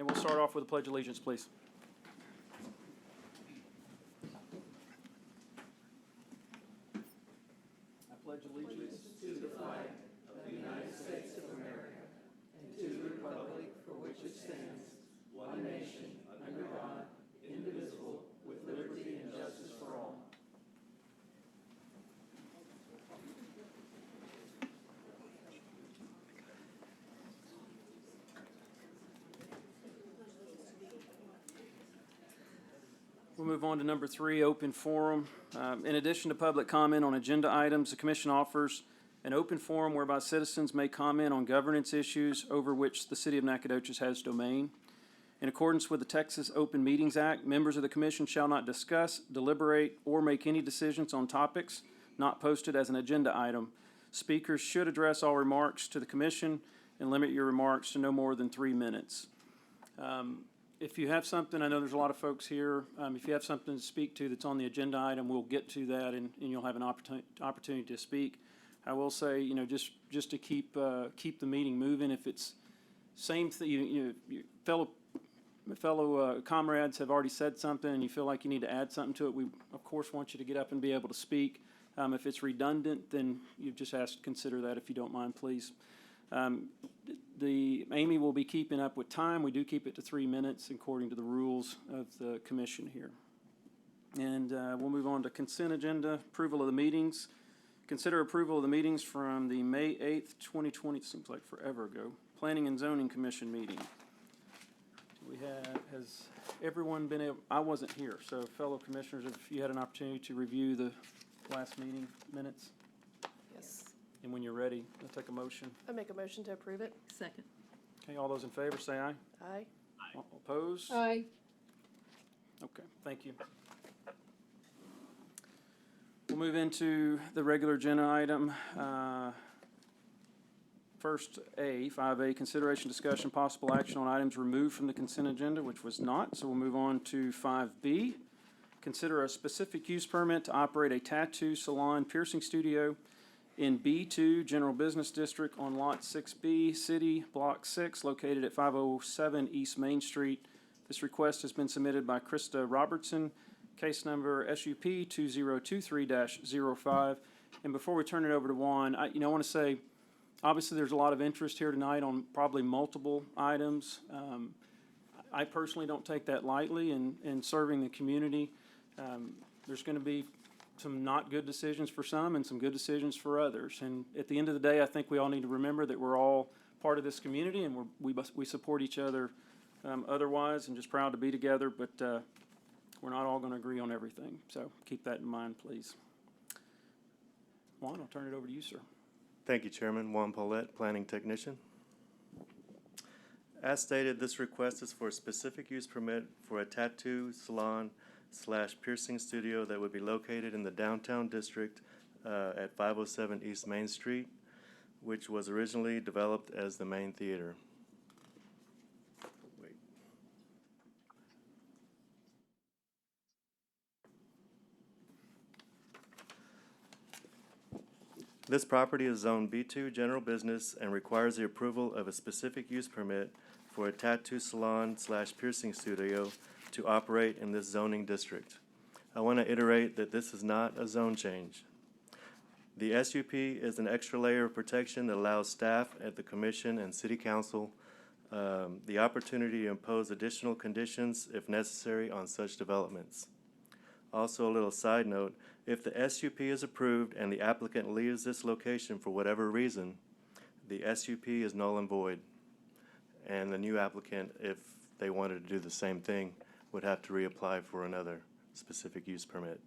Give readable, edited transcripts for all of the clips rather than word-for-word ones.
And we'll start off with the Pledge of Allegiance, please. I pledge allegiance to the flag of the United States of America and to the republic for which it stands, one nation, under God, indivisible, with liberty and justice for all. We'll move on to number 3, open forum. In addition to public comment on agenda items, the Commission offers an open forum whereby citizens may comment on governance issues over which the City of Nacogdoches has domain. In accordance with the Texas Open Meetings Act, members of the Commission shall not discuss, deliberate, or make any decisions on topics not posted as an agenda item. Speakers should address all remarks to the Commission and limit your remarks to no more than 3 minutes. If you have something, I know there's a lot of folks here, if you have something to speak to that's on the agenda item, we'll get to that and you'll have an opportunity to speak. I will say, just to keep the meeting moving, if it's same thing, fellow comrades have already said something and you feel like you need to add something to it, we of course want you to get up and be able to speak. If it's redundant, then you just have to consider that if you don't mind, please. Amy will be keeping up with time. We do keep it to 3 minutes according to the rules of the commission here. And we'll move on to consent agenda, approval of the meetings. Consider approval of the meetings from the May 8th, 2020, it seems like forever ago, Planning and Zoning Commission meeting. Has everyone been able, I wasn't here, so fellow commissioners, if you had an opportunity to review the last meeting minutes? Yes. And when you're ready, I'll take a motion. I make a motion to approve it. Second. Okay, all those in favor say aye. Aye. All opposed? Aye. Okay, thank you. We'll move into the regular agenda item. First A, 5A, consideration, discussion, possible action on items removed from the consent agenda, which was not. So we'll move on to 5B. Consider a specific use permit to operate a tattoo salon piercing studio in B2 General Business District on Lot 6B, City Block 6, located at 507 East Main Street. This request has been submitted by Krista Robertson, case number SUP 2023-05. And before we turn it over to Juan, I want to say, obviously there's a lot of interest here tonight on probably multiple items. I personally don't take that lightly in serving the community. There's going to be some not good decisions for some and some good decisions for others. And at the end of the day, I think we all need to remember that we're all part of this community and we support each other otherwise, and just proud to be together, but we're not all going to agree on everything. So keep that in mind, please. Juan, I'll turn it over to you, sir. Thank you, Chairman. Juan Paulette, Planning Technician. As stated, this request is for a specific use permit for a tattoo salon / piercing studio that would be located in the downtown district at 507 East Main Street, which was originally developed as the main theater. This property is zoned B2 General Business and requires the approval of a specific use permit for a tattoo salon / piercing studio to operate in this zoning district. I want to iterate that this is not a zone change. The SUP is an extra layer of protection that allows staff at the Commission and City Council the opportunity to impose additional conditions if necessary on such developments. Also, a little side note, if the SUP is approved and the applicant leaves this location for whatever reason, the SUP is null and void. And the new applicant, if they wanted to do the same thing, would have to reapply for another specific use permit.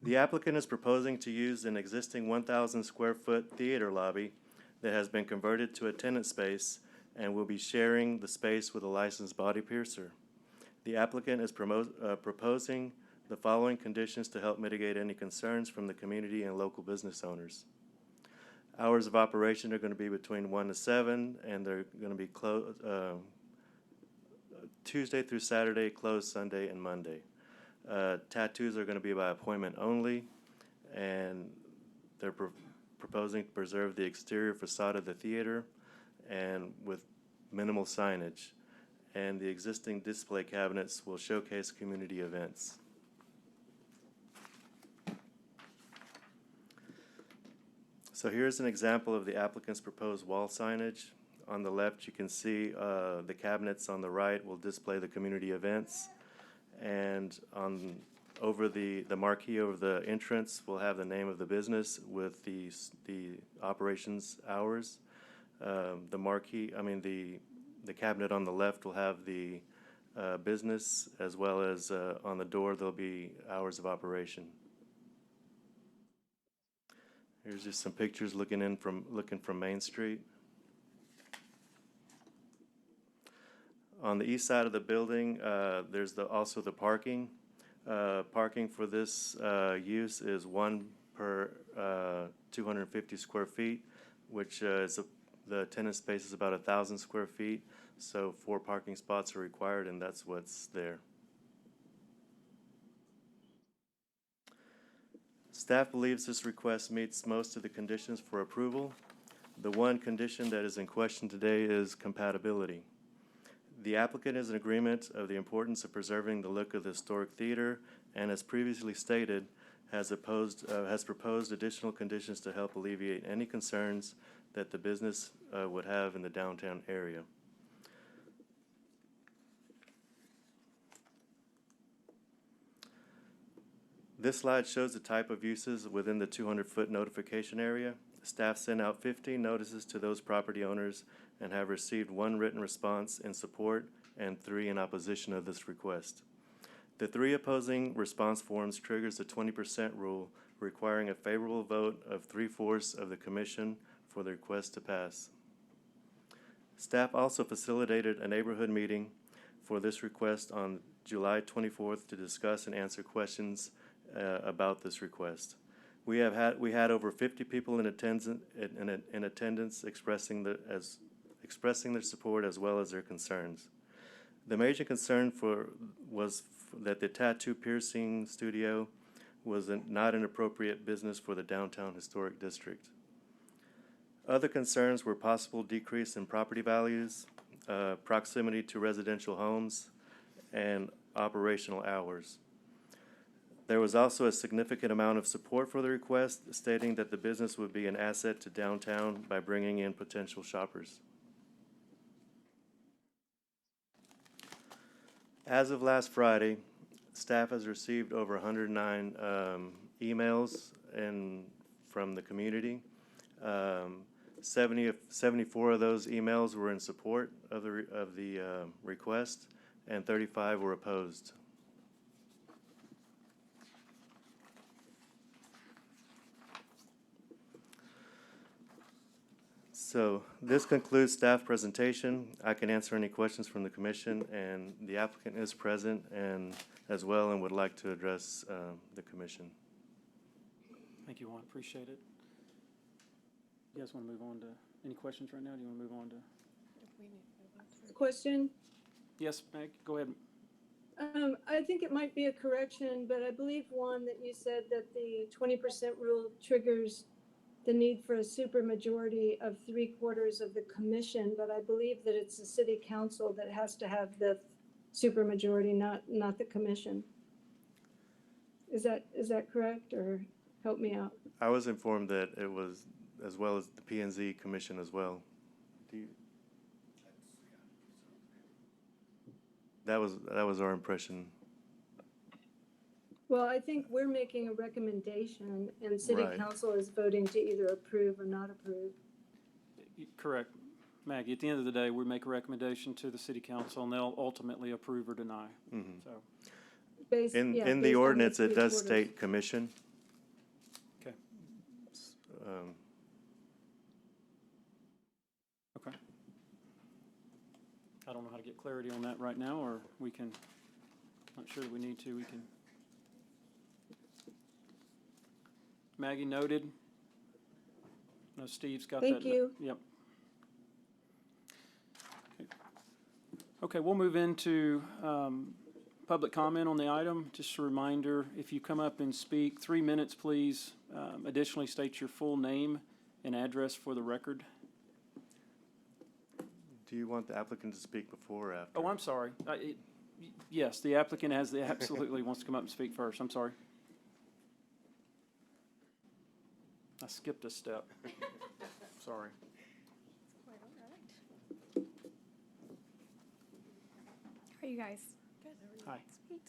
The applicant is proposing to use an existing 1,000 square foot theater lobby that has been converted to a tenant space and will be sharing the space with a licensed body piercer. The applicant is proposing the following conditions to help mitigate any concerns from the community and local business owners. Hours of operation are going to be between 1 to 7, and they're going to be closed Tuesday through Saturday, closed Sunday and Monday. Tattoos are going to be by appointment only, and they're proposing to preserve the exterior facade of the theater and with minimal signage. And the existing display cabinets will showcase community events. So here's an example of the applicant's proposed wall signage. On the left, you can see the cabinets. On the right will display the community events. And over the marquee over the entrance will have the name of the business with the operations hours. The cabinet on the left will have the business, as well as on the door there'll be hours of operation. Here's just some pictures looking from Main Street. On the east side of the building, there's also the parking. Parking for this use is 1 per 250 square feet, which the tenant space is about 1,000 square feet. So 4 parking spots are required, and that's what's there. Staff believes this request meets most of the conditions for approval. The one condition that is in question today is compatibility. The applicant is in agreement of the importance of preserving the look of the historic theater, and as previously stated, has proposed additional conditions to help alleviate any concerns that the business would have in the downtown area. This slide shows the type of uses within the 200-foot notification area. Staff sent out 15 notices to those property owners and have received 1 written response in support and 3 in opposition of this request. The 3 opposing response forms triggers the 20% rule, requiring a favorable vote of 3/4 of the commission for the request to pass. Staff also facilitated a neighborhood meeting for this request on July 24th to discuss and answer questions about this request. We had over 50 people in attendance expressing their support as well as their concerns. The major concern was that the tattoo piercing studio was not an appropriate business for the downtown historic district. Other concerns were possible decrease in property values, proximity to residential homes, and operational hours. There was also a significant amount of support for the request, stating that the business would be an asset to downtown by bringing in potential shoppers. As of last Friday, staff has received over 109 emails from the community. 74 of those emails were in support of the request, and 35 were opposed. So this concludes staff presentation. I can answer any questions from the commission, and the applicant is present and as well and would like to address the commission. Thank you, Juan. Appreciate it. You guys want to move on to any questions right now? Do you want to move on to? If we need to move on to- Question. Yes, Meg, go ahead. I think it might be a correction, but I believe, Juan, that you said that the 20% rule triggers the need for a supermajority of 3/4 of the commission, but I believe that it's the city council that has to have the supermajority, not the commission. Is that correct, or help me out? I was informed that it was, as well as the P&Z commission as well. That was our impression. Well, I think we're making a recommendation, and city Right. council is voting to either approve or not approve. Correct. Maggie, at the end of the day, we make a recommendation to the city council, and they'll ultimately approve or deny. Mhm. So, In the based on ordinance, it does 3/4. state commission. okay, okay. I don't know how to get clarity on that right now, or we can, not sure that we need to, we can. Maggie noted. No, Steve's got that. Thank you. Yep. Okay, we'll move into public comment on the item. Just a reminder, if you come up and speak, 3 minutes, please. Additionally, state your full name and address for the record. Do you want the applicant to speak before or after? Oh, I'm sorry. Yes, the applicant absolutely wants to come up and speak first. I'm sorry. I skipped a step. Sorry. Quite all right. How are you guys? Good. How are you? Hi. Sweet.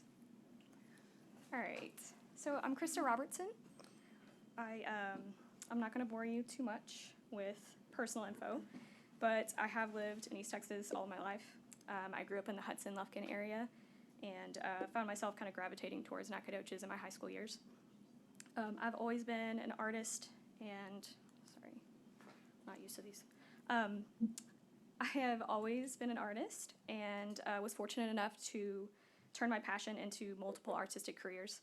All right. So I'm Krista Robertson. I'm not going to bore you too much with personal info, but I have lived in East Texas all my life. I grew up in the Hudson-Lufkin area and found myself kind of gravitating towards Nacogdoches in my high school years. I've always been an artist and, sorry, not used to these. I have always been an artist and was fortunate enough to turn my passion into multiple artistic careers.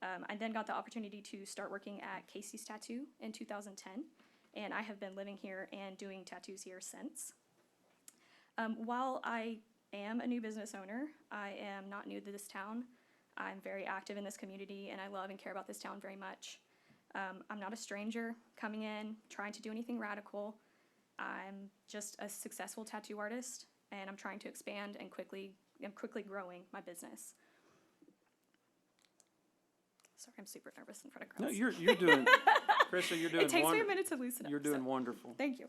I then got the opportunity to start working at Casey's Tattoo in 2010, and I have been living here and doing tattoos here since. While I am a new business owner, I am not new to this town. I'm very active in this community, and I love and care about this town very much. I'm not a stranger coming in, trying to do anything radical. I'm just a successful tattoo artist, and I'm trying to expand and I'm quickly growing my business. Sorry, I'm super nervous in front of No, girls. you're doing, Krista, you're doing It takes me a wonderful. minute to loosen up. You're doing so wonderful. Thank you.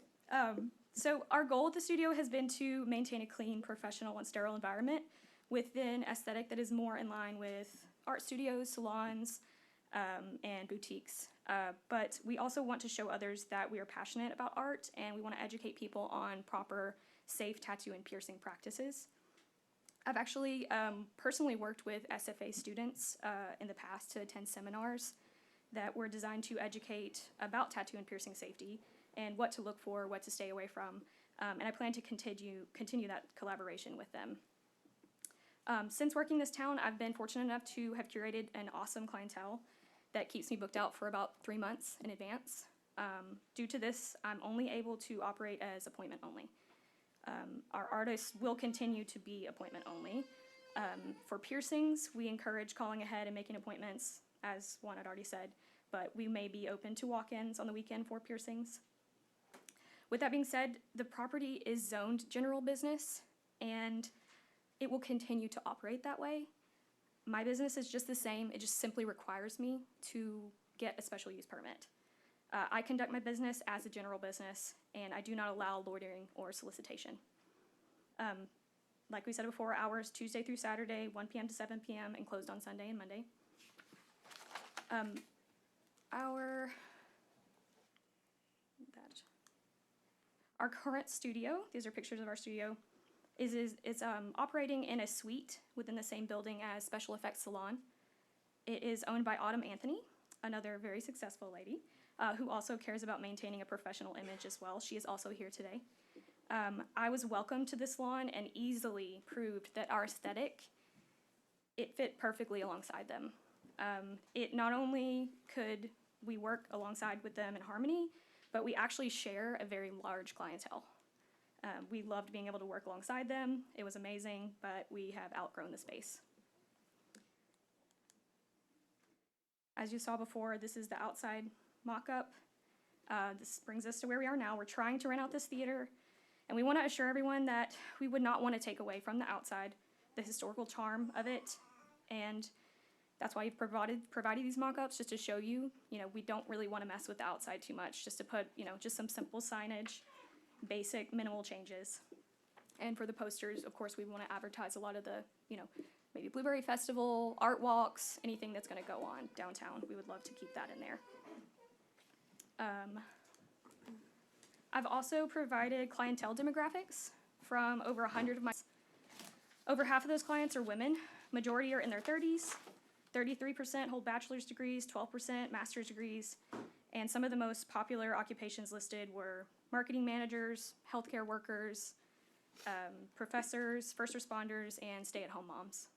So our goal at the studio has been to maintain a clean, professional, and sterile environment with an aesthetic that is more in line with art studios, salons, and boutiques. But we also want to show others that we are passionate about art, and we want to educate people on proper, safe tattoo and piercing practices. I've actually personally worked with SFA students in the past to attend seminars that were designed to educate about tattoo and piercing safety and what to look for, what to stay away from, and I plan to continue that collaboration with them. Since working this town, I've been fortunate enough to have curated an awesome clientele that keeps me booked out for about 3 months in advance. Due to this, I'm only able to operate as appointment only. Our artists will continue to be appointment only. For piercings, we encourage calling ahead and making appointments, as one had already said, but we may be open to walk-ins on the weekend for piercings. With that being said, the property is zoned general business, and it will continue to operate that way. My business is just the same. It just simply requires me to get a special use permit. I conduct my business as a general business, and I do not allow loitering or solicitation. Like we said before, hours Tuesday through Saturday, 1 p.m. to 7 p.m., and closed on Sunday and Monday. Our current studio, these are pictures of our studio, is operating in a suite within the same building as Special Effects Salon. It is owned by Autumn Anthony, another very successful lady, who also cares about maintaining a professional image as well. She is also here today. I was welcomed to this salon and easily proved that our aesthetic, it fit perfectly alongside them. It not only could we work alongside with them in harmony, but we actually share a very large clientele. We loved being able to work alongside them. It was amazing, but we have outgrown the space. As you saw before, this is the outside mock-up. This brings us to where we are now. We're trying to rent out this theater, and we want to assure everyone that we would not want to take away from the outside the historical charm of it, and that's why we've provided these mock-ups, just to show you, we don't really want to mess with the outside too much, just to put, just some simple signage, basic, minimal changes. And for the posters, of course, we want to advertise a lot of the, maybe Blueberry Festival, art walks, anything that's going to go on downtown. We would love to keep that in there. I've also provided clientele demographics from over 100 of my. Over half of those clients are women. Majority are in their 30s. 33% hold bachelor's degrees, 12% master's degrees, and some of the most popular occupations listed were marketing managers, healthcare workers, professors, first responders, and stay-at-home moms.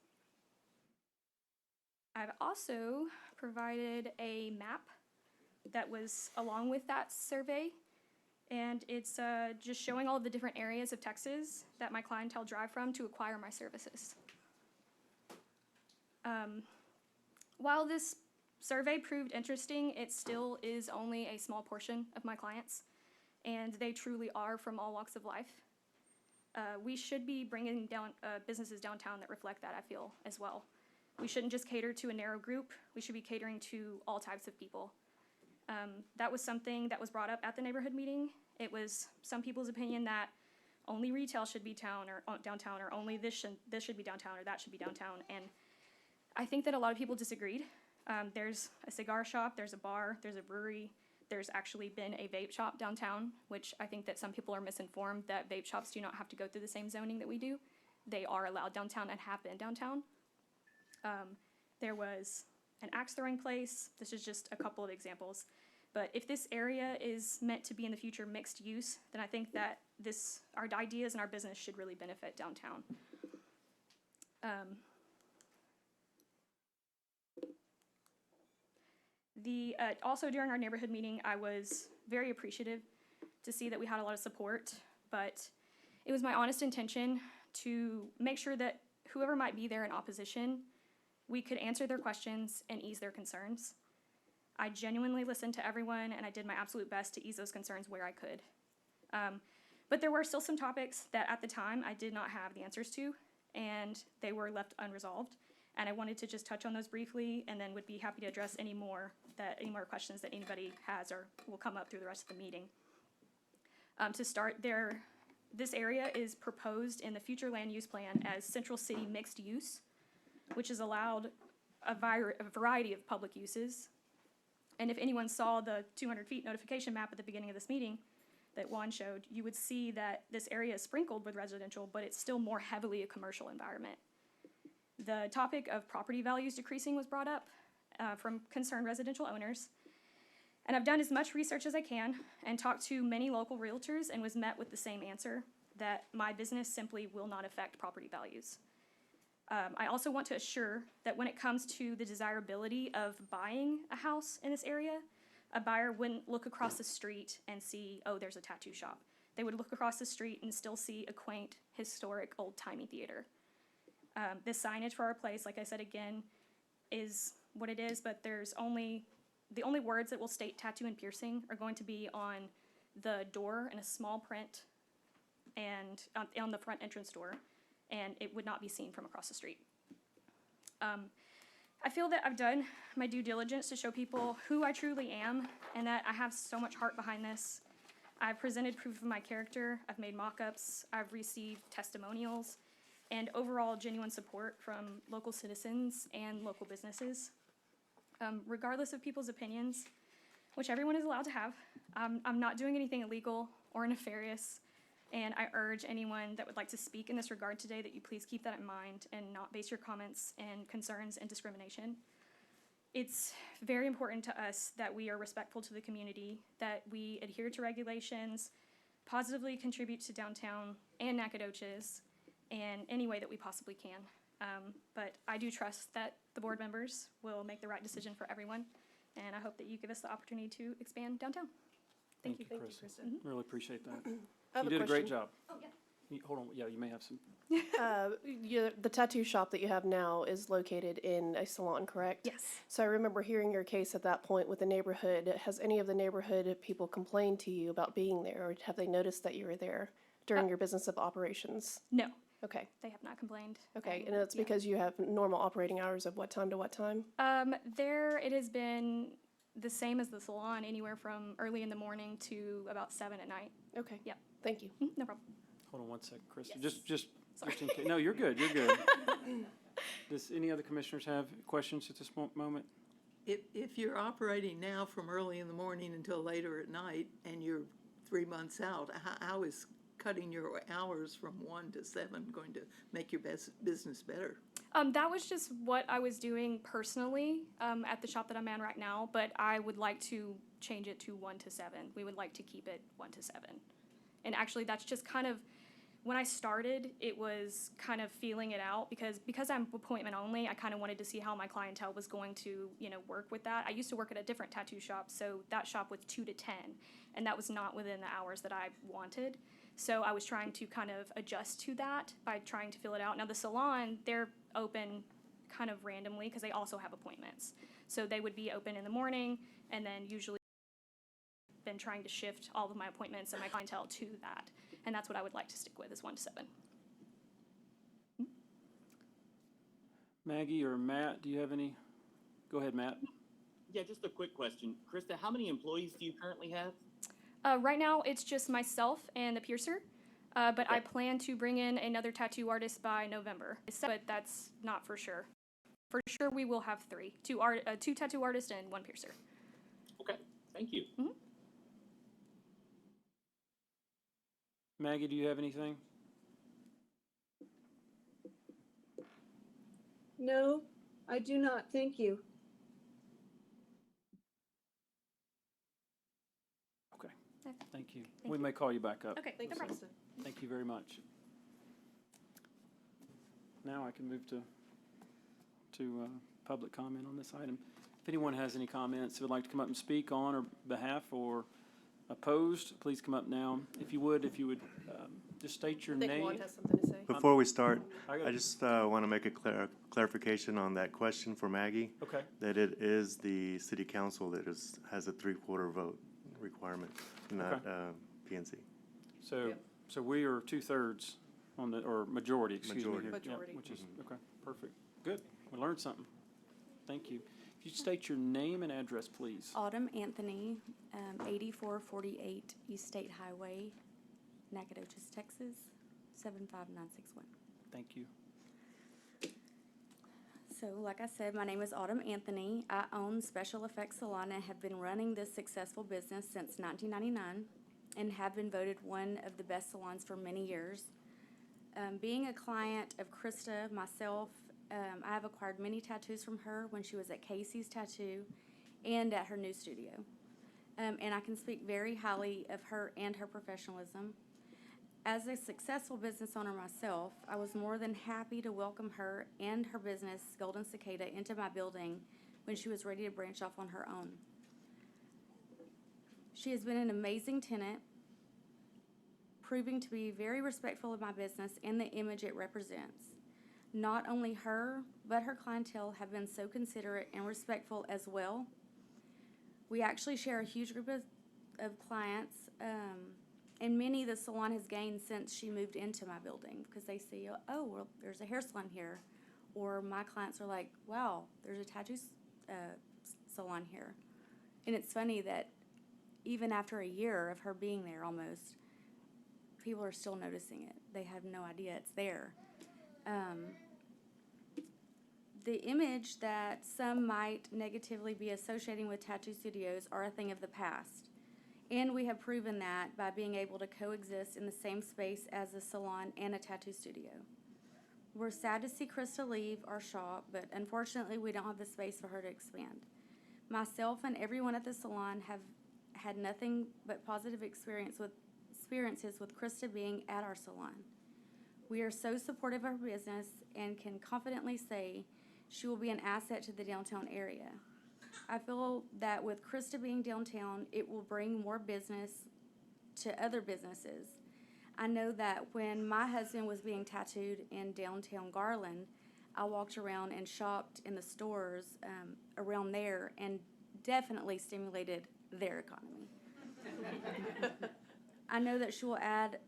I've also provided a map that was along with that survey, and it's just showing all of the different areas of Texas that my clientele drive from to acquire my services. While this survey proved interesting, it still is only a small portion of my clients, and they truly are from all walks of life. We should be bringing down businesses downtown that reflect that, I feel, as well. We shouldn't just cater to a narrow group. We should be catering to all types of people. That was something that was brought up at the neighborhood meeting. It was some people's opinion that only retail should be downtown, or only this should be downtown, or that should be downtown. And I think that a lot of people disagreed. There's a cigar shop, there's a bar, there's a brewery. There's actually been a vape shop downtown, which I think that some people are misinformed that vape shops do not have to go through the same zoning that we do. They are allowed downtown and have been downtown. There was an axe throwing place. This is just a couple of examples. But if this area is meant to be in the future mixed use, then I think that our ideas and our business should really benefit downtown. Also during our neighborhood meeting, I was very appreciative to see that we had a lot of support, but it was my honest intention to make sure that whoever might be there in opposition, we could answer their questions and ease their concerns. I genuinely listened to everyone, and I did my absolute best to ease those concerns where I could. But there were still some topics that at the time I did not have the answers to, and they were left unresolved. And I wanted to just touch on those briefly, and then would be happy to address any more questions that anybody has or will come up through the rest of the meeting. To start, this area is proposed in the future land use plan as Central City Mixed Use, which is allowed a variety of public uses. And if anyone saw the 200 feet notification map at the beginning of this meeting that Juan showed, you would see that this area is sprinkled with residential, but it's still more heavily a commercial environment. The topic of property values decreasing was brought up from concerned residential owners. And I've done as much research as I can and talked to many local realtors and was met with the same answer, that my business simply will not affect property values. I also want to assure that when it comes to the desirability of buying a house in this area, a buyer wouldn't look across the street and see, oh, there's a tattoo shop. They would look across the street and still see a quaint, historic, old-timey theater. The signage for our place, like I said again, is what it is, but the only words that will state tattoo and piercing are going to be on the door in a small print and on the front entrance door, and it would not be seen from across the street. I feel that I've done my due diligence to show people who I truly am and that I have so much heart behind this. I've presented proof of my character, I've made mock-ups, I've received testimonials, and overall genuine support from local citizens and local businesses. Regardless of people's opinions, which everyone is allowed to have, I'm not doing anything illegal or nefarious, and I urge anyone that would like to speak in this regard today that you please keep that in mind and not base your comments and concerns and discrimination. It's very important to us that we are respectful to the community, that we adhere to regulations, positively contribute to downtown and Nacogdoches, in any way that we possibly can. But I do trust that the board members will make the right decision for everyone, and I hope that you give us the opportunity to expand downtown. Thank you. Thank you, Kristen. Really appreciate that. I have You a did a great question. job. Oh, yeah. Hold on, yeah, you may have some. The tattoo shop that you have now is located in a salon, correct? Yes. So I remember hearing your case at that point with the neighborhood. Has any of the neighborhood people complained to you about being there, or have they noticed that you were there during your business of operations? No, Okay, they have not complained. okay, and it's yeah. because you have normal operating hours of what time to what time? There it has been the same as the salon, anywhere from early in the morning to about 7 at night. Okay. Yep. Thank you. No problem. Hold on one second, Kristen. Yes. Just in case. No, you're good, you're good. Does any other commissioners have questions at this moment? If you're operating now from early in the morning until later at night and you're 3 months out, how is cutting your hours from 1 to 7 going to make your business better? That was just what I was doing personally at the shop that I'm at right now, but I would like to change it to 1 to 7. We would like to keep it 1 to 7. And actually, that's just kind of, when I started, it was kind of feeling it out because I'm appointment only, I kind of wanted to see how my clientele was going to, work with that. I used to work at a different tattoo shop, so that shop was 2 to 10, and that was not within the hours that I wanted. So I was trying to kind of adjust to that by trying to fill it out. Now the salon, they're open kind of randomly because they also have appointments. So they would be open in the morning, and then usually been trying to shift all of my appointments and my clientele to that. and that's what I would like to stick with, is 1 to 7. Maggie or Matt, do you have any? Go ahead, Matt. Yeah, just a quick question. Krista, how many employees do you currently have? Right now, it's just myself and the piercer, but I Okay. plan to bring in another tattoo artist by November. But that's not for sure. For sure, we will have 3: 2 tattoo artists and 1 piercer. Okay, thank you. Maggie, do you have anything? No, I do not. Thank you. Okay, Okay. thank you. Thank We you. may call you back up. Okay, no problem. Thank you very much. Now I can move to public comment on this item. If anyone has any comments, who would like to come up and speak on or behalf or opposed, please come up now. If you would, just state your I think name. Juan has something to say. Before we start, I I just want to make a clarification on that question for Maggie, Okay, that it is the city council that has a 3/4 vote requirement, not PNC. so we are 2/3 on the, or majority, excuse me. Majority. here. Yeah, Majority. which is, okay, perfect. Good, we learned something. Thank you. If you state your name and address, please. Autumn Anthony, 8448 East State Highway, Nacogdoches, Texas, 75961. Thank you. So, like I said, my name is Autumn Anthony. I own Special Effects Salon and have been running this successful business since 1999 and have been voted one of the best salons for many years. Being a client of Krista, myself, I have acquired many tattoos from her when she was at Casey's Tattoo and at her new studio. And I can speak very highly of her and her professionalism. As a successful business owner myself, I was more than happy to welcome her and her business, Golden Cicada, into my building when she was ready to branch off on her own. She has been an amazing tenant, proving to be very respectful of my business and the image it represents. Not only her, but her clientele have been so considerate and respectful as well. We actually share a huge group of clients, and many the salon has gained since she moved into my building because they see, oh, well, there's a hair salon here. Or my clients are like, wow, there's a tattoo salon here. And it's funny that even after a year of her being there almost, people are still noticing it. They have no idea it's there. The image that some might negatively be associating with tattoo studios are a thing of the past. And we have proven that by being able to coexist in the same space as a salon and a tattoo studio. We're sad to see Krista leave our shop, but unfortunately we don't have the space for her to expand. Myself and everyone at the salon have had nothing but positive experiences with Krista being at our salon. We are so supportive of her business and can confidently say she will be an asset to the downtown area. I feel that with Krista being downtown, it will bring more business to other businesses. I know that when my husband was being tattooed in downtown Garland, I walked around and shopped in the stores around there and definitely stimulated their economy. I know that she will add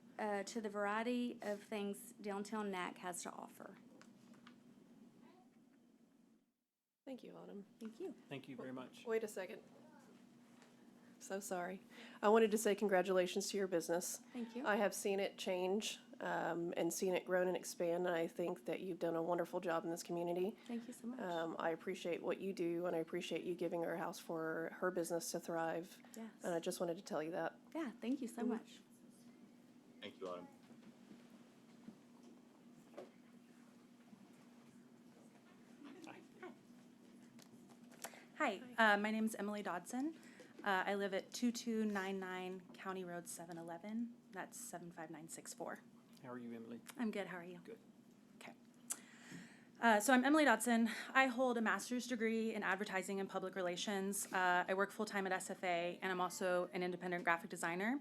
to the variety of things downtown NAC has to offer. Thank you, Autumn. Thank you. Thank you very much. Wait a second. So sorry. I wanted to say congratulations to your business. Thank you. I have seen it change and seen it grow and expand, and I think that you've done a wonderful job in this community. Thank you so much. I appreciate what you do, and I appreciate you giving her house for her business to thrive. Yes. And I just wanted to tell you that. Yeah, thank you so much. Thank you, Autumn. Hi, my name is Emily Dodson. I live at 2299 County Road 711. That's 75964. How are you, Emily? I'm good. How are you? Good. Okay. So I'm Emily Dodson. I hold a master's degree in advertising and public relations. I work full-time at SFA, and I'm also an independent graphic designer.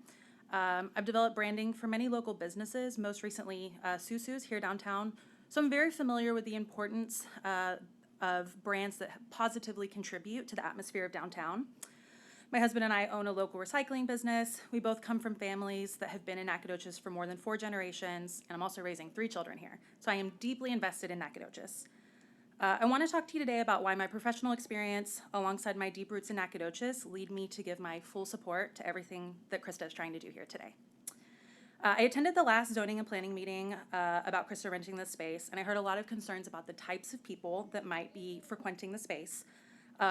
I've developed branding for many local businesses, most recently Susu's here downtown. So I'm very familiar with the importance of brands that positively contribute to the atmosphere of downtown. My husband and I own a local recycling business. We both come from families that have been in Nacogdoches for more than 4 generations, and I'm also raising 3 children here. So I am deeply invested in Nacogdoches. I want to talk to you today about why my professional experience alongside my deep roots in Nacogdoches lead me to give my full support to everything that Krista is trying to do here today. I attended the last zoning and planning meeting about Krista renting the space, and I heard a lot of concerns about the types of people that might be frequenting the space.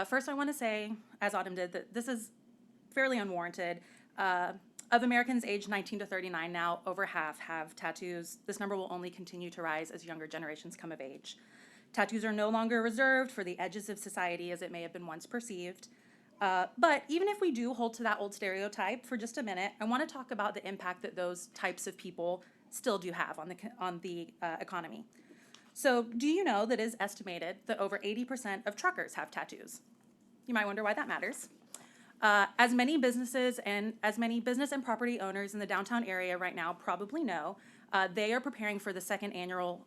First, I want to say, as Autumn did, that this is fairly unwarranted. Of Americans aged 19 to 39 now, over half have tattoos. This number will only continue to rise as younger generations come of age. Tattoos are no longer reserved for the edges of society as it may have been once perceived. But even if we do hold to that old stereotype for just a minute, I want to talk about the impact that those types of people still do have on the economy. So do you know that it is estimated that over 80% of truckers have tattoos? You might wonder why that matters. As many business and property owners in the downtown area right now probably know, they are preparing for the second annual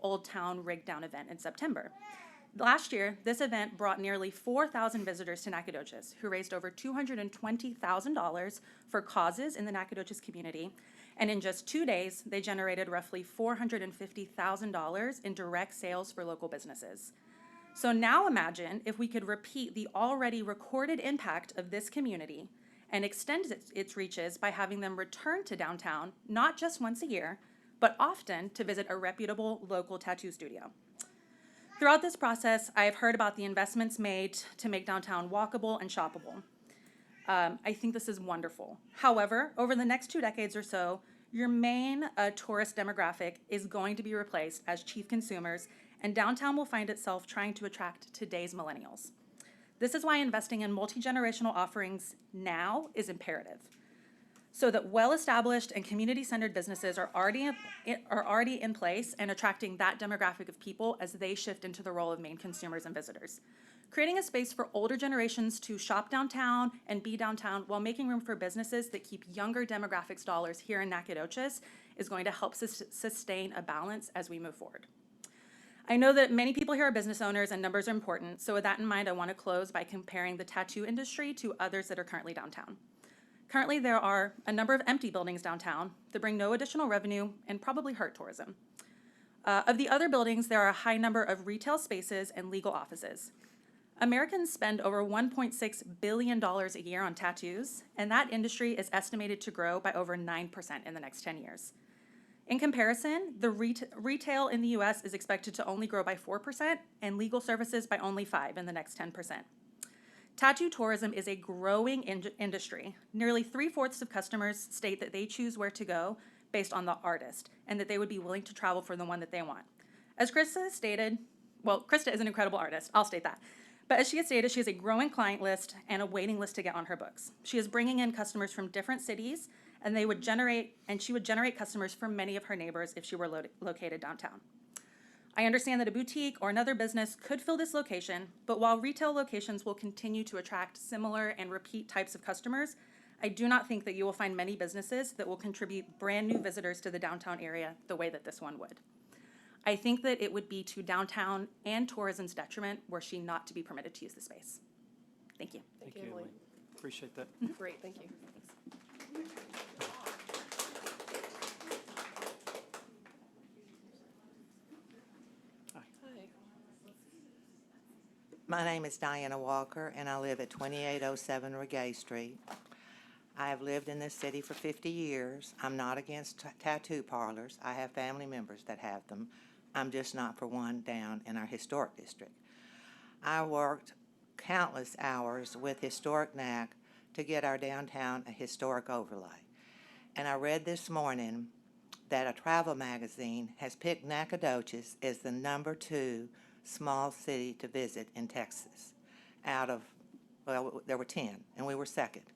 Old Town Rig Down event in September. Last year, this event brought nearly 4,000 visitors to Nacogdoches, who raised over $220,000 for causes in the Nacogdoches community. And in just 2 days, they generated roughly $450,000 in direct sales for local businesses. So now imagine if we could repeat the already recorded impact of this community and extend its reaches by having them return to downtown, not just once a year, but often to visit a reputable local tattoo studio. Throughout this process, I have heard about the investments made to make downtown walkable and shoppable. I think this is wonderful. However, over the next 2 decades or so, your main tourist demographic is going to be replaced as chief consumers, and downtown will find itself trying to attract today's millennials. This is why investing in multi-generational offerings now is imperative, so that well-established and community-centered businesses are already in place and attracting that demographic of people as they shift into the role of main consumers and visitors. Creating a space for older generations to shop downtown and be downtown while making room for businesses that keep younger demographics dollars here in Nacogdoches is going to help sustain a balance as we move forward. I know that many people here are business owners and numbers are important, so with that in mind, I want to close by comparing the tattoo industry to others that are currently downtown. Currently, there are a number of empty buildings downtown that bring no additional revenue and probably hurt tourism. Of the other buildings, there are a high number of retail spaces and legal offices. Americans spend over $1.6 billion a year on tattoos, and that industry is estimated to grow by over 9% in the next 10 years. In comparison, the retail in the US is expected to only grow by 4% and legal services by only 5% in the next 10%. Tattoo tourism is a growing industry. Nearly 3/4 of customers state that they choose where to go based on the artist and that they would be willing to travel for the one that they want. As Krista stated, well, Krista is an incredible artist, I'll state that. But as she has stated, she has a growing client list and a waiting list to get on her books. She is bringing in customers from different cities, and she would generate customers from many of her neighbors if she were located downtown. I understand that a boutique or another business could fill this location, but while retail locations will continue to attract similar and repeat types of customers, I do not think that you will find many businesses that will contribute brand new visitors to the downtown area the way that this one would. I think that it would be to downtown and tourism's detriment were she not to be permitted to use the space. Thank you. Thank you, Emily. Appreciate that. Great, thank you. Hi. My name is Diana Walker, and I live at 2807 Regay Street. I have lived in this city for 50 years. I'm not against tattoo parlors. I have family members that have them. I'm just not for one down in our historic district. I worked countless hours with Historic NAC to get our downtown a historic overlay. And I read this morning that a travel magazine has picked Nacogdoches as the #2 small city to visit in Texas out of, well, there were 10, and we were second.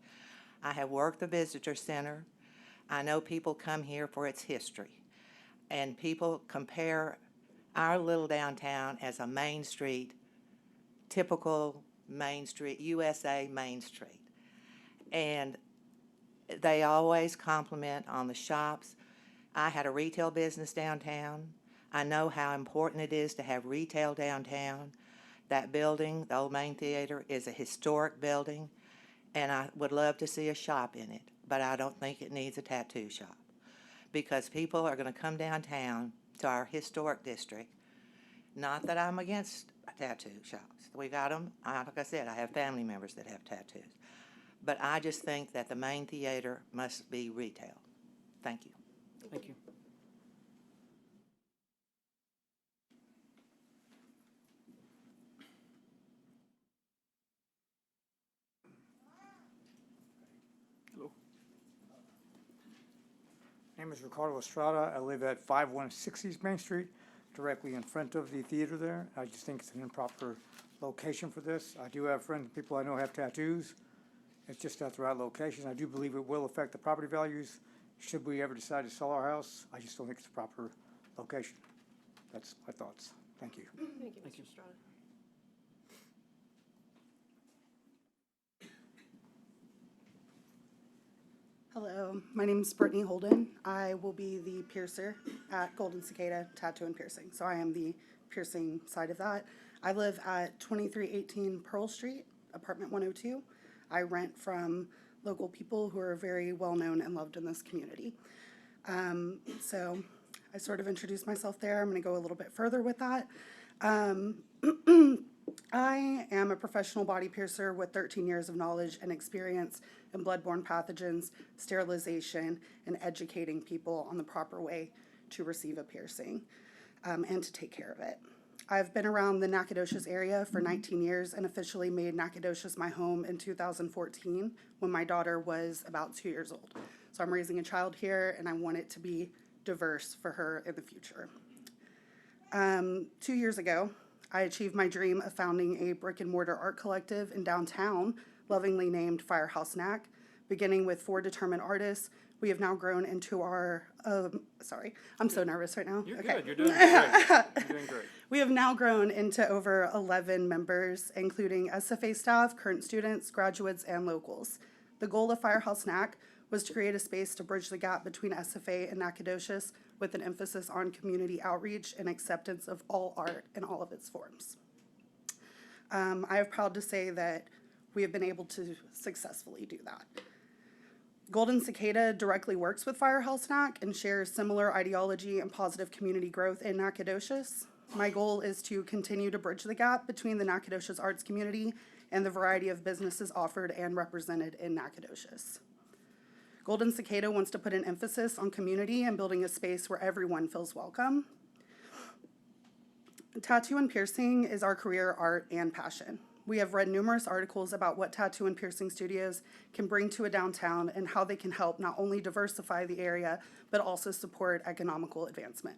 I have worked the visitor center. I know people come here for its history, and people compare our little downtown as a Main Street, typical Main Street, USA Main Street. And they always compliment on the shops. I had a retail business downtown. I know how important it is to have retail downtown. That building, the Old Main Theater, is a historic building, and I would love to see a shop in it, but I don't think it needs a tattoo shop. Because people are gonna come downtown to our historic district. Not that I'm against tattoo shops. We got them, like I said, I have family members that have tattoos. But I just think that the main theater must be retail. Thank you. Thank you. Hello. My name is Ricardo Estrada. I live at 5160 East Main Street, directly in front of the theater there. I just think it's an improper location for this. I do have friends, people I know have tattoos. It's just not the right location. I do believe it will affect the property values. Should we ever decide to sell our house, I just don't think it's the proper location. That's my thoughts. Thank you. Thank you, Thank you. Mr. Estrada. Hello, my name is Brittany Holden. I will be the piercer at Golden Cicada Tattoo and Piercing. So I am the piercing side of that. I live at 2318 Pearl Street, apartment 102. I rent from local people who are very well known and loved in this community. So I sort of introduced myself there. I'm going to go a little bit further with that. I am a professional body piercer with 13 years of knowledge and experience in bloodborne pathogens, sterilization, and educating people on the proper way to receive a piercing and to take care of it. I've been around the Nacogdoches area for 19 years and officially made Nacogdoches my home in 2014 when my daughter was about 2 years old. So I'm raising a child here and I want it to be diverse for her in the future. 2 years ago, I achieved my dream of founding a brick and mortar art collective in downtown, lovingly named Firehouse Knack. Beginning with 4 determined artists, we have now grown into our, sorry, I'm so nervous right now. You're Okay. good. You're doing great. You're doing great. We have now grown into over 11 members, including SFA staff, current students, graduates, and locals. The goal of Firehouse Knack was to create a space to bridge the gap between SFA and Nacogdoches with an emphasis on community outreach and acceptance of all art in all of its forms. I am proud to say that we have been able to successfully do that. Golden Cicada directly works with Firehouse Knack and shares similar ideology and positive community growth in Nacogdoches. My goal is to continue to bridge the gap between the Nacogdoches arts community and the variety of businesses offered and represented in Nacogdoches. Golden Cicada wants to put an emphasis on community and building a space where everyone feels welcome. Tattoo and piercing is our career, art, and passion. We have read numerous articles about what tattoo and piercing studios can bring to a downtown and how they can help not only diversify the area, but also support economical advancement.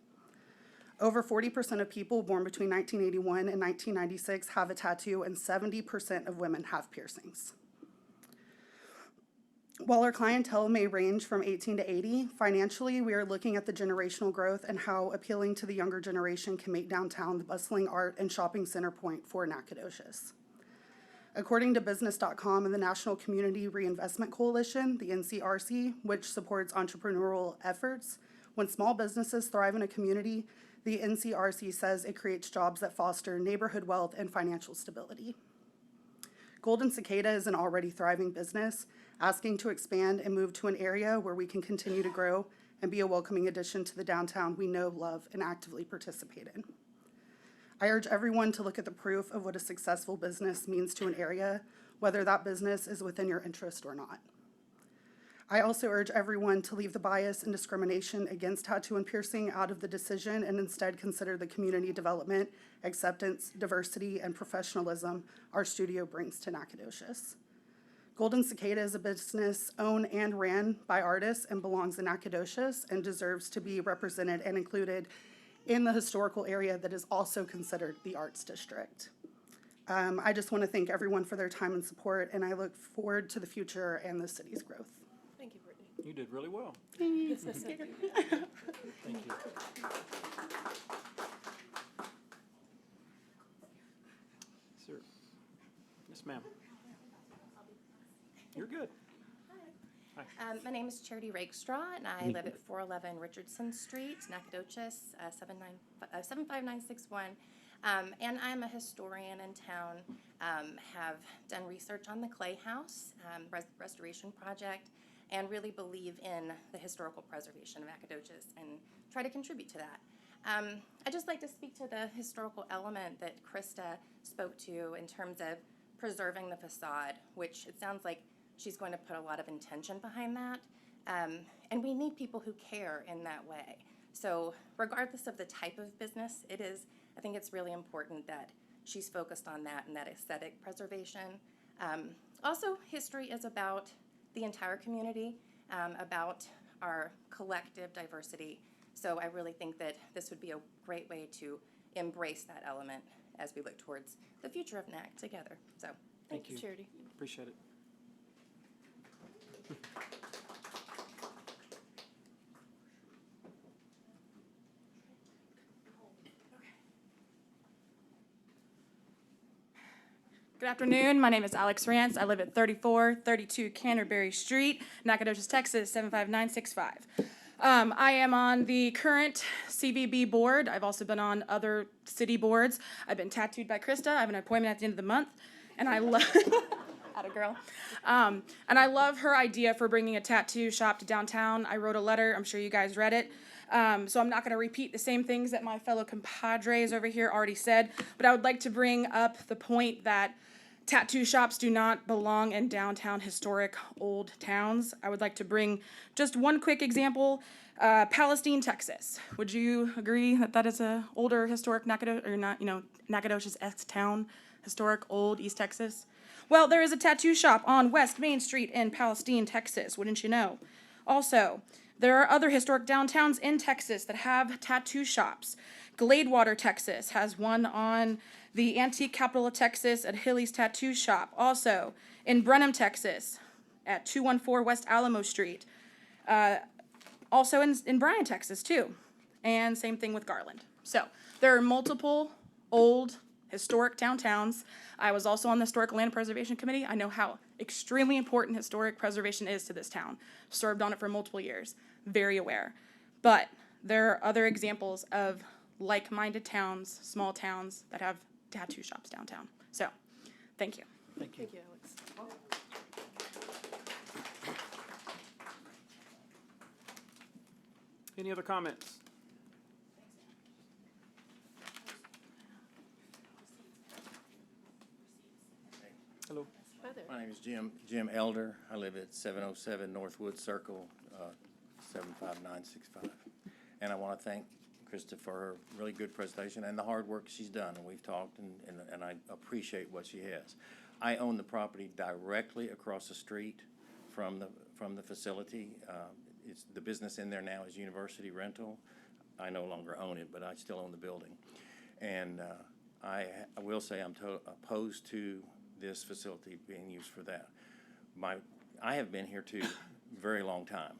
Over 40% of people born between 1981 and 1996 have a tattoo, and 70% of women have piercings. While our clientele may range from 18 to 80, financially, we are looking at the generational growth and how appealing to the younger generation can make downtown the bustling art and shopping center point for Nacogdoches. According to business.com and the National Community Reinvestment Coalition, the NCRC, which supports entrepreneurial efforts, when small businesses thrive in a community, the NCRC says it creates jobs that foster neighborhood wealth and financial stability. Golden Cicada is an already thriving business, asking to expand and move to an area where we can continue to grow and be a welcoming addition to the downtown we know, love, and actively participate in. I urge everyone to look at the proof of what a successful business means to an area, whether that business is within your interest or not. I also urge everyone to leave the bias and discrimination against tattoo and piercing out of the decision and instead consider the community development, acceptance, diversity, and professionalism our studio brings to Nacogdoches. Golden Cicada is a business owned and ran by artists and belongs in Nacogdoches and deserves to be represented and included in the historical area that is also considered the Arts District. I just want to thank everyone for their time and support, and I look forward to the future and the city's growth. Thank you, Brittany. You did really well. Thanks. Thank you. Sir. Yes, ma'am. You're good. My name is Charity Rakestraw, and I live at 411 Richardson Street, Nacogdoches, 75961. And I'm a historian in town, have done research on the Clay House restoration project, and really believe in the historical preservation of Nacogdoches and try to contribute to that. I'd just like to speak to the historical element that Krista spoke to in terms of preserving the facade, which it sounds like she's going to put a lot of intention behind that. And we need people who care in that way. So regardless of the type of business it is, I think it's really important that she's focused on that and that aesthetic preservation. Also, history is about the entire community, about our collective diversity. So I really think that this would be a great way to embrace that element as we look towards the future of NAC together. So thank you, Charity. Appreciate it. Good afternoon. My name is Alex Rance. I live at 3432 Canterbury Street, Nacogdoches, Texas, 75965. I am on the current CVB board. I've also been on other city boards. I've been tattooed by Krista. I have an appointment at the end of the month, and I love atta girl. And I love her idea for bringing a tattoo shop to downtown. I wrote a letter. I'm sure you guys read it. So I'm not going to repeat the same things that my fellow compadres over here already said, but I would like to bring up the point that tattoo shops do not belong in downtown historic old towns. I would like to bring just one quick example. Palestine, Texas. Would you agree that that is a older historic Nacogdoches town, historic old East Texas? Well, there is a tattoo shop on West Main Street in Palestine, Texas, wouldn't you know? Also, there are other historic downtowns in Texas that have tattoo shops. Gladewater, Texas has one on the antique capital of Texas at Hilly's Tattoo Shop. Also, in Brenham, Texas, at 214 West Alamo Street. Also in Bryan, Texas, too. And same thing with Garland. So, there are multiple old historic downtowns. I was also on the Historic Land Preservation Committee. I know how extremely important historic preservation is to this town. Served on it for multiple years. Very aware. But there are other examples of like-minded towns, small towns, that have tattoo shops downtown. So, thank you. Thank you. Thank you, Alex. Any other comments? Hello. My name is Jim Elder. I live at 707 Northwood Circle, 75965. And I want to thank Krista for her really good presentation and the hard work she's done. And we've talked, and I appreciate what she has. I own the property directly across the street from the facility. It's the business in there now is University Rental. I no longer own it, but I still own the building. And I will say I'm opposed to this facility being used for that. I have been here too, very long time.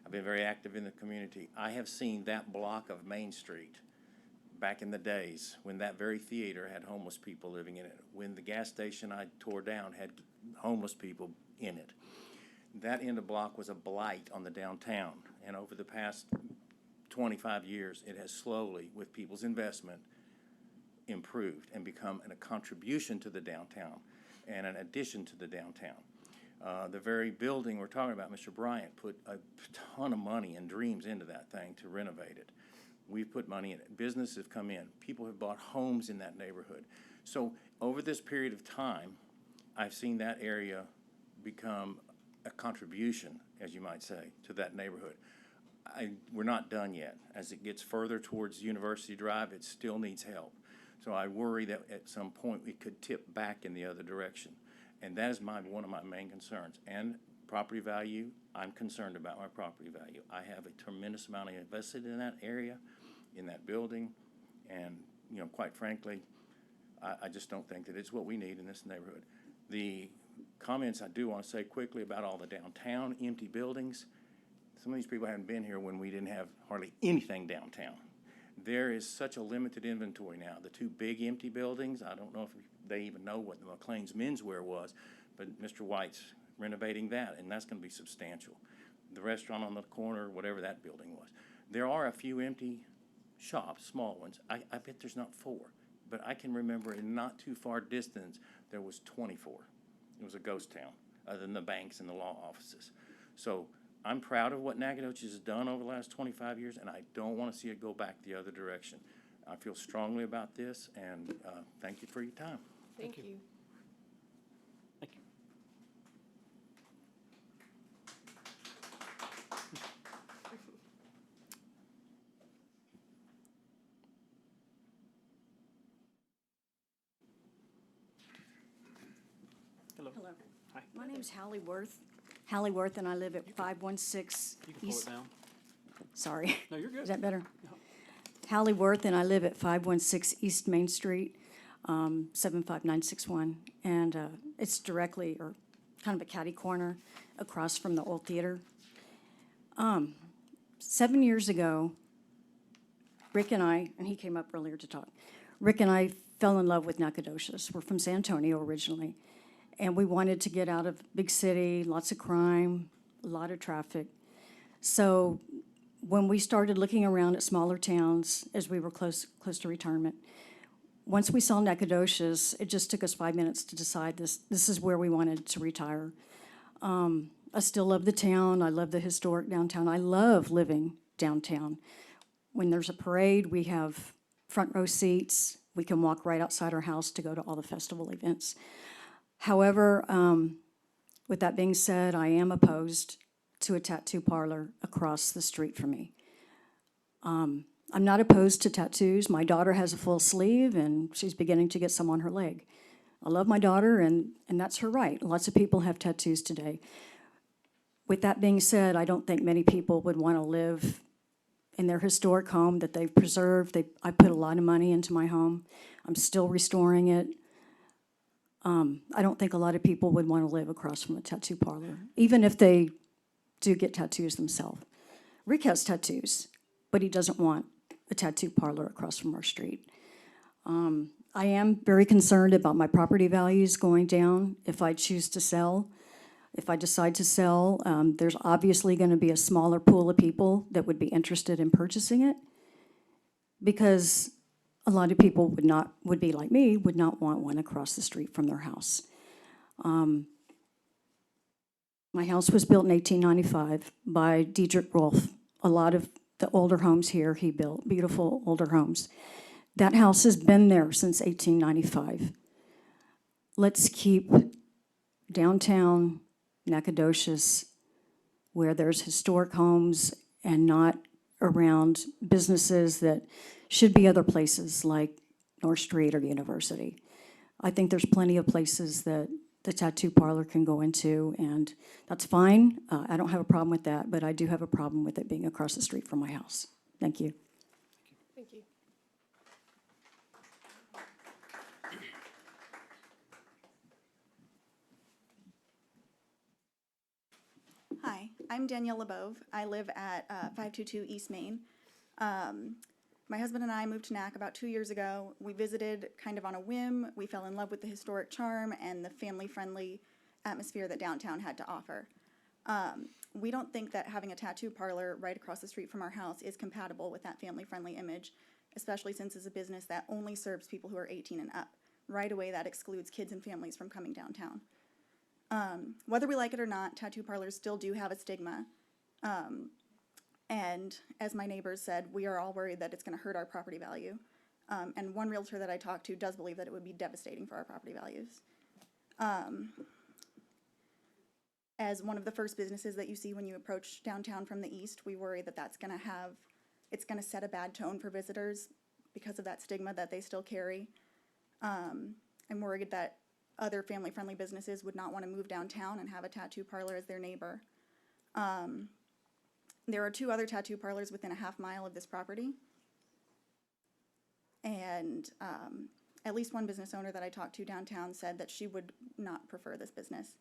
I've been very active in the community. I have seen that block of Main Street back in the days when that very theater had homeless people living in it, when the gas station I tore down had homeless people in it. That end of block was a blight on the downtown, and over the past 25 years, it has slowly, with people's investment, improved and become a contribution to the downtown and an addition to the downtown. The very building we're talking about, Mr. Bryant put a ton of money and dreams into that thing to renovate it. We've put money in it. Businesses have come in. People have bought homes in that neighborhood. So over this period of time, I've seen that area become a contribution, as you might say, to that neighborhood. We're not done yet. As it gets further towards University Drive, it still needs help. So I worry that at some point it could tip back in the other direction. And that is one of my main concerns. And property value, I'm concerned about my property value. I have a tremendous amount invested in that area, in that building, and, quite frankly, I just don't think that it's what we need in this neighborhood. The comments I do want to say quickly about all the downtown empty buildings, some of these people haven't been here when we didn't have hardly anything downtown. There is such a limited inventory now. The two big empty buildings, I don't know if they even know what the McLean's Menswear was, but Mr. White's renovating that, and that's going to be substantial. The restaurant on the corner, whatever that building was. There are a few empty shops, small ones. I bet there's not 4, but I can remember in not too far distance, there was 24. It was a ghost town, other than the banks and the law offices. So I'm proud of what Nacogdoches has done over the last 25 years, and I don't want to see it go back the other direction. I feel strongly about this, and thank you for your time. Thank you. Thank you. Hello. Hello. Hi. My name's Hallie Worth, and I live at 516 You can pull it East, down. sorry. No, you're good. Is that better? Hallie Worth, and I live at 516 East Main Street, 75961. And it's directly, or kind of a catty corner, across from the old theater. 7 years ago, Rick and I, and he came up earlier to talk, Rick and I fell in love with Nacogdoches. We're from San Antonio originally. And we wanted to get out of big city, lots of crime, a lot of traffic. So when we started looking around at smaller towns as we were close to retirement, once we saw Nacogdoches, it just took us 5 minutes to decide this is where we wanted to retire. I still love the town. I love the historic downtown. I love living downtown. When there's a parade, we have front row seats. We can walk right outside our house to go to all the festival events. However, with that being said, I am opposed to a tattoo parlor across the street from me. I'm not opposed to tattoos. My daughter has a full sleeve, and she's beginning to get some on her leg. I love my daughter, and that's her right. Lots of people have tattoos today. With that being said, I don't think many people would want to live in their historic home that they've preserved. I put a lot of money into my home. I'm still restoring it. I don't think a lot of people would want to live across from a tattoo parlor, even if they do get tattoos themselves. Rick has tattoos, but he doesn't want a tattoo parlor across from our street. I am very concerned about my property values going down if I choose to sell. If I decide to sell, there's obviously going to be a smaller pool of people that would be interested in purchasing it, because a lot of people would be like me, would not want one across the street from their house. My house was built in 1895 by Diedrich Rolf. A lot of the older homes here he built, beautiful older homes. That house has been there since 1895. Let's keep downtown Nacogdoches where there's historic homes and not around businesses that should be other places like North Street or University. I think there's plenty of places that the tattoo parlor can go into, and that's fine. I don't have a problem with that, but I do have a problem with it being across the street from my house. Thank you. Thank you. Hi, I'm Danielle LeBove. I live at 522 East Main. My husband and I moved to Nac about 2 years ago. We visited kind of on a whim. We fell in love with the historic charm and the family-friendly atmosphere that downtown had to offer. We don't think that having a tattoo parlor right across the street from our house is compatible with that family-friendly image, especially since it's a business that only serves people who are 18 and up. Right away, that excludes kids and families from coming downtown. Whether we like it or not, tattoo parlors still do have a stigma. And as my neighbors said, we are all worried that it's going to hurt our property value. And one realtor that I talked to does believe that it would be devastating for our property values. As one of the first businesses that you see when you approach downtown from the east, we worry that it's going to set a bad tone for visitors because of that stigma that they still carry. I'm worried that other family-friendly businesses would not want to move downtown and have a tattoo parlor as their neighbor. There are 2 other tattoo parlors within a half mile of this property. And at least one business owner that I talked to downtown said that she would not prefer this business.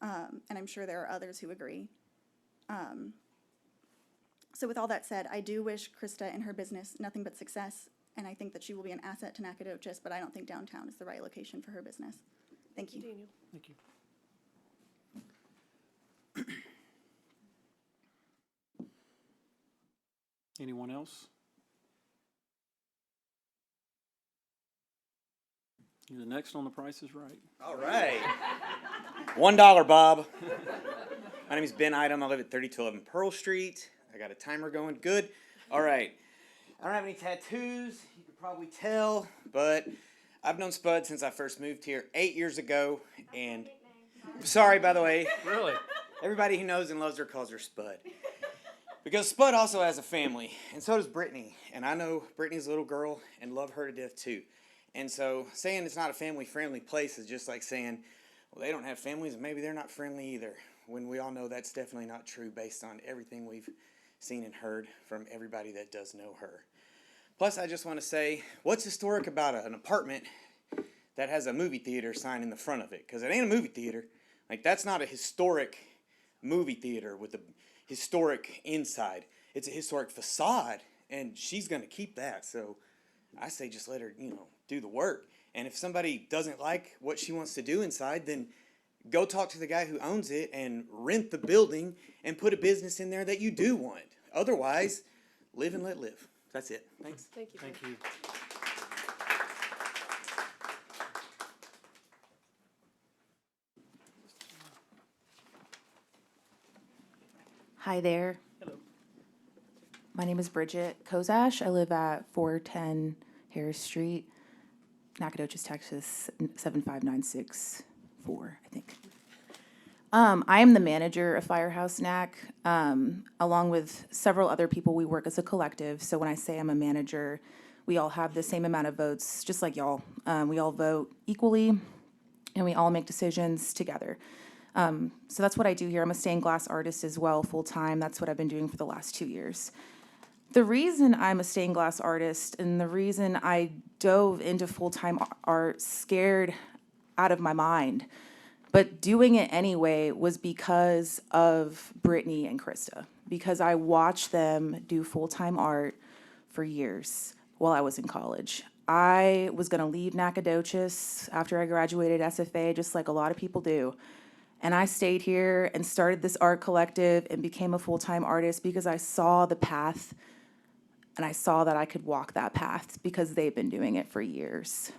And I'm sure there are others who agree. So with all that said, I do wish Krista and her business nothing but success, and I think that she will be an asset to Nacogdoches, but I don't think downtown is the right location for her business. Thank you. Daniel. Thank you. Anyone else? You're the next on The Price is Right. All right. $1, Bob. My name is Ben Idom. I live at 3211 Pearl Street. I got a timer going. Good. All right. I don't have any tattoos. You could probably tell, but I've known Spud since I first moved here 8 years ago. And sorry, by the way. Really? Everybody who knows and loves her calls her Spud. Because Spud also has a family, and so does Brittany. And I know Brittany's a little girl and love her to death too. And so saying it's not a family-friendly place is just like saying, well, they don't have families and maybe they're not friendly either. When we all know that's definitely not true based on everything we've seen and heard from everybody that does know her. Plus, I just want to say, what's historic about an apartment that has a movie theater sign in the front of it? Because it ain't a movie theater. Like, that's not a historic movie theater with a historic inside. It's a historic facade, and she's going to keep that. So I say just let her, do the work. And if somebody doesn't like what she wants to do inside, then go talk to the guy who owns it and rent the building and put a business in there that you do want. Otherwise, live and let live. That's it. Thanks. Thank you. Thank you. Hi there. Hello. My name is Bridget Kozash. I live at 410 Harris Street, Nacogdoches, Texas, 75964, I think. I am the manager of Firehouse NAC. Along with several other people, we work as a collective. So when I say I'm a manager, we all have the same amount of votes, just like y'all. We all vote equally, and we all make decisions together. So that's what I do here. I'm a stained glass artist as well, full-time. That's what I've been doing for the last 2 years. The reason I'm a stained glass artist and the reason I dove into full-time art scared out of my mind, but doing it anyway, was because of Brittany and Krista. Because I watched them do full-time art for years while I was in college. I was gonna leave Nacogdoches after I graduated SFA, just like a lot of people do. And I stayed here and started this art collective and became a full-time artist because I saw the path and I saw that I could walk that path because they've been doing it for years.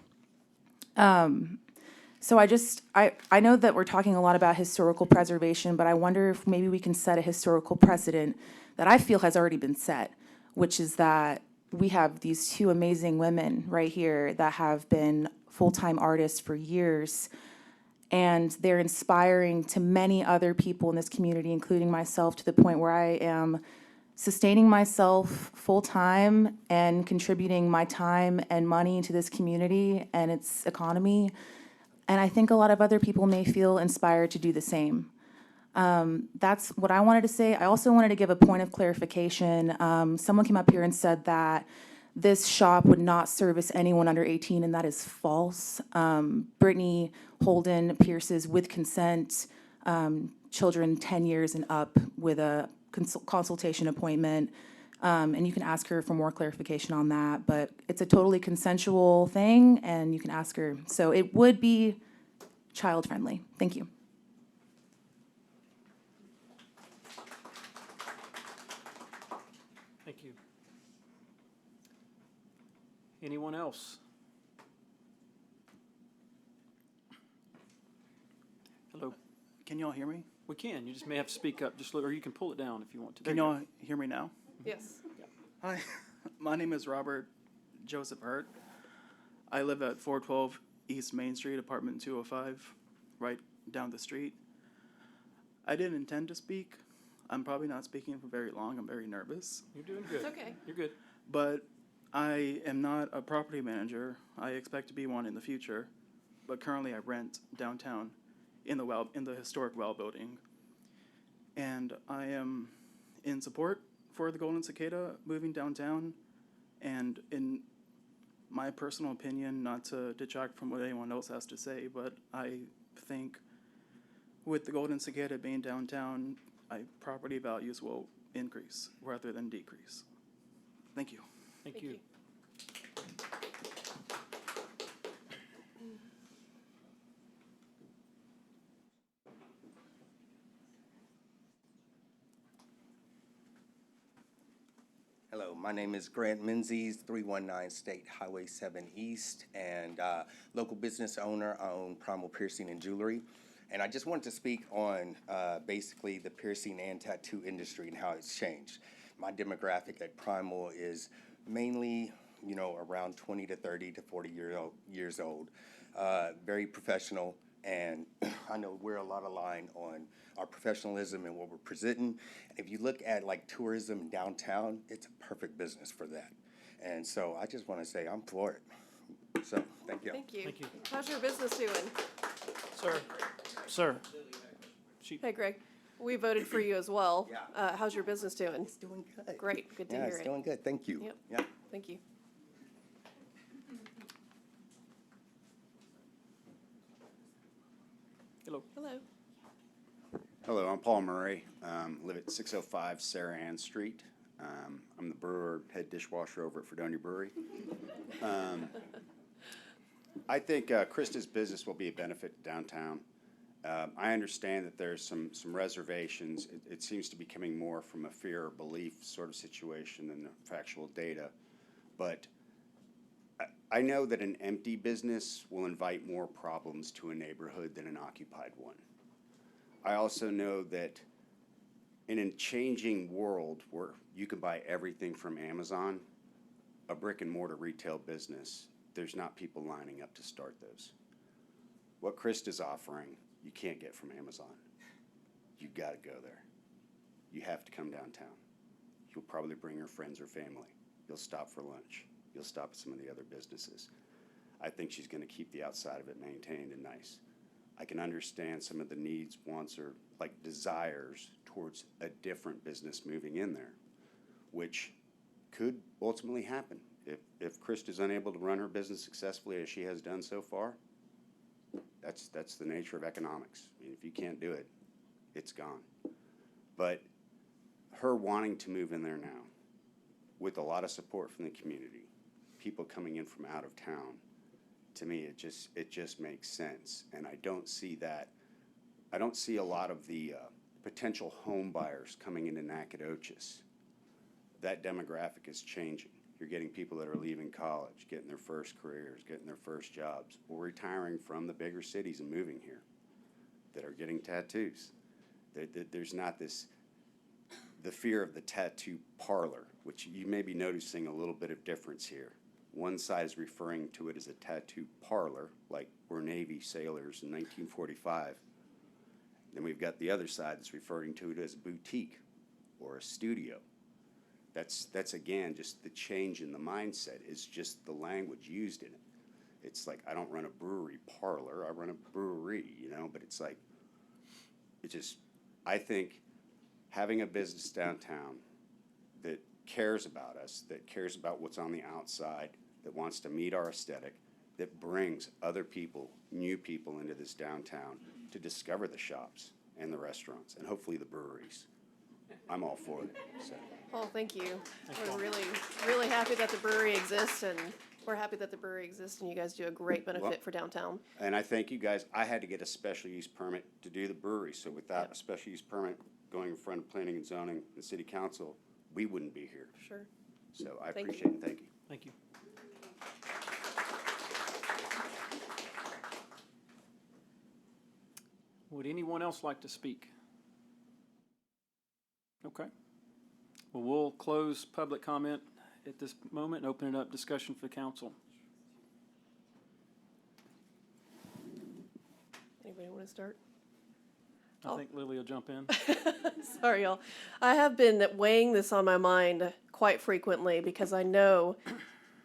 So I know that we're talking a lot about historical preservation, but I wonder if maybe we can set a historical precedent that I feel has already been set, which is that we have these two amazing women right here that have been full-time artists for years, and they're inspiring to many other people in this community, including myself, to the point where I am sustaining myself full-time and contributing my time and money to this community and its economy. And I think a lot of other people may feel inspired to do the same. That's what I wanted to say. I also wanted to give a point of clarification. Someone came up here and said that this shop would not service anyone under 18, and that is false. Brittany Holden pierces with consent children 10 years and up with a consultation appointment. And you can ask her for more clarification on that, but it's a totally consensual thing, and you can ask her. So it would be child-friendly. Thank you. Thank you. Anyone else? Hello? Can y'all hear me? We can. You just may have to speak up, or you can pull it down if you want to. Can y'all hear me now? Yes. Hi, my name is Robert Joseph Hurt. I live at 412 East Main Street, apartment 205, right down the street. I didn't intend to speak. I'm probably not speaking for very long. I'm very nervous. You're doing good. It's okay. You're good. But I am not a property manager. I expect to be one in the future. But currently I rent downtown in the historic Well building. And I am in support for the Golden Cicada moving downtown, and in my personal opinion, not to detract from what anyone else has to say, but I think with the Golden Cicada being downtown, property values will increase rather than decrease. Thank you. Thank you. Hello, My name is Grant Menzies, 319 State Highway 7 East, and local business owner. I own Primal Piercing and Jewelry. And I just wanted to speak on basically the piercing and tattoo industry and how it's changed. My demographic at Primal is mainly, you know, around 20 to 30 to 40 years old. Very professional, and I know we're a lot aligned on our professionalism and what we're presenting. And if you look at like tourism downtown, it's a perfect business for that. And so I just want to say I'm for it. So, thank you. Thank you. Thank you. How's your business doing? Sir. Hey, Greg, we voted for you as well. Yeah. How's your business doing? It's doing good. Great, good to Yeah, hear it's it. doing good. Thank you. Yep. Yeah. Thank you. Hello. Hello. Hello, I'm Paul Murray. Live at 605 Sarah Ann Street. I'm the brewer, head dishwasher over at Fredonia Brewery. I think Krista's business will be a benefit to downtown. I understand that there's some reservations. It seems to be coming more from a fear or belief sort of situation than the factual data. But I know that an empty business will invite more problems to a neighborhood than an occupied one. I also know that in a changing world where you can buy everything from Amazon, a brick and mortar retail business, there's not people lining up to start those. What Krista's offering, you can't get from Amazon. You gotta go there. You have to come downtown. You'll probably bring your friends or family. You'll stop for lunch. You'll stop at some of the other businesses. I think she's gonna keep the outside of it maintained and nice. I can understand some of the needs, wants, or like desires towards a different business moving in there, which could ultimately happen. If Krista's unable to run her business successfully as she has done so far, that's the nature of economics. I mean, if you can't do it, it's gone. But her wanting to move in there now, with a lot of support from the community, people coming in from out of town, to me, it just makes sense. And I don't see that. I don't see a lot of the potential home buyers coming into Nacogdoches. That demographic is changing. You're getting people that are leaving college, getting their first careers, getting their first jobs, or retiring from the bigger cities and moving here, that are getting tattoos. There's not the fear of the tattoo parlor, which you may be noticing a little bit of difference here. One side is referring to it as a tattoo parlor, like we're Navy sailors in 1945. Then we've got the other side that's referring to it as a boutique or a studio. That's again, just the change in the mindset. It's just the language used in it. It's like, I don't run a brewery parlor, I run a brewery, you know, but it's like, I think having a business downtown that cares about us, that cares about what's on the outside, that wants to meet our aesthetic, that brings other people, new people into this downtown to discover the shops and the restaurants and hopefully the breweries. I'm all for it, so. Paul, thank you. We're really, really happy that the brewery exists, and we're happy that the brewery exists, and you guys do a great benefit for downtown. And I thank you guys. I had to get a special use permit to do the brewery, so without a special use permit going in front of planning and zoning and city council, we wouldn't be here. Sure. So I Thank appreciate you. it, thank you. Thank you. Would anyone else like to speak? Okay. Well, we'll close public comment at this moment and open it up discussion for the council. Anybody want to start? I think Lily will jump in. Sorry, y'all. I have been weighing this on my mind quite frequently because I know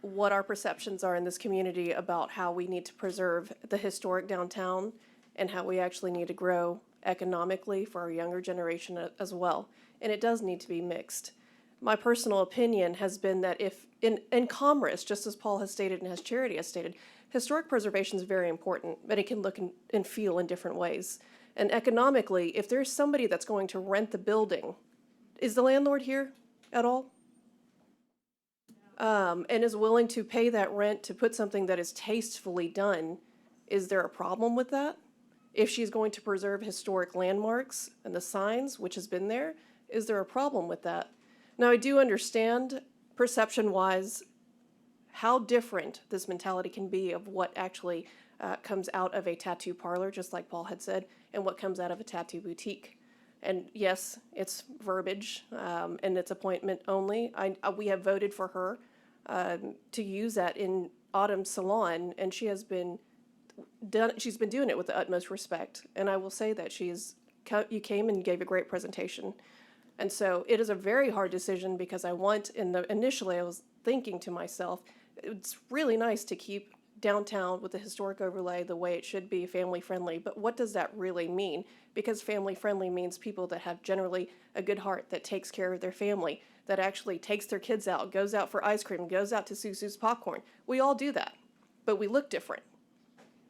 what our perceptions are in this community about how we need to preserve the historic downtown and how we actually need to grow economically for our younger generation as well. And it does need to be mixed. My personal opinion has been that if in commerce, just as Paul has stated and as Charity has stated, historic preservation is very important, but it can look and feel in different ways. And economically, if there's somebody that's going to rent the building, is the landlord here at all? And is willing to pay that rent to put something that is tastefully done, is there a problem with that? If she's going to preserve historic landmarks and the signs, which has been there, is there a problem with that? Now, I do understand perception-wise, how different this mentality can be of what actually comes out of a tattoo parlor, just like Paul had said, and what comes out of a tattoo boutique. And yes, it's verbiage, and it's appointment only. We have voted for her to use that in Autumn's salon, and she's been doing it with the utmost respect. And I will say that you came and gave a great presentation. And so it is a very hard decision because initially I was thinking to myself, it's really nice to keep downtown with the historic overlay the way it should be, family friendly, but what does that really mean? Because family friendly means people that have generally a good heart, that takes care of their family, that actually takes their kids out, goes out for ice cream, goes out to Susu's popcorn. We all do that, but we look different.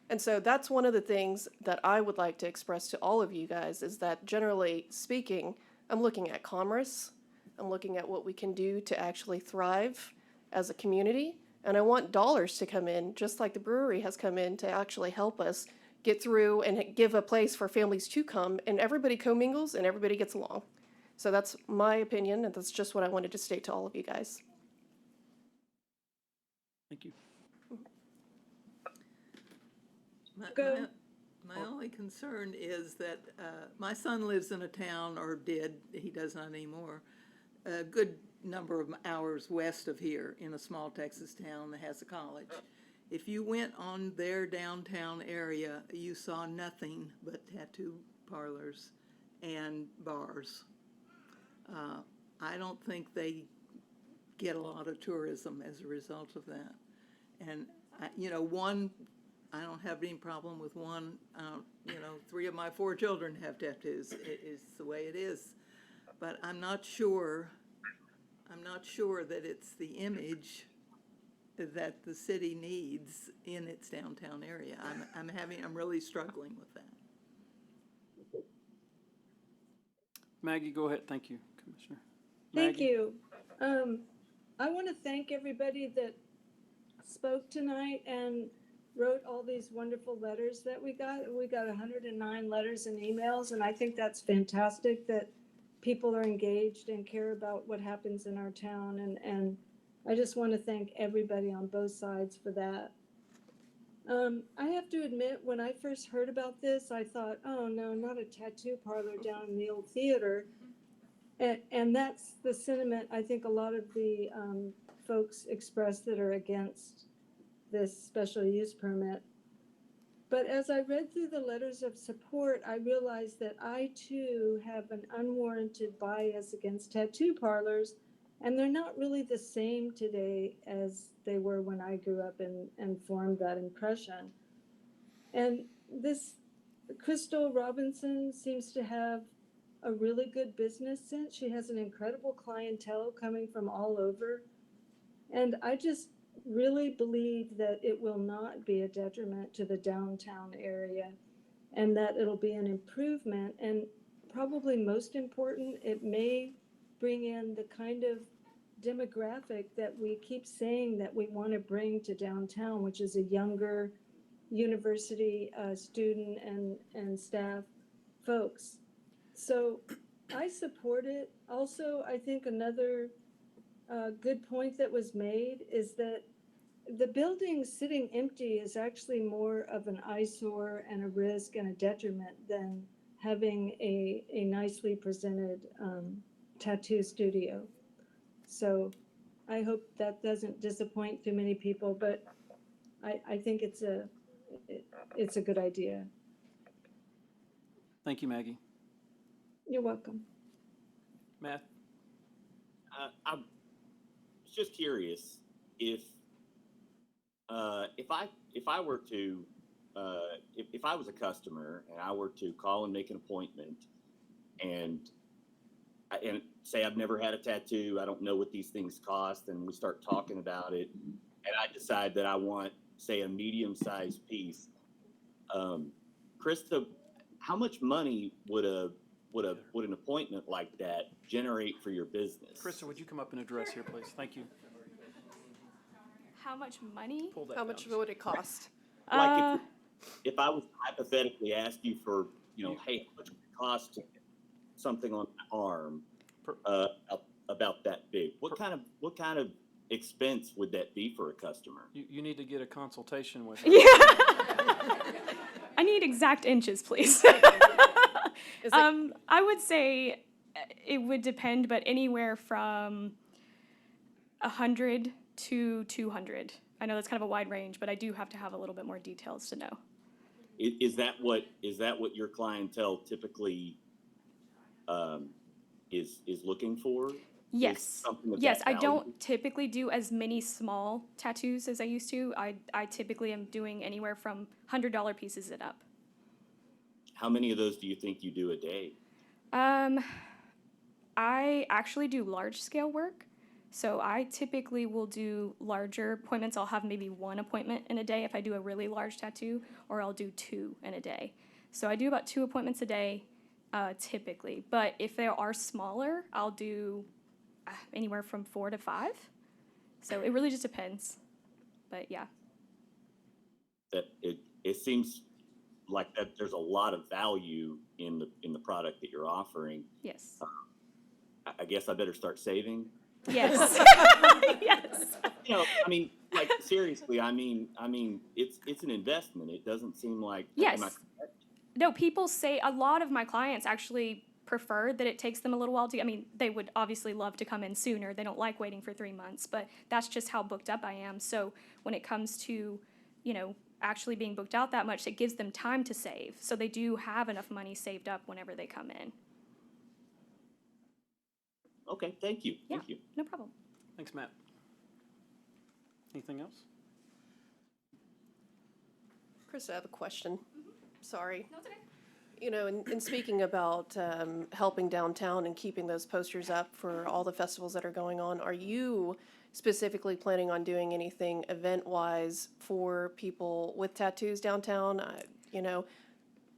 And so that's one of the things that I would like to express to all of you guys is that generally speaking, I'm looking at commerce, I'm looking at what we can do to actually thrive as a community, and I want dollars to come in, just like the brewery has come in to actually help us get through and give a place for families to come, and everybody commingles and everybody gets along. So that's my opinion, and that's just what I wanted to state to all of you guys. Thank you. My only concern is that my son lives in a town, or did, he does not anymore, a good number of hours west of here in a small Texas town that has a college. If you went on their downtown area, you saw nothing but tattoo parlors and bars. I don't think they get a lot of tourism as a result of that. And, I don't have any problem with one. 3 of my 4 children have tattoos. It's the way it is. But I'm not sure that it's the image that the city needs in its downtown area. I'm really struggling with that. Maggie, go ahead. Thank you, Commissioner. Thank Maggie? you. I want to thank everybody that spoke tonight and wrote all these wonderful letters that we got. We got 109 letters and emails, and I think that's fantastic that people are engaged and care about what happens in our town. And I just want to thank everybody on both sides for that. I have to admit, when I first heard about this, I thought, oh no, not a tattoo parlor down in the old theater. And that's the sentiment I think a lot of the folks expressed that are against this special use permit. But as I read through the letters of support, I realized that I too have an unwarranted bias against tattoo parlors, and they're not really the same today as they were when I grew up and formed that impression. And this Crystal Robinson seems to have a really good business sense. She has an incredible clientele coming from all over. And I just really believe that it will not be a detriment to the downtown area and that it'll be an improvement. And probably most important, it may bring in the kind of demographic that we keep saying that we want to bring to downtown, which is a younger university student and staff folks. So I support it. Also, I think another good point that was made is that the building sitting empty is actually more of an eyesore and a risk and a detriment than having a nicely presented tattoo studio. So I hope that doesn't disappoint too many people, but I think it's a good idea. Thank you, Maggie. You're welcome. Matt? I'm just curious if I were to if I was a customer and I were to call and make an appointment and say I've never had a tattoo, I don't know what these things cost, and we start talking about it, and I decide that I want, say, a medium-sized piece. Krista, how much money would an appointment like that generate for your business? Krista, would you come up and address here, please? Thank you. How much money? How much would it cost? Like if I was to hypothetically ask you for, hey, how much would it cost to get something on my arm, a about that big. What kind of expense would that be for a customer? You need to get a consultation with her. Yeah. I need exact inches, please. I would say it would depend, but anywhere from 100 to 200. I know that's kind of a wide range, but I do have to have a little bit more details to know. Is that what your clientele typically is looking for? Yes. Is something of Yes, that I value? don't typically do as many small tattoos as I used to. I typically am doing anywhere from $100 pieces and up. How many of those do you think you do a day? I actually do large scale work. So I typically will do larger appointments. I'll have maybe one appointment in a day if I do a really large tattoo, or I'll do 2 in a day. So I do about 2 appointments a day, typically. But if they are smaller, I'll do anywhere from 4 to 5. So it really just depends. But yeah. That it seems like that there's a lot of value in the product that you're offering. Yes. I guess I better start saving. Yes. Yes. You know, I mean, like seriously, I mean, it's an investment. It doesn't seem like. Yes. Am I correct? No, people say a lot of my clients actually prefer that it takes them a little while to. I mean, they would obviously love to come in sooner. They don't like waiting for 3 months, but that's just how booked up I am. So when it comes to, actually being booked out that much, it gives them time to save. So they do have enough money saved up whenever they come in. Okay, thank you. Yeah, Thank you. no problem. Thanks, Matt. Anything else? Chris, I have a question. Sorry. No, it's okay. In speaking about helping downtown and keeping those posters up for all the festivals that are going on, are you specifically planning on doing anything event-wise for people with tattoos downtown?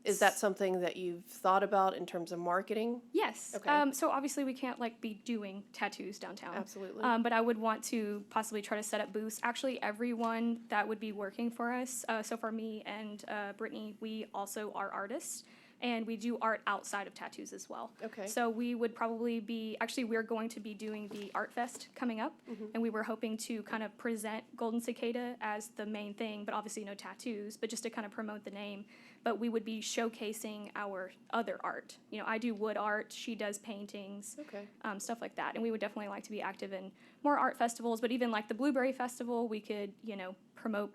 Is that something that you've thought about in terms of marketing? Yes. Okay. So obviously we can't be doing tattoos downtown. Absolutely. But I would want to possibly try to set up booths. Actually, everyone that would be working for us, so for me and Brittany, we also are artists. And we do art outside of tattoos as well. Okay. So we would probably be, actually we're going to be doing the Art Fest coming up. And we were hoping to kind of present Golden Cicada as the main thing, but obviously no tattoos, but just to kind of promote the name. But we would be showcasing our other art. I do wood art, she does paintings, Okay. Stuff like that. And we would definitely like to be active in more art festivals, but even like the Blueberry Festival, we could, promote,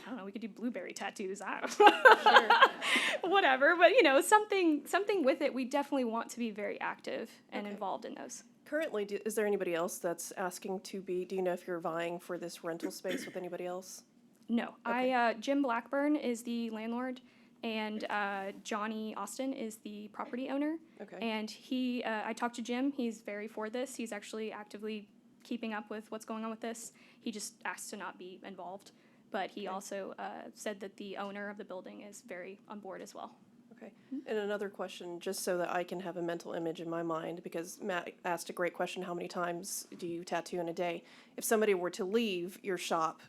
I don't know, we could do blueberry tattoos. I don't know. Whatever, but something with it. We definitely want to be very active and involved in those. Currently, is there anybody else that's asking to be, do you know if you're vying for this rental space with anybody else? No, Jim Blackburn is the landlord, and Johnny Austin is the property owner. Okay. And I talked to Jim. He's very for this. He's actually actively keeping up with what's going on with this. He just asked to not be involved. But he also said that the owner of the building is very on board as well. Okay. And another question, just so that I can have a mental image in my mind, because Matt asked a great question, how many times do you tattoo in a day? If somebody were to leave your shop,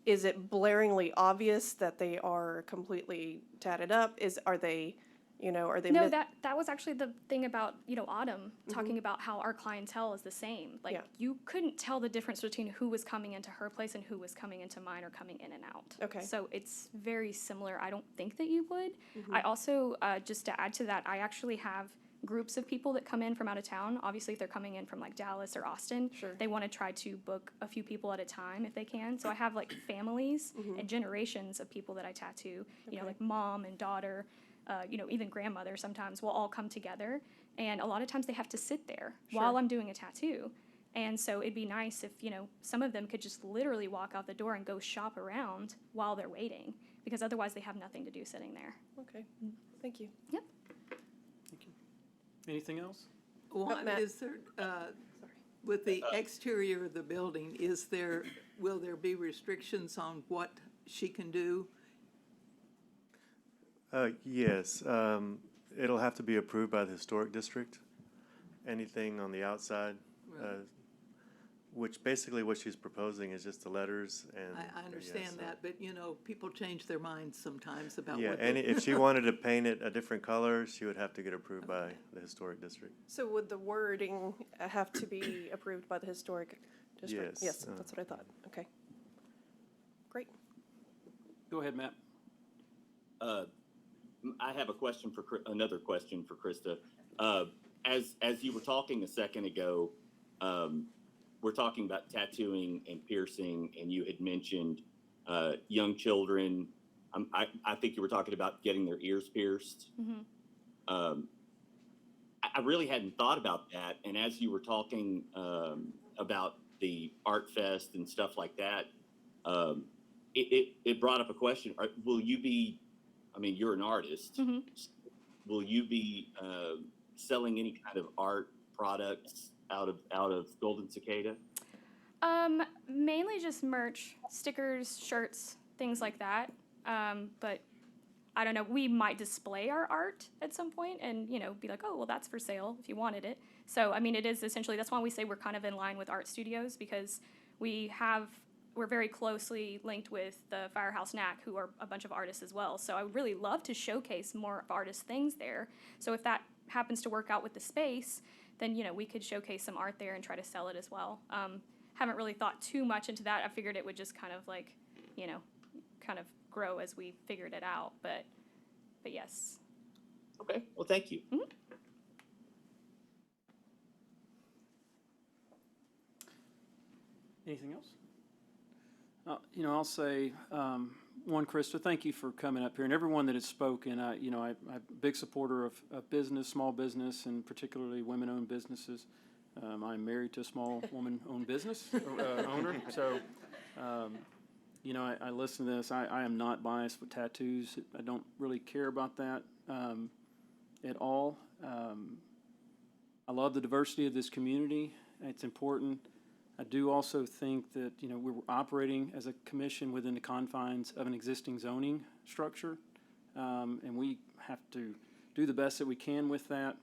is it blaringly obvious that they are completely tatted up? Are they No, that was actually the thing about, Autumn, talking about how our clientele is the same. You couldn't tell the difference between who was coming into her place and who was coming into mine or coming in and out. Okay. So it's very similar. I don't think that you would. I also, just to add to that, I actually have groups of people that come in from out of town. Obviously, if they're coming in from Dallas or Austin, they want to try to book a few people at a time if they can. So I have families and generations of people that I tattoo, like mom and daughter, even grandmother sometimes will all come together. And a lot of times they have to sit there while I'm doing a tattoo. And so it'd be nice if, some of them could just literally walk out the door and go shop around while they're waiting, because otherwise they have nothing to do sitting there. Okay. Thank you. Yep. Thank you. Anything else? Is there, with the exterior of the building, will there be restrictions on what she can do? Yes, it'll have to be approved by the historic district. Anything on the outside, Which basically what she's proposing is just the letters and. I understand so- that, but you know, people change their minds sometimes about Yeah, what and they. if she wanted to paint it a different color, she would have to get approved by the historic district. So would the wording have to be approved by the historic district? Yes, Yes, that's what I thought. Okay. Great. Go ahead, Matt. I have a question for another question for Krista. As you were talking a second ago, we're talking about tattooing and piercing, and you had mentioned young children. I think you were talking about getting their ears pierced. I really hadn't thought about that, and as you were talking about the art fest and stuff like that, it brought up a question. Will you be? I mean, you're an artist. Will you be selling any kind of art products out of Golden Cicada? Mainly just merch, stickers, shirts, things like that. But I don't know, we might display our art at some point and, you know, be like, oh, well, that's for sale if you wanted it. So, I mean, it is essentially, that's why we say we're kind of in line with art studios, because we're very closely linked with the Firehouse Knack, who are a bunch of artists as well. So I would really love to showcase more artist things there. So if that happens to work out with the space, then, you know, we could showcase some art there and try to sell it as well. Haven't really thought too much into that. I figured it would just kind of like, you know, kind of grow as we figured it out. But yes. Okay. Well, thank you. Anything else? You know, I'll say, one, Krista, thank you for coming up here, and everyone that has spoken. I'm a big supporter of business, small business, and particularly women-owned businesses. I'm married to a small woman-owned business owner, so I listen to this. I am not biased with tattoos. I don't really care about that at all. I love the diversity of this community. It's important. I do also think that, you know, we're operating as a commission within the confines of an existing zoning structure, and we have to do the best that we can with that.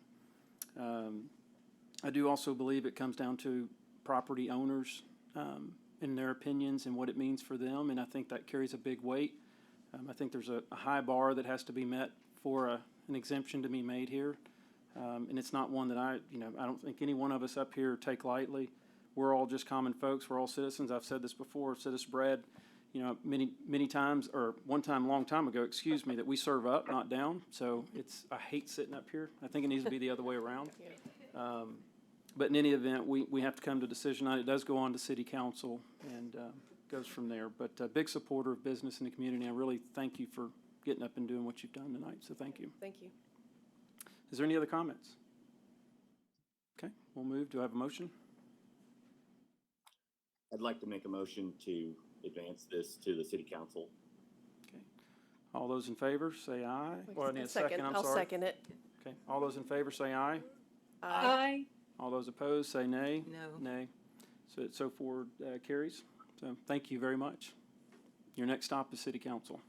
I do also believe it comes down to property owners and their opinions and what it means for them, and I think that carries a big weight. I think there's a high bar that has to be met for an exemption to be made here, and it's not one that I don't think any one of us up here take lightly. We're all just common folks. We're all citizens. I've said this before. Citizen Brad, many times, or one time, a long time ago, that we serve up, not down. So I hate sitting up here. I think it needs to be the other way around. But in any event, we have to come to a decision on it. It does go on to city council and goes from there. But a big supporter of business in the community. I really thank you for getting up and doing what you've done tonight. So thank you. Thank you. Is there any other comments? Okay, we'll move. Do I have a motion? I'd like to make a motion to advance this to the city council. Okay. All those in favor, say aye. Or I need a second, I'm I'll sorry. second it. Okay, all those in favor, say aye. Aye. All those opposed, say nay. No. Nay. So forward carries. So thank you very much. Your next stop is city council.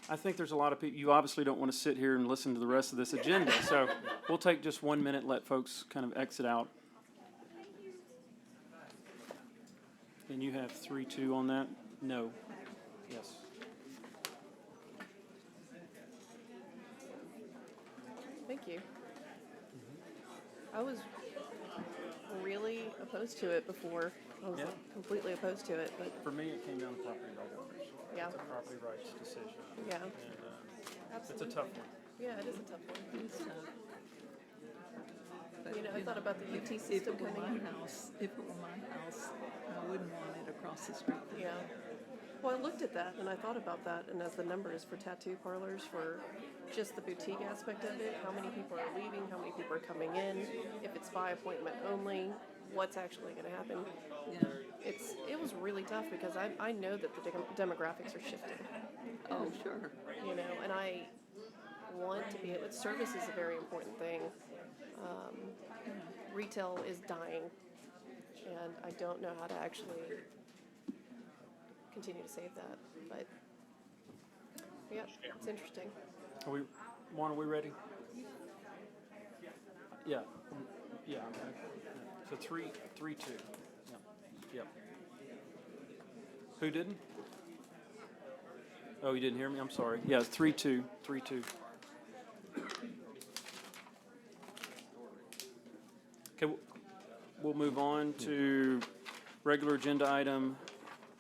I think there's a lot of people, you obviously don't want to sit here and listen to the rest of this agenda, so we'll take just 1 minute, let folks kind of exit out. And you have 3-2 on that? No. Yes. Thank you. I was really opposed to it before. I was completely opposed to it, but For me, it came down to property right owners. Yeah. It's a property rights decision. Yeah. And it's a tough one. yeah, it is a tough one. But, You know, I thought about the UT if system it were coming. my house, I wouldn't want it across the street. from Yeah. Well, I looked at that and I thought about that, and as the numbers for tattoo parlors, for just the boutique aspect of it, how many people are leaving, how many people are coming in, if it's by appointment only, what's actually going to happen. Yeah. It was really tough because I know that the demographics are shifting. Oh, sure. You know, and I want to be able, service is a very important thing. Retail is dying, and I don't know how to actually continue to save that, but yeah, it's interesting. We Juan, are we ready? Yeah, yeah. So 3-2. Yep, yep. Who didn't? Oh, you didn't hear me? I'm sorry. Yeah, 3-2, 3-2. Okay, we'll move on to regular agenda item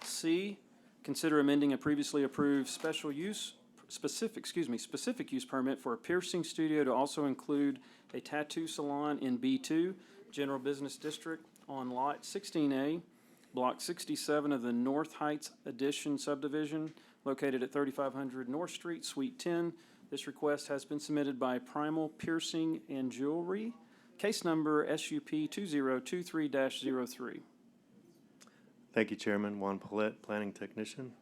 C. Consider amending a previously approved special use, specific use permit for a piercing studio to also include a tattoo salon in B2, General Business District on Lot 16A, Block 67 of the North Heights Addition subdivision, located at 3500 North Street, Suite 10. This request has been submitted by Primal Piercing and Jewelry. Case number SUP 2023-03. Thank you, Chairman. Juan Paulette, Planning Technician.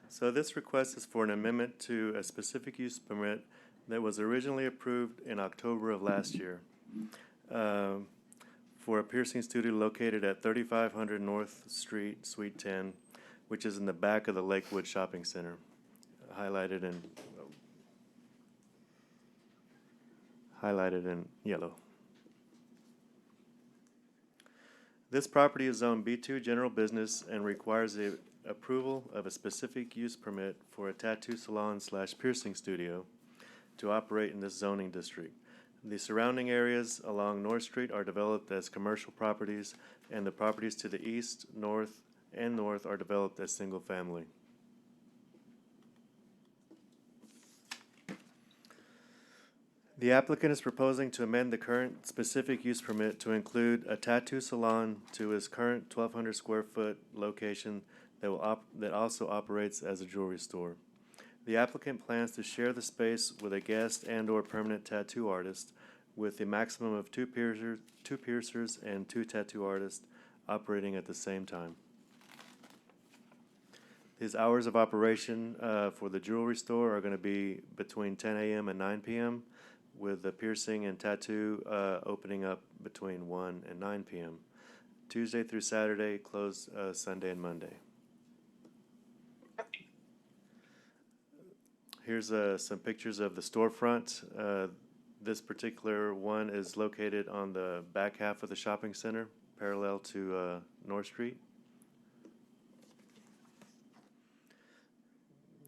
So this request is for an amendment to a specific use permit that was originally approved in October of last year for a piercing studio located at 3500 North Street, Suite 10, which is in the back of the Lakewood Shopping Center, highlighted in yellow. This property is zoned B2 General Business and requires the approval of a specific use permit for a tattoo salon / piercing studio to operate in this zoning district. The surrounding areas along North Street are developed as commercial properties, and the properties to the east, north, and north are developed as single family. The applicant is proposing to amend the current specific use permit to include a tattoo salon to his current 1,200 square foot location that also operates as a jewelry store. The applicant plans to share the space with a guest and/or permanent tattoo artist, with a maximum of two piercers and 2 tattoo artists operating at the same time. His hours of operation for the jewelry store are going to be between 10 a.m. and 9 p.m., with the piercing and tattoo opening up between 1 and 9 p.m. Tuesday through Saturday, closed Sunday and Monday. Here's some pictures of the storefront. This particular one is located on the back half of the shopping center, parallel to North Street.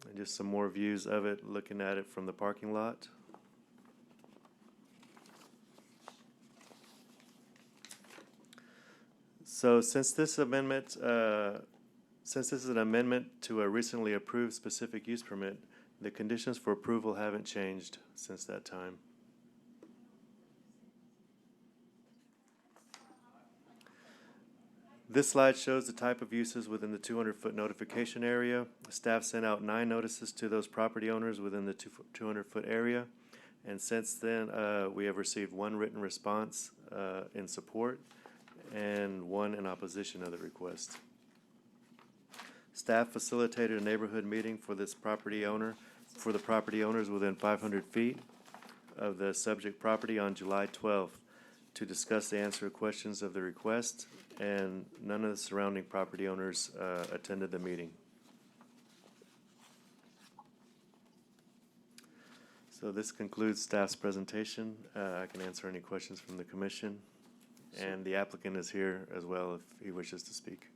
And just some more views of it, looking at it from the parking lot. So since this is an amendment to a recently approved specific use permit, the conditions for approval haven't changed since that time. This slide shows the type of uses within the 200-foot notification area. Staff sent out 9 notices to those property owners within the 200-foot area. And since then, we have received 1 written response in support and 1 in opposition of the request. Staff facilitated a neighborhood meeting for the property owners within 500 feet of the subject property on July 12th to discuss the answer to questions of the request, and none of the surrounding property owners attended the meeting. So this concludes staff's presentation. I can answer any questions from the commission, and the applicant is here as well if he wishes to speak.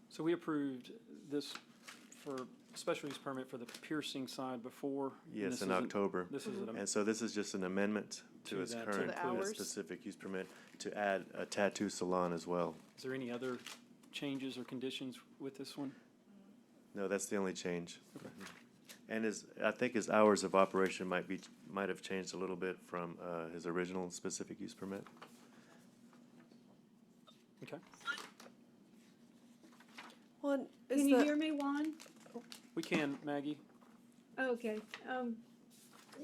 So we approved this for special use permit for the piercing side before? Yes, in October. This is And so this is just an amendment to its that. current To the hours. specific use permit to add a tattoo salon as well. Is there any other changes or conditions with this one? No, that's the only change. And I think his hours of operation might have changed a little bit from his original specific use permit. Okay. Well, Can you hear me, Juan? We can, Maggie. Okay.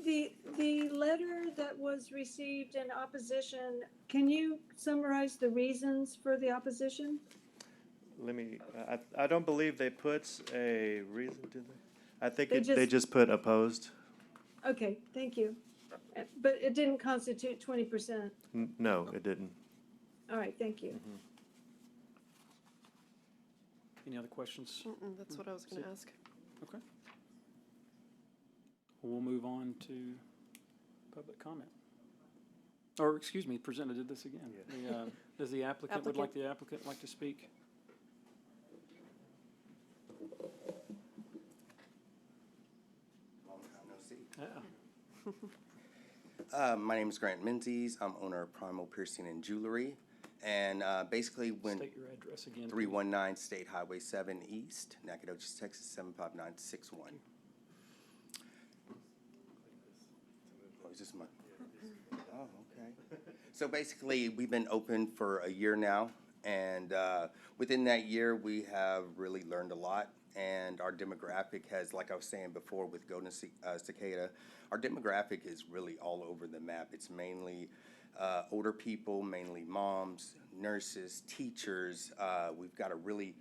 The letter that was received in opposition, can you summarize the reasons for the opposition? I don't believe they put a reason, did they? I think They they just put opposed. Okay, thank you. But it didn't constitute 20%. No, it didn't. All right, thank you. Any other questions? That's what I was going to ask. Okay. We'll move on to public comment. Or, excuse me, presenter did this again. Does the applicant, would like the applicant like to speak? Yeah. My name is Grant Menzies. I'm owner of Primal Piercing and Jewelry. And basically, when State your address again, please. 319 State Highway 7 East, Nacogdoches, Texas 75961. Oh, is this my? Oh, okay. So basically, we've been open for a year now, and within that year, we have really learned a lot. And our demographic has, like I was saying before with Golden Cicada, our demographic is really all over the map. It's mainly older people, mainly moms, nurses, teachers. We've got a really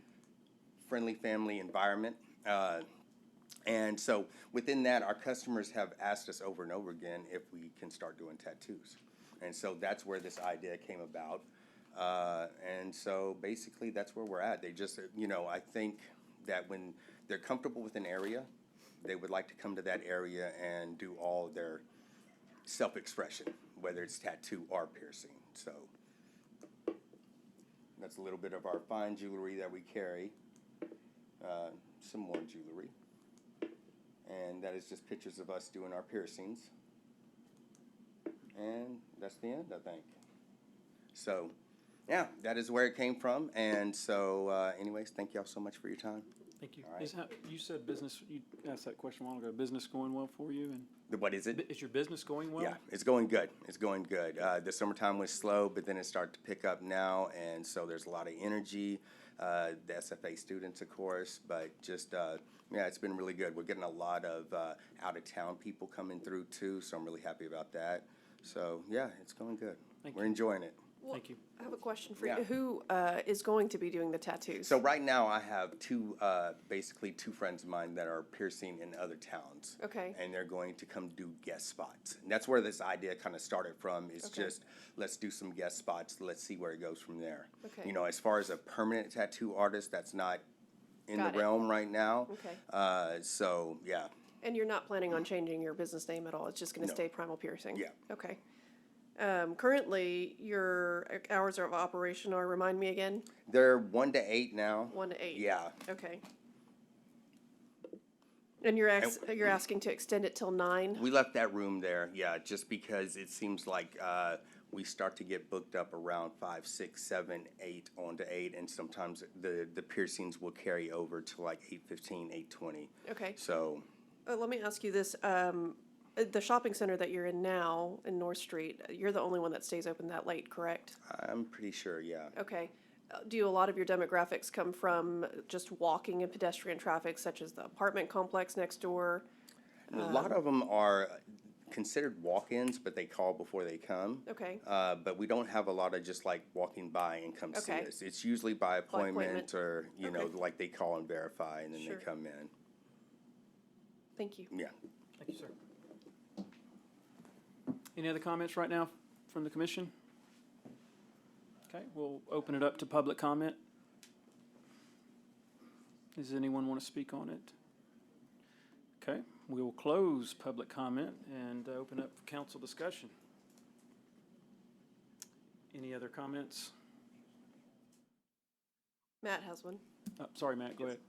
friendly family environment. And so within that, our customers have asked us over and over again if we can start doing tattoos. And so that's where this idea came about. And so basically that's where we're at. They just, I think that when they're comfortable with an area, they would like to come to that area and do all their self-expression, whether it's tattoo or piercing. So that's a little bit of our fine jewelry that we carry, some more jewelry. And that is just pictures of us doing our piercings. And that's the end, I think. So, yeah, that is where it came from. And so, anyways, thank y'all so much for your time. Thank you. All right. You said business, you asked that question a while ago, business going well for you? And What is it? is your business going well? Yeah, it's going good. It's going good. The summertime was slow, but then it started to pick up now, and so there's a lot of energy. The SFA students, of course, but just, it's been really good. We're getting a lot of out-of-town people coming through, too, so I'm really happy about that. So, yeah, it's going good. We're enjoying it. Well, Thank you. I have a question for Yeah. you. Who is going to be doing the tattoos? So right now, I have basically two friends of mine that are piercing in other towns. Okay. And they're going to come do guest spots. And that's where this idea kind of started from, is Okay. just, let's do some guest spots, let's see where it goes from there. Okay. As far as a permanent tattoo artist, that's not in Got the it. realm right now. Okay. So, yeah. And you're not planning on changing your business name at all? It's just going to No. stay Primal Piercing? Yeah. Okay. Currently, your hours of operation are, remind me again? They're 1 to 8 now. 1 to 8? Yeah. Okay. And you're asking to extend it till 9? We left that room there, yeah, just because it seems like we start to get booked up around 5, 6, 7, 8 on to 8, and sometimes the piercings will carry over to like 8:15, 8:20. Okay. So, Let me ask you this. The shopping center that you're in now in North Street, you're the only one that stays open that late, correct? I'm pretty sure, yeah. Okay. Do a lot of your demographics come from just walking and pedestrian traffic, such as the apartment complex next door? A lot of them are considered walk-ins, but they call before they come. Okay. But we don't have a lot of just like walking by and come see Okay. us. It's usually by appointment, appointment. or, Okay. like they call and verify, and then Sure. they come in. Thank you. Yeah. Thank you, sir. Any other comments right now from the commission? Okay, we'll open it up to public comment. Does anyone want to speak on it? Okay, we will close public comment and open up council discussion. Any other comments? Matt has one. Sorry, Matt, go ahead.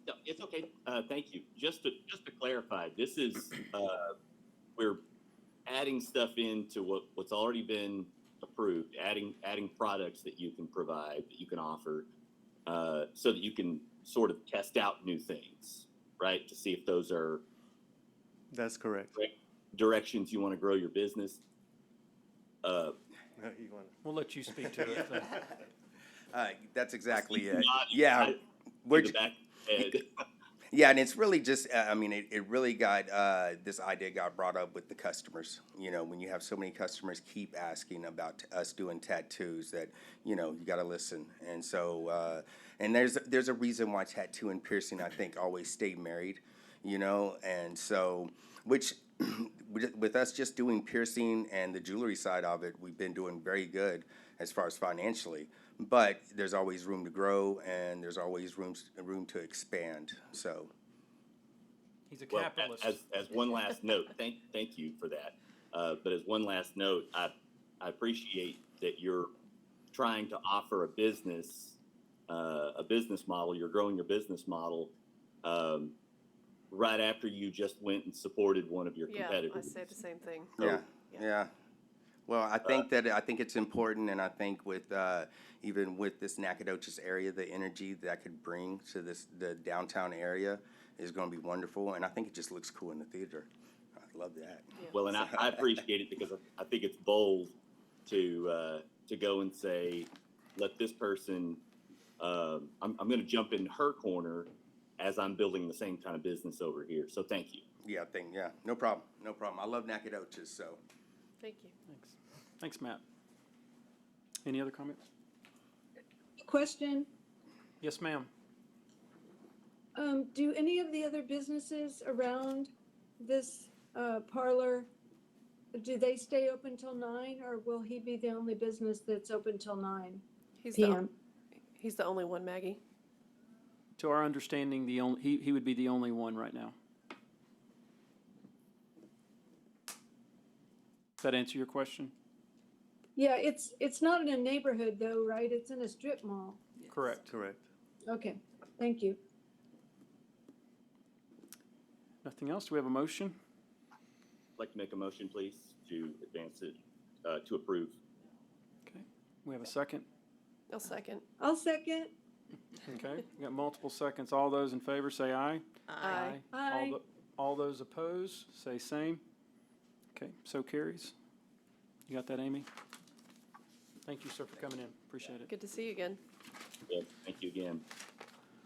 No, it's okay. Thank you. Just to clarify, this is, we're adding stuff into what's already been approved, adding products that you can provide, that you can offer, so that you can sort of test out new things, right? To see if those are That's correct. directions you want to grow your business. We'll let you speak to it. That's exactly it. Not- Yeah. We're the back head. Yeah, and it's really just, it really got, this idea got brought up with the customers. When you have so many customers keep asking about us doing tattoos, that, you got to listen. And so, and there's a reason why tattoo and piercing, I think, always stay married, and so, which, with us just doing piercing and the jewelry side of it, we've been doing very good as far as financially. But there's always room to grow, and there's always room to expand. So, He's a Well, capitalist. as one last note, thank you for that. But as one last note, I appreciate that you're trying to offer a business model. You're growing your business model right after you just went and supported one of your competitors. I say the same thing. Yeah. Well, I think it's important, and I think with even with this Nacogdoches area, the energy that could bring to the downtown area is going to be wonderful, and I think it just looks cool in the theater. I love that. Well, and I appreciate it because I think it's bold to go and say, let this person. I'm going to jump in her corner as I'm building the same kind of business over here. So thank you. Yeah, no problem. I love Nacogdoches, so. Thank you. Thanks, Matt. Any other comments? Question, Yes, ma'am. do any of the other businesses around this parlor, do they stay open till 9, or will he be the only business that's open till 9 p.m.? He's the only one, Maggie. To our understanding, he would be the only one right now. Does that answer your question? Yeah, it's not in a neighborhood though, right? It's in a strip mall. Correct. Okay, thank you. Nothing else? Do we have a motion? I'd like to make a motion, please, to advance it, to approve. Okay. We have a second? I'll second. I'll second. Okay. We got multiple seconds. All those in favor say aye. Aye. Aye. All those opposed say same. Okay, so carries. You got that, Amy? Thank you, sir, for coming in. Appreciate it. Good to see you again. Yeah, thank you again.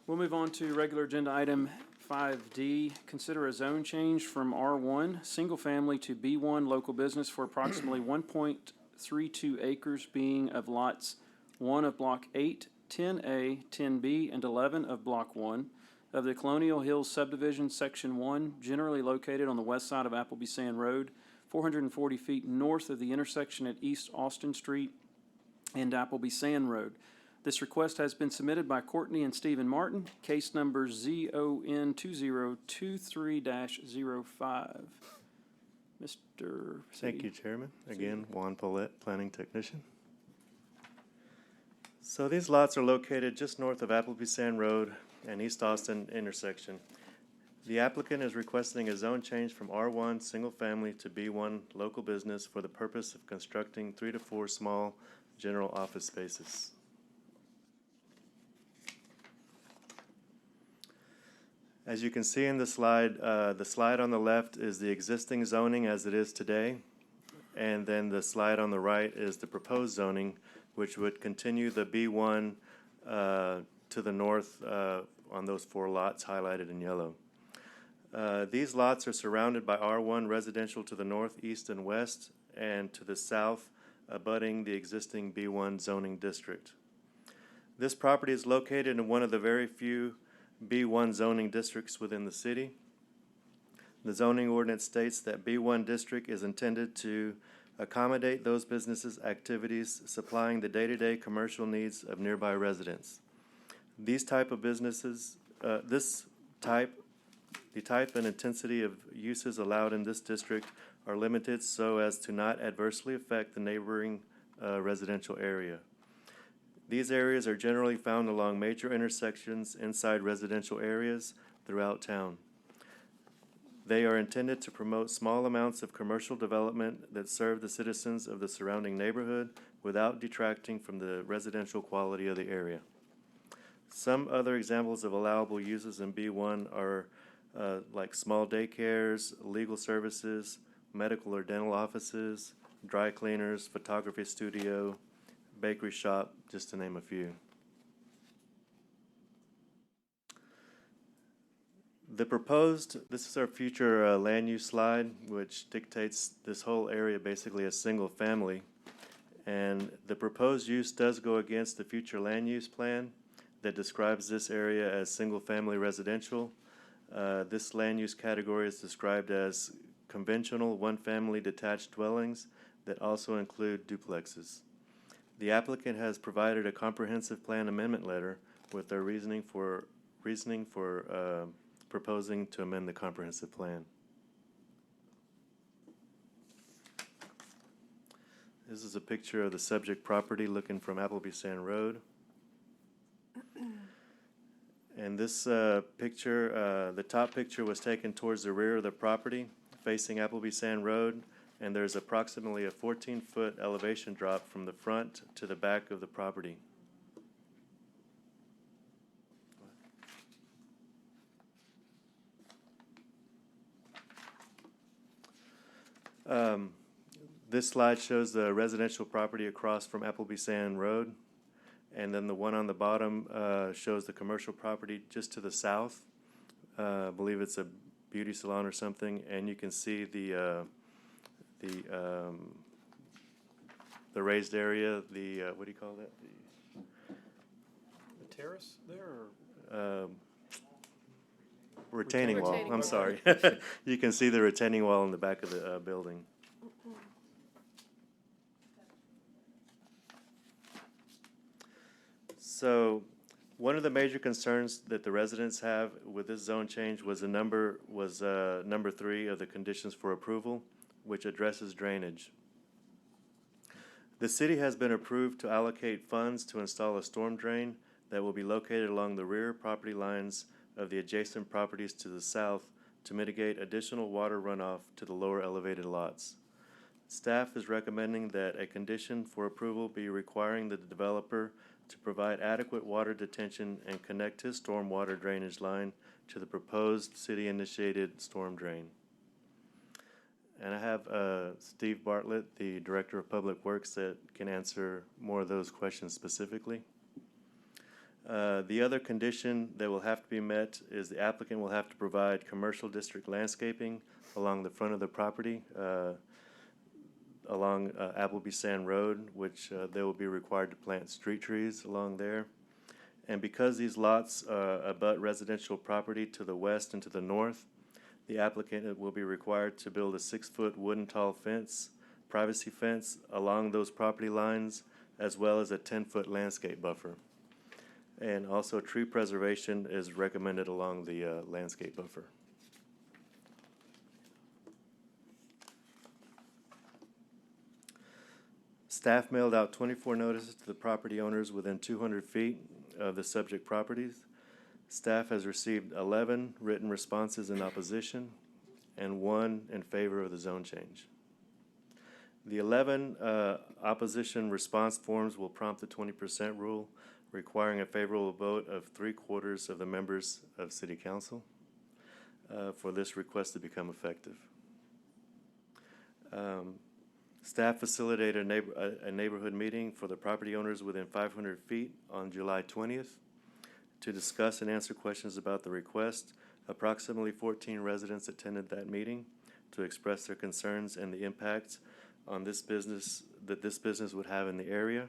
We'll move on to regular agenda item 5D. Consider a zone change from R1, single family, to B1, local business, for approximately 1.32 acres, being of lots 1 of Block 8, 10A, 10B, and 11 of Block 1 of the Colonial Hills Subdivision, Section 1, generally located on the west side of Appleby Sand Road, 440 feet north of the intersection at East Austin Street and Appleby Sand Road. This request has been submitted by Courtney and Stephen Martin, case number ZON 2023-05. Mr. Thank you, Chairman. Again, Juan Paulette, Planning Technician. So these lots are located just north of Appleby Sand Road and East Austin intersection. The applicant is requesting a zone change from R1 single family to B1 local business for the purpose of constructing 3 to 4 small general office spaces. As you can see in the slide on the left is the existing zoning as it is today, and then the slide on the right is the proposed zoning, which would continue the B1 to the north on those 4 lots highlighted in yellow. These lots are surrounded by R1 residential to the north, east, and west, and to the south, abutting the existing B1 zoning district. This property is located in one of the very few B1 zoning districts within the city. The zoning ordinance states that B1 district is intended to accommodate those businesses' activities, supplying the day-to-day commercial needs of nearby residents. These type of businesses, the type and intensity of uses allowed in this district are limited so as to not adversely affect the neighboring residential area. These areas are generally found along major intersections inside residential areas throughout town. They are intended to promote small amounts of commercial development that serve the citizens of the surrounding neighborhood without detracting from the residential quality of the area. Some other examples of allowable uses in B1 are like small daycares, legal services, medical or dental offices, dry cleaners, photography studio, bakery shop, just to name a few. This is our future land use slide, which dictates this whole area basically as single family. And the proposed use does go against the future land use plan that describes this area as single family residential. This land use category is described as conventional one-family detached dwellings that also include duplexes. The applicant has provided a comprehensive plan amendment letter with their reasoning for proposing to amend the comprehensive plan. This is a picture of the subject property looking from Appleby Sand Road. And this picture, the top picture was taken towards the rear of the property, facing Appleby Sand Road, and there's approximately a 14-foot elevation drop from the front to the back of the property. This slide shows the residential property across from Appleby Sand Road. And then the one on the bottom shows the commercial property just to the south. I believe it's a beauty salon or something. And you can see the raised area, what do you call that? The terrace there, or? Retaining wall, Retaining I'm wall. sorry. You can see the retaining wall in the back of the building. So, one of the major concerns that the residents have with this zone change was number 3 of the conditions for approval, which addresses drainage. The city has been approved to allocate funds to install a storm drain that will be located along the rear property lines of the adjacent properties to the south to mitigate additional water runoff to the lower elevated lots. Staff is recommending that a condition for approval be requiring the developer to provide adequate water detention and connect his stormwater drainage line to the proposed city-initiated storm drain. And I have Steve Bartlett, the Director of Public Works, that can answer more of those questions specifically. The other condition that will have to be met is the applicant will have to provide commercial district landscaping along the front of the property, along Appleby Sand Road, which they will be required to plant street trees along there. And because these lots abut residential property to the west and to the north, the applicant will be required to build a 6-foot wooden tall fence, privacy fence, along those property lines, as well as a 10-foot landscape buffer. And also tree preservation is recommended along the landscape buffer. Staff mailed out 24 notices to the property owners within 200 feet of the subject properties. Staff has received 11 written responses in opposition and 1 in favor of the zone change. The 11 opposition response forms will prompt the 20% rule, requiring a favorable vote of 3/4 of the members of City Council for this request to become effective. Staff facilitated a neighborhood meeting for the property owners within 500 feet on July 20th to discuss and answer questions about the request. Approximately 14 residents attended that meeting to express their concerns and the impacts on this business would have in the area.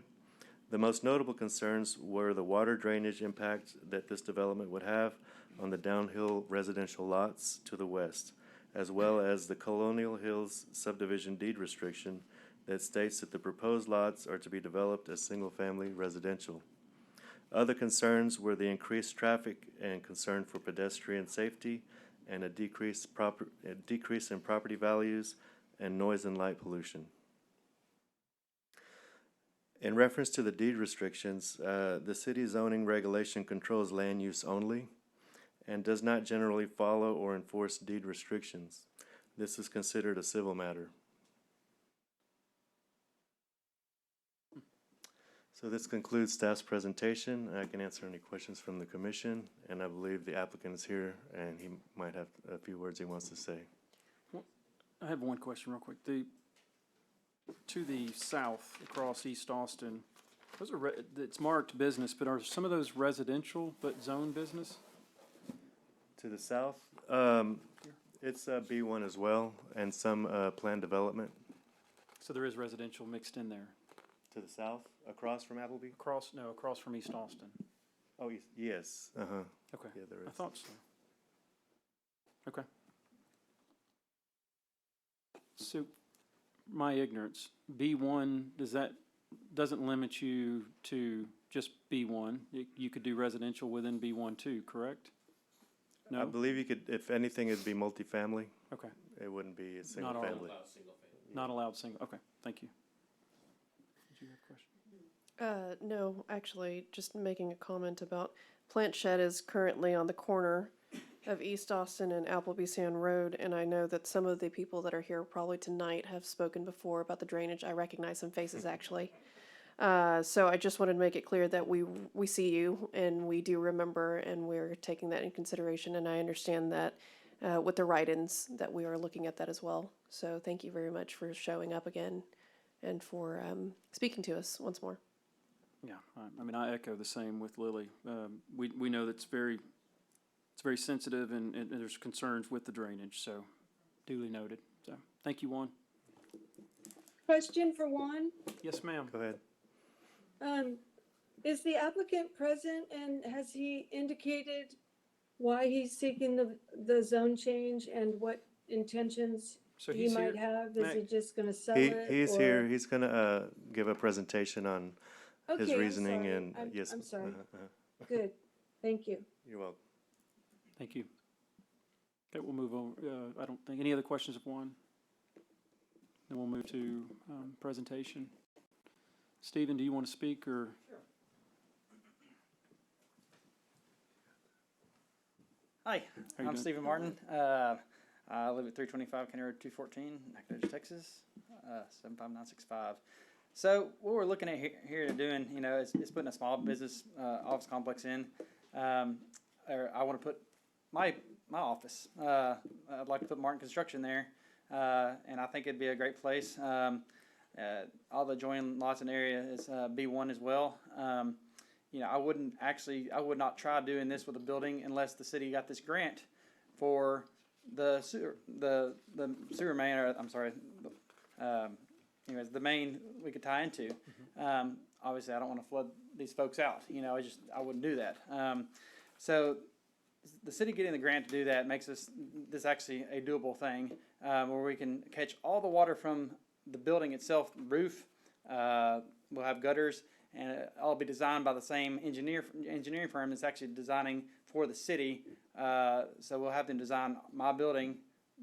The most notable concerns were the water drainage impact that this development would have on the downhill residential lots to the west, as well as the Colonial Hills subdivision deed restriction that states that the proposed lots are to be developed as single-family residential. Other concerns were the increased traffic and concern for pedestrian safety and a decrease in property values and noise and light pollution. In reference to the deed restrictions, the city zoning regulation controls land use only and does not generally follow or enforce deed restrictions. This is considered a civil matter. So this concludes staff's presentation. I can answer any questions from the commission, and I believe the applicant is here, and he might have a few words he wants to say. I have one question real quick. To the south, across East Austin, those are it's marked business, but are some of those residential but zone business? To the south, it's B1 as well, and some planned development. So there is residential mixed in there? To the south, across from Appleby? Across from East Austin. Oh, yes, uh-huh. Okay. Yeah, there is. I thought so. Okay. So, my ignorance, B1, doesn't limit you to just B1. You could do residential within B1 too, correct? No? I believe you could, if anything, it'd be multifamily. Okay. It wouldn't be a single Not all family. Not allowed single, okay, thank you. do you have a question? No, actually, just making a comment about Plant Shed is currently on the corner of East Austin and Appleby Sand Road, and I know that some of the people that are here probably tonight have spoken before about the drainage. I recognize some faces actually. So I just wanted to make it clear that we see you and we do remember and we're taking that in consideration, and I understand that with the write-ins that we are looking at that as well. So thank you very much for showing up again and for speaking to us once more. Yeah, I mean, I echo the same with Lily. We know that it's very sensitive and there's concerns with the drainage, so duly noted. So, thank you, Juan. Question for Juan. Yes, ma'am. Go ahead. Is the applicant present and has he indicated why he's seeking the zone change and what intentions So he he's might here. have? Is he Mac. just gonna sell He's it? here. He's gonna give a presentation on his Okay, I'm reasoning sorry. and yes. I'm sorry. uh-huh. Good, thank you. You're welcome. Thank you. Okay, we'll move on. I don't think, any other questions of Juan? Then we'll move to presentation. Stephen, do you want to speak or? Sure. Hi, How you I'm doing? Stephen Martin. I live at 325 County Road 214, Nacogdoches, Texas, 75965. So what we're looking at here to doing, you know, is putting a small business office complex in. Or I want to put my office. I'd like to put Martin Construction there, and I think it'd be a great place. All the adjoining lots and area is B1 as well. You know, I would not try doing this with a building unless the city got this grant for the sewer main, or I'm sorry, anyways, the main we could tie into. Obviously, I don't want to flood these folks out. You know, I wouldn't do that. So the city getting the grant to do that makes this actually a doable thing, where we can catch all the water from the building itself, the roof. We'll have gutters, and it'll be designed by the same engineering firm that's actually designing for the city. So we'll have them design my building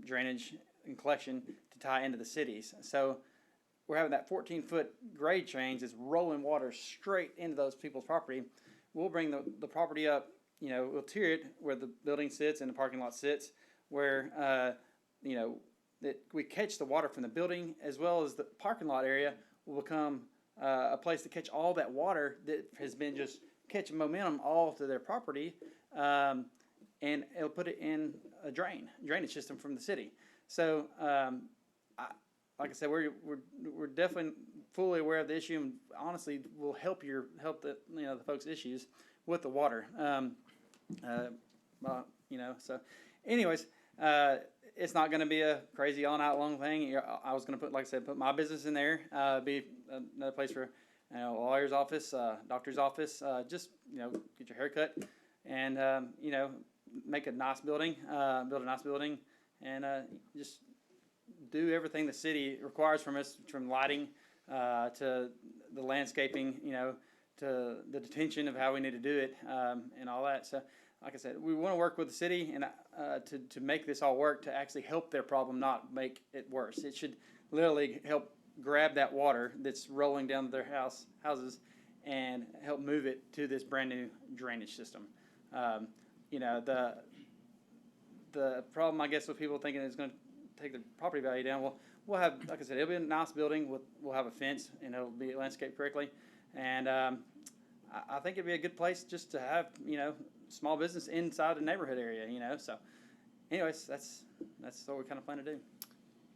drainage and collection to tie into the cities. So we're having that 14-foot grade change that's rolling water straight into those people's property. We'll bring the property up, you know, we'll tier it where the building sits and the parking lot sits, where, you know, that we catch the water from the building as well as the parking lot area will become a place to catch all that water that has been just catching momentum all to their property, and it'll put it in a drainage system from the city. So, like I said, we're definitely fully aware of the issue, and honestly, will help the folks' issues with the water. You know, so, anyways, it's not going to be a crazy all-night long thing. I was going to put, like I said, put my business in there. Be another place for, you know, a lawyer's office, doctor's office. Just, you know, get your hair cut, and you know, make a nice building, build a nice building, and just do everything the city requires from us, from lighting to the landscaping, you know, to the detention of how we need to do it, and all that. So, like I said, we want to work with the city and to make this all work, to actually help their problem, not make it worse. It should literally help grab that water that's rolling down their houses and help move it to this brand new drainage system. You know, the problem, I guess, with people thinking it's going to take the property value down. Well, we'll have, like I said, it'll be a nice building. We'll have a fence, and it'll be landscaped correctly. And I think it'd be a good place just to have, you know, small business inside the neighborhood area, you know. So, anyways, that's what we kind of plan to do.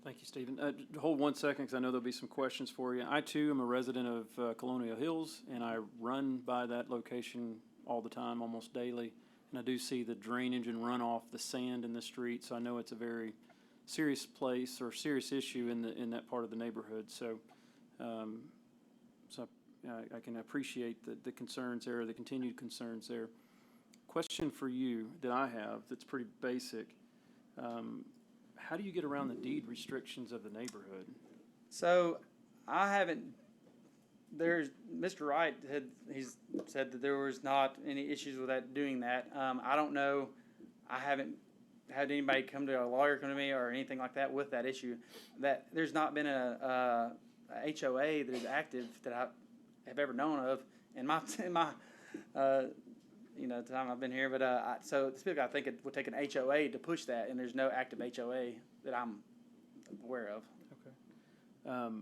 Thank you, Stephen. Hold 1 second, because I know there'll be some questions for you. I, too, am a resident of Colonial Hills, and I run by that location all the time, almost daily. And I do see the drainage and runoff, the sand in the street, so I know it's a very serious place or serious issue in that part of the neighborhood. So, I can appreciate the concerns there, the continued concerns there. Question for you that I have that's pretty basic. How do you get around the deed restrictions of the neighborhood? So, Mr. Wright he's said that there was not any issues with that, doing that. I don't know, I haven't had anybody come to a lawyer come to me or anything like that with that issue. That there's not been a HOA that is active that I have ever known of in my the time I've been here. But so typically I think it would take an HOA to push that, and there's no active HOA that I'm aware of. Okay.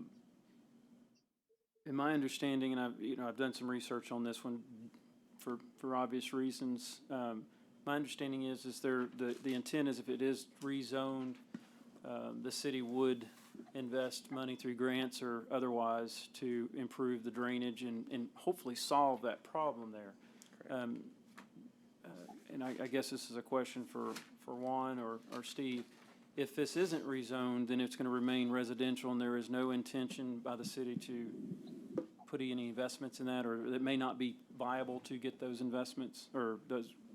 In my understanding, and I've done some research on this one for obvious reasons. My understanding is the intent is if it is rezoned, the city would invest money through grants or otherwise to improve the drainage and hopefully solve that problem there. And I guess this is a question for Juan or Steve. If this isn't rezoned, then it's going to remain residential, and there is no intention by the city to put any investments in that, or it may not be viable to get those investments or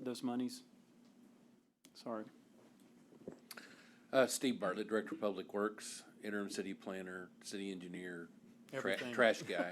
those monies. Sorry. Steve Bartlett, Director of Public Works, interim city planner, city engineer, Everything. trash guy.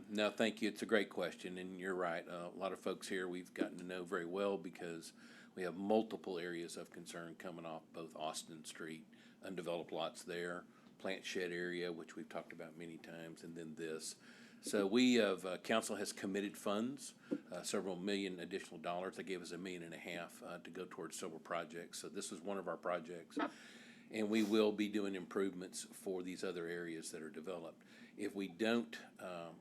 No, thank you. It's a great question, and you're right. A lot of folks here we've gotten to know very well because we have multiple areas of concern coming off both Austin Street, undeveloped lots there, plant shed area, which we've talked about many times, and then this. So we have, council has committed funds, several million additional dollars. They gave us $1.5 million to go towards several projects. So this is one of our projects. And we will be doing improvements for these other areas that are developed. If we don't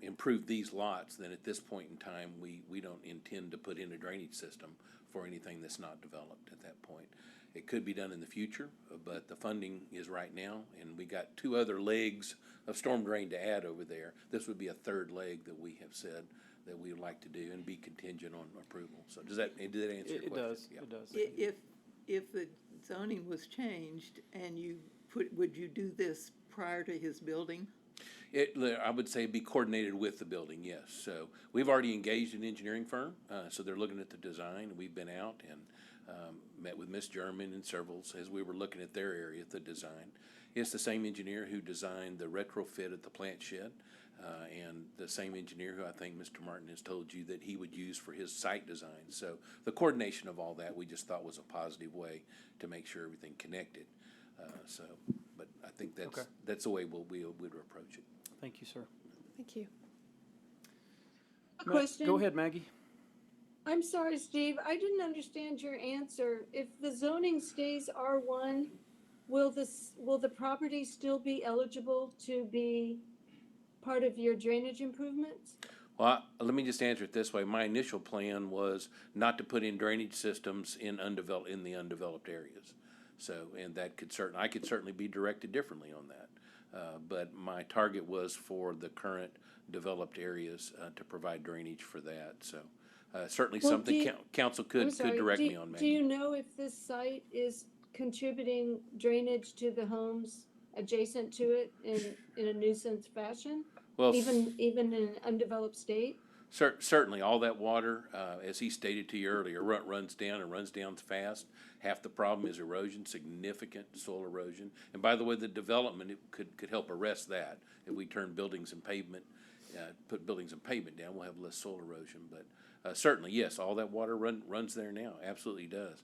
improve these lots, then at this point in time, we don't intend to put in a drainage system for anything that's not developed at that point. It could be done in the future, but the funding is right now, and we got 2 other legs of storm drain to add over there. This would be a 3rd leg that we have said that we would like to do and be contingent on approval. So did that answer your question? It does. Yeah. It does. If the zoning was changed and would you do this prior to his building? I would say be coordinated with the building, yes. So we've already engaged an engineering firm, so they're looking at the design. We've been out and met with Miss German and several as we were looking at their area, the design. It's the same engineer who designed the retrofit at the plant shed, and the same engineer who I think Mr. Martin has told you that he would use for his site design. So the coordination of all that we just thought was a positive way to make sure everything connected. But I think that's the way we would approach it. Thank you, sir. Thank you. Question? Go ahead, Maggie. I'm sorry, Steve, I didn't understand your answer. If the zoning stays R1, will the property still be eligible to be part of your drainage improvements? Well, let me just answer it this way. My initial plan was not to put in drainage systems in the undeveloped areas. So, and I could certainly be directed differently on that. But my target was for the current developed areas to provide drainage for that. So certainly something council could direct me on. Do you know if this site is contributing drainage to the homes adjacent to it in a nuisance fashion? Well, even in an undeveloped state? Certainly, all that water, as he stated to you earlier, runs down and runs down fast. Half the problem is erosion, significant soil erosion. And by the way, the development could help arrest that. If we turn buildings and pavement, put buildings and pavement down, we'll have less soil erosion. But certainly, yes, all that water runs there now. Absolutely does.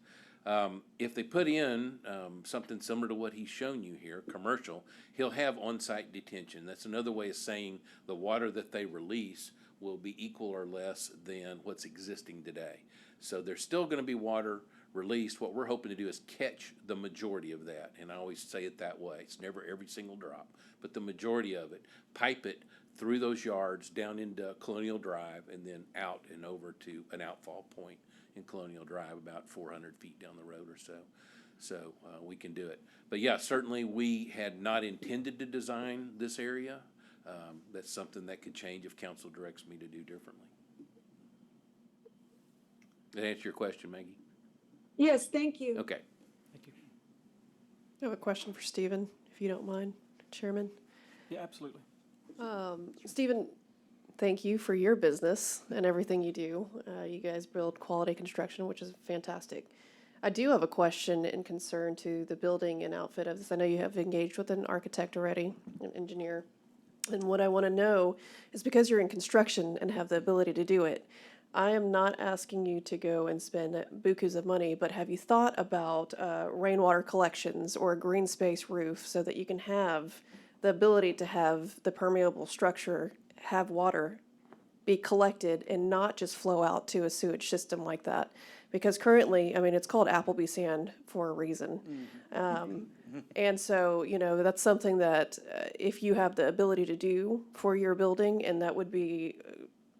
If they put in something similar to what he's shown you here, commercial, he'll have on-site detention. That's another way of saying the water that they release will be equal or less than what's existing today. So there's still going to be water released. What we're hoping to do is catch the majority of that, and I always say it that way. It's never every single drop, but the majority of it, pipe it through those yards down into Colonial Drive and then out and over to an outfall point in Colonial Drive about 400 feet down the road or so. So we can do it. But yeah, certainly we had not intended to design this area. That's something that could change if council directs me to do differently. Did that answer your question, Maggie? Yes, thank you. Okay. Thank you. I have a question for Stephen, if you don't mind, Chairman. Yeah, absolutely. Stephen, thank you for your business and everything you do. You guys build quality construction, which is fantastic. I do have a question in concern to the building and outfit of this. I know you have engaged with an architect already, an engineer. And what I want to know is, because you're in construction and have the ability to do it, I am not asking you to go and spend bukus of money, but have you thought about rainwater collections or a green space roof so that you can have the ability to have the permeable structure have water be collected and not just flow out to a sewage system like that. Because currently, I mean, it's called Appleby sand for a reason. And so, you know, that's something that if you have the ability to do for your building, and that would be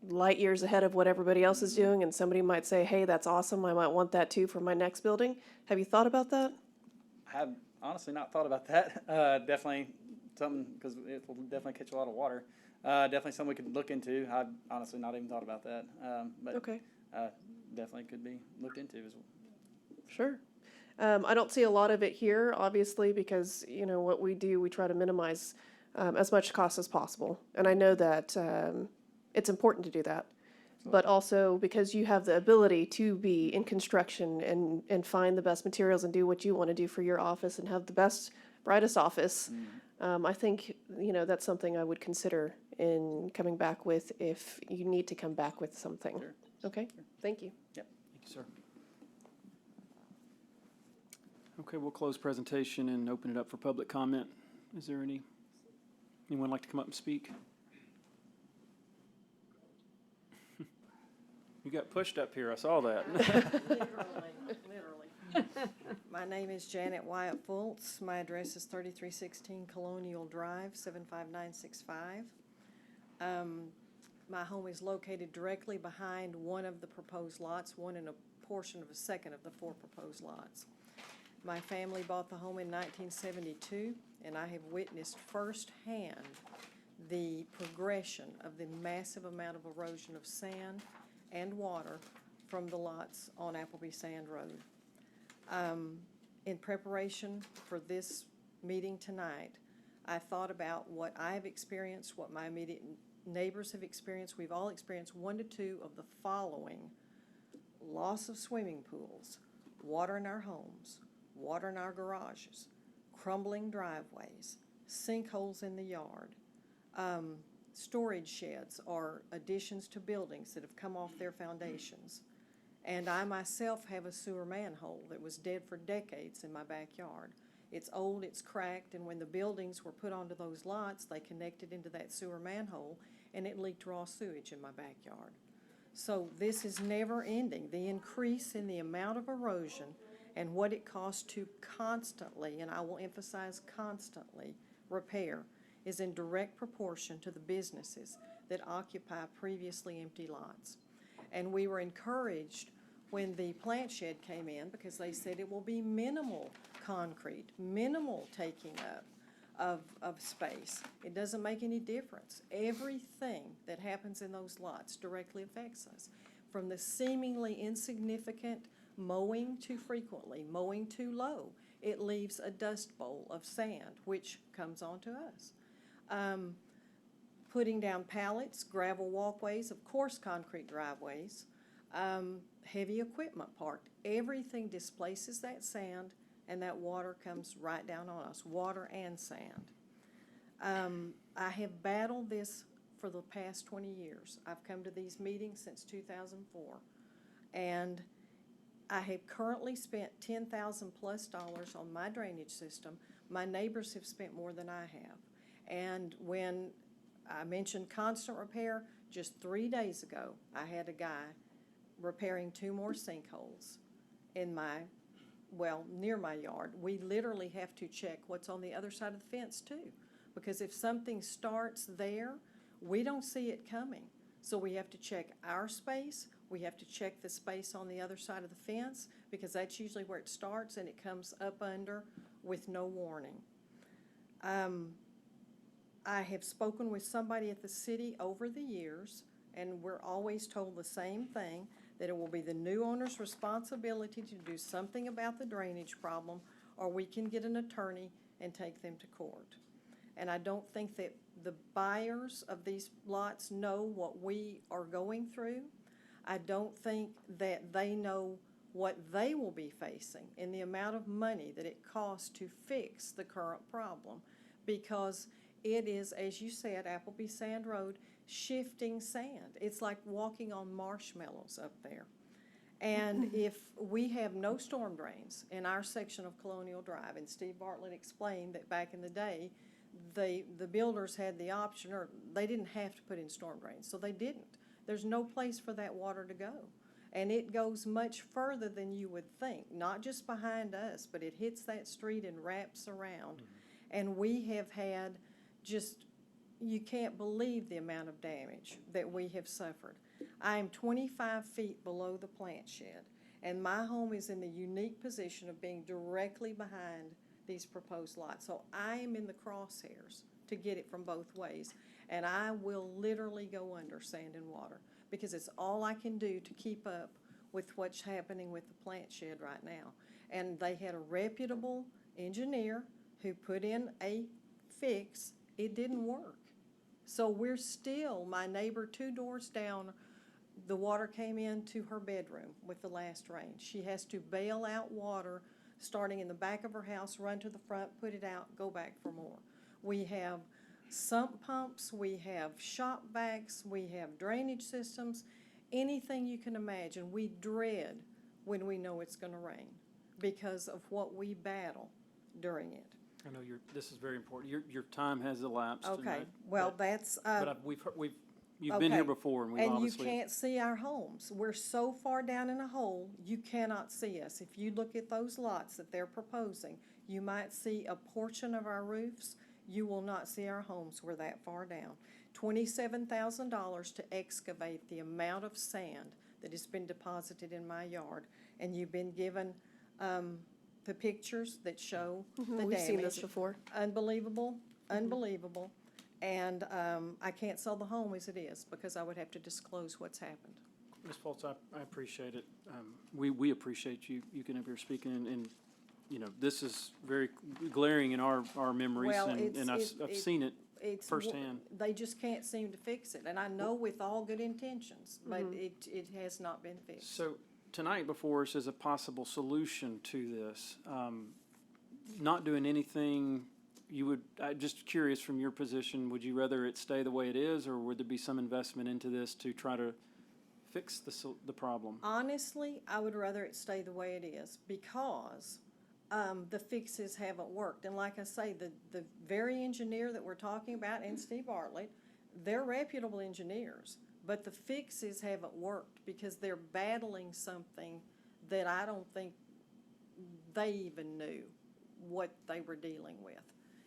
light years ahead of what everybody else is doing, and somebody might say, hey, that's awesome, I might want that too for my next building. Have you thought about that? I have honestly not thought about that. Definitely something, because it will definitely catch a lot of water. Definitely something we could look into. I've honestly not even thought about that. But Okay. Definitely could be looked into as well. Sure. I don't see a lot of it here, obviously, because, you know, what we do, we try to minimize as much cost as possible. And I know that it's important to do that. But also because you have the ability to be in construction and find the best materials and do what you want to do for your office and have the best, brightest office, I think, you know, that's something I would consider in coming back with if you need to come back with something. Sure. Okay? Thank you. Yep. Thank you, sir. Okay, we'll close presentation and open it up for public comment. Is there anyone like to come up and speak? You got pushed up here, I saw that. Literally. My name is Janet Wyatt Fultz. My address is 3316 Colonial Drive, 75965. My home is located directly behind one of the proposed lots, one in a portion of a second of the 4 proposed lots. My family bought the home in 1972, and I have witnessed firsthand the progression of the massive amount of erosion of sand and water from the lots on Appleby Sand Road. In preparation for this meeting tonight, I thought about what I've experienced, what my immediate neighbors have experienced. We've all experienced 1 to 2 of the following: loss of swimming pools, water in our homes, water in our garages, crumbling driveways, sinkholes in the yard, storage sheds or additions to buildings that have come off their foundations. And I myself have a sewer manhole that was dead for decades in my backyard. It's old, it's cracked, and when the buildings were put onto those lots, they connected into that sewer manhole, and it leaked raw sewage in my backyard. So this is never ending. The increase in the amount of erosion and what it costs to constantly, and I will emphasize constantly, repair is in direct proportion to the businesses that occupy previously empty lots. And we were encouraged when the plant shed came in because they said it will be minimal concrete, minimal taking up of space. It doesn't make any difference. Everything that happens in those lots directly affects us, from the seemingly insignificant mowing too frequently, mowing too low. It leaves a dust bowl of sand, which comes onto us. Putting down pallets, gravel walkways, of course concrete driveways, heavy equipment parked. Everything displaces that sand, and that water comes right down on us, water and sand. I have battled this for the past 20 years. I've come to these meetings since 2004, and I have currently spent $10,000+ on my drainage system. My neighbors have spent more than I have. And when I mentioned constant repair, just 3 days ago, I had a guy repairing 2 more sinkholes in near my yard. We literally have to check what's on the other side of the fence too, because if something starts there, we don't see it coming. So we have to check our space, we have to check the space on the other side of the fence, because that's usually where it starts and it comes up under with no warning. I have spoken with somebody at the city over the years, and we're always told the same thing, that it will be the new owner's responsibility to do something about the drainage problem, or we can get an attorney and take them to court. And I don't think that the buyers of these lots know what we are going through. I don't think that they know what they will be facing in the amount of money that it costs to fix the current problem, because it is, as you said, Appleby Sand Road, shifting sand. It's like walking on marshmallows up there. And if we have no storm drains in our section of Colonial Drive, and Steve Bartlett explained that back in the day, the builders had the option, or they didn't have to put in storm drains, so they didn't. There's no place for that water to go. And it goes much further than you would think, not just behind us, but it hits that street and wraps around. And we have had just, you can't believe the amount of damage that we have suffered. I am 25 feet below the plant shed, and my home is in the unique position of being directly behind these proposed lots. So I am in the crosshairs to get it from both ways, and I will literally go under sand and water because it's all I can do to keep up with what's happening with the plant shed right now. And they had a reputable engineer who put in a fix. It didn't work. So we're still, my neighbor 2 doors down, the water came into her bedroom with the last rain. She has to bail out water starting in the back of her house, run to the front, put it out, go back for more. We have sump pumps, we have shop vacs, we have drainage systems, anything you can imagine. We dread when we know it's gonna rain because of what we battle during it. I know this is very important. Your time has elapsed. Okay, well, that's, But you've been here before and and you obviously. can't see our homes. We're so far down in a hole, you cannot see us. If you look at those lots that they're proposing, you might see a portion of our roofs. You will not see our homes. We're that far down. $27,000 to excavate the amount of sand that has been deposited in my yard. And you've been given, the pictures that show the damage. We've seen this before. Unbelievable, unbelievable. And I can't sell the home as it is because I would have to disclose what's happened. Ms. Fultz, I appreciate it. We appreciate you coming up here speaking and, you know, this is very glaring in our memories Well, and I've seen it It's firsthand. They just can't seem to fix it. And I know with all good intentions, but it has not been fixed. So tonight before us is a possible solution to this. Not doing anything, I'm just curious from your position, would you rather it stay the way it is, or would there be some investment into this to try to fix the problem? Honestly, I would rather it stay the way it is because the fixes haven't worked. And like I say, the very engineer that we're talking about and Steve Bartlett, they're reputable engineers, but the fixes haven't worked because they're battling something that I don't think they even knew what they were dealing with.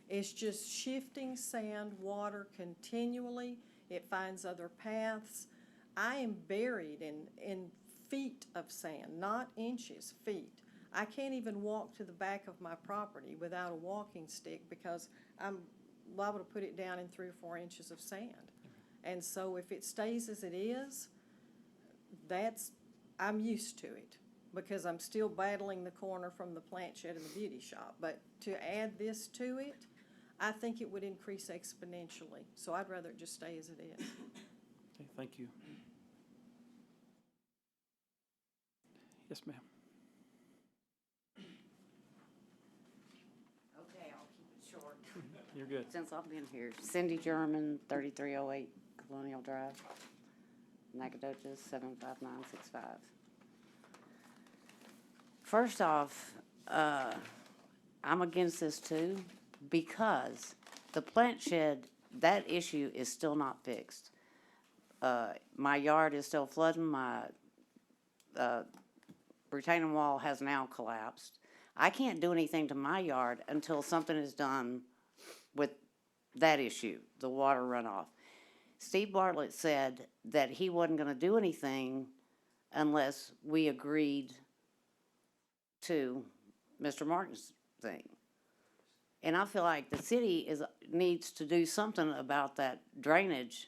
It's just shifting sand, water continually. It finds other paths. I am buried in feet of sand, not inches, feet. I can't even walk to the back of my property without a walking stick because I'm liable to put it down in 3 or 4 inches of sand. And so if it stays as it is, I'm used to it because I'm still battling the corner from the plant shed and the beauty shop. But to add this to it, I think it would increase exponentially. So I'd rather it just stay as it is. Okay, thank you. Yes, ma'am. Okay, I'll keep it short. You're good. Since I've been here, Cindy German, 3308 Colonial Drive, Nacogdoches, 75965. First off, I'm against this too because the plant shed, that issue is still not fixed. My yard is still flooding. My retaining wall has now collapsed. I can't do anything to my yard until something is done with that issue, the water runoff. Steve Bartlett said that he wasn't going to do anything unless we agreed to Mr. Martin's thing. And I feel like the city needs to do something about that drainage.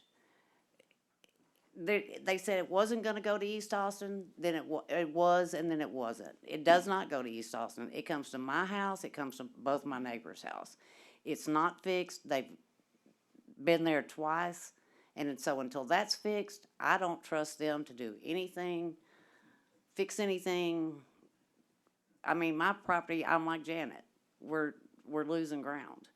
They said it wasn't going to go to East Austin, then it was, and then it wasn't. It does not go to East Austin. It comes to my house. It comes to both my neighbors' house. It's not fixed. They've been there twice. And so until that's fixed, I don't trust them to do anything, fix anything. I mean, my property, I'm like Janet. We're losing ground.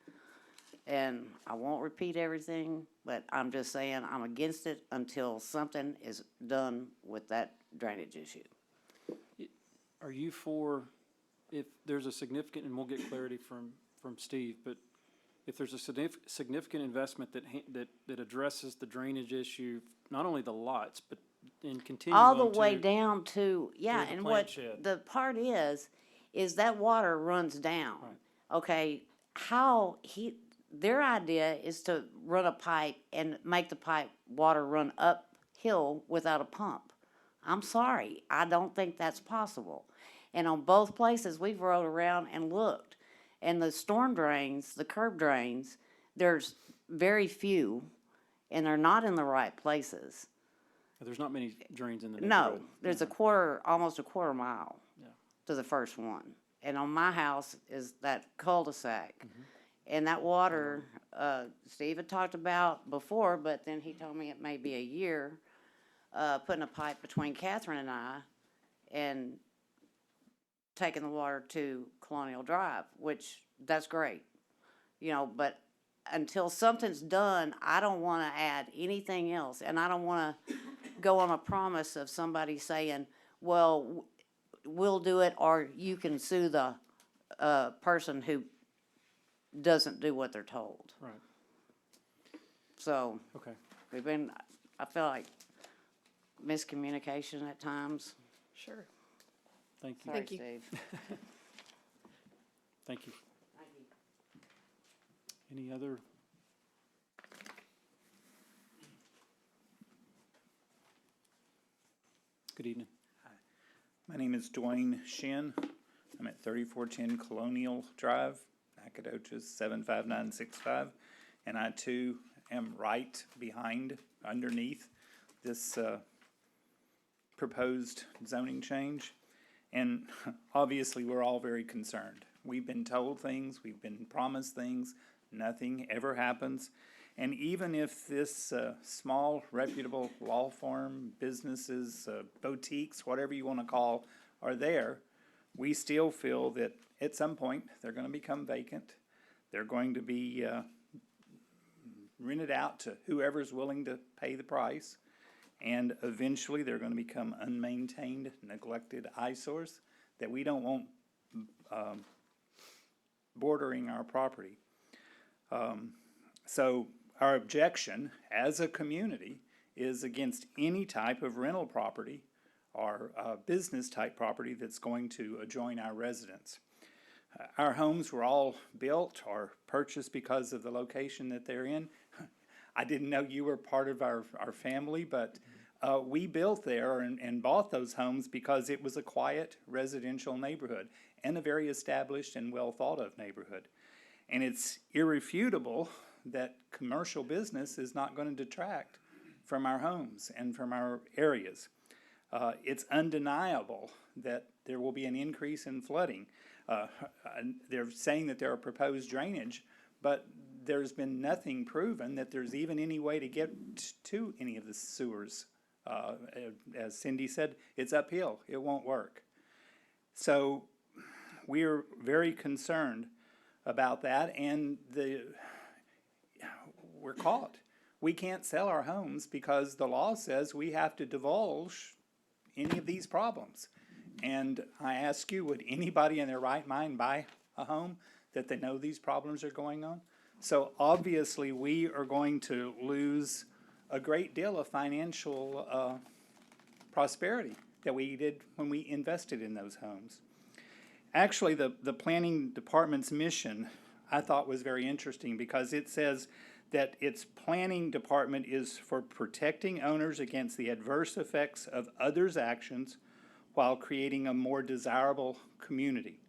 And I won't repeat everything, but I'm just saying I'm against it until something is done with that drainage issue. Are you for, if there's a significant, and we'll get clarity from Steve, but if there's a significant investment that addresses the drainage issue, not only the lots, but in continuing All the on way to down to, yeah, the and plant what shed. the part is that water runs down. Okay, how their idea is to run a pipe and make the pipe water run uphill without a pump. I'm sorry, I don't think that's possible. And on both places, we've rode around and looked. And the storm drains, the curb drains, there's very few, and they're not in the right places. There's not many drains in the No, neighborhood. there's almost a quarter mile to the first one. And on my house is that cul-de-sac. And that water, Steve had talked about before, but then he told me it may be a year, putting a pipe between Catherine and I and taking the water to Colonial Drive, which, that's great. You know, but until something's done, I don't wanna add anything else. And I don't wanna go on a promise of somebody saying, well, we'll do it, or you can sue the, person who doesn't do what they're told. Right. So. Okay. I feel like miscommunication at times. Sure. Thank you. Sorry, Thank you. Steve. Thank you. Any other? Good evening. My name is Dwayne Shin. I'm at 3410 Colonial Drive, Nacogdoches 75965. And I too am right behind, underneath this proposed zoning change. And obviously, we're all very concerned. We've been told things, we've been promised things, nothing ever happens. And even if this small, reputable law firm, businesses, boutiques, whatever you want to call, are there, we still feel that at some point they're going to become vacant. They're going to be rented out to whoever's willing to pay the price. And eventually they're going to become unmaintained, neglected eyesores that we don't want bordering our property. So our objection as a community is against any type of rental property or business type property that's going to adjoin our residence. Our homes were all built or purchased because of the location that they're in. I didn't know you were part of our family, but we built there and bought those homes because it was a quiet residential neighborhood and a very established and well thought of neighborhood. And it's irrefutable that commercial business is not going to detract from our homes and from our areas. It's undeniable that there will be an increase in flooding. They're saying that there are proposed drainage, but there's been nothing proven that there's even any way to get to any of the sewers. As Cindy said, it's uphill. It won't work. So we're very concerned about that, and we're caught. We can't sell our homes because the law says we have to divulge any of these problems. And I ask you, would anybody in their right mind buy a home that they know these problems are going on? So obviously we are going to lose a great deal of financial prosperity that we did when we invested in those homes. Actually, the planning department's mission I thought was very interesting because it says that its planning department is for protecting owners against the adverse effects of others' actions while creating a more desirable community.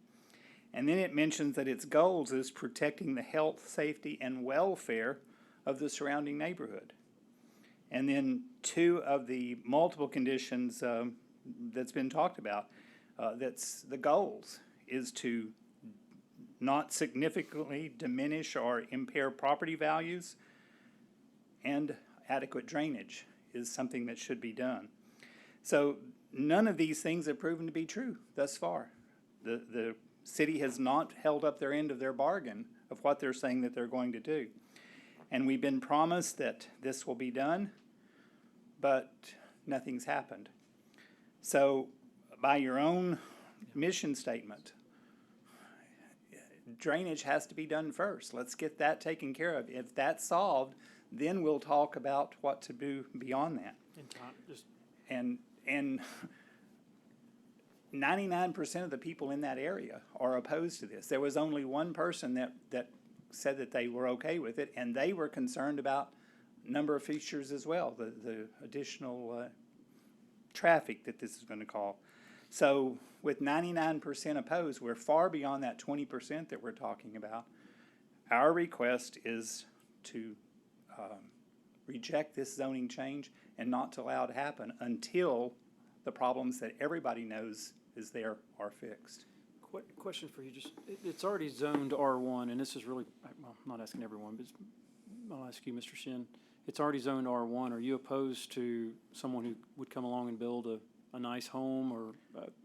And then it mentions that its goals is protecting the health, safety, and welfare of the surrounding neighborhood. And then two of the multiple conditions that's been talked about, that's the goals, is to not significantly diminish or impair property values, and adequate drainage is something that should be done. So none of these things have proven to be true thus far. The city has not held up their end of their bargain of what they're saying that they're going to do. And we've been promised that this will be done, but nothing's happened. So by your own mission statement, drainage has to be done first. Let's get that taken care of. If that's solved, then we'll talk about what to do beyond that. And 99% of the people in that area are opposed to this. There was only one person that said that they were okay with it, and they were concerned about number of features as well, the additional traffic that this is going to call. So with 99% opposed, we're far beyond that 20% that we're talking about. Our request is to reject this zoning change and not to allow it to happen until the problems that everybody knows is there are fixed. Question for you, it's already zoned R1, and this is really, well, I'm not asking everyone, but I'll ask you, Mr. Shin. It's already zoned R1. Are you opposed to someone who would come along and build a nice home or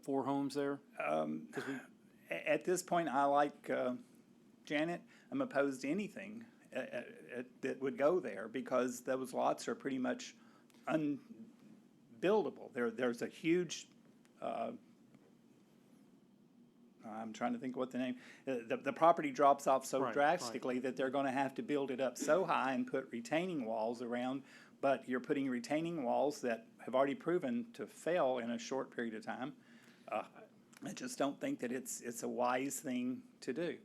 4 homes there? At this point, I like Janet. I'm opposed to anything that would go there because those lots are pretty much unbuildable. There's a huge, I'm trying to think what the name, the property drops off so drastically that they're going to have to build it up so high and put retaining walls around, but you're putting retaining walls that have already proven to fail in a short period of time. I just don't think that it's a wise thing to do.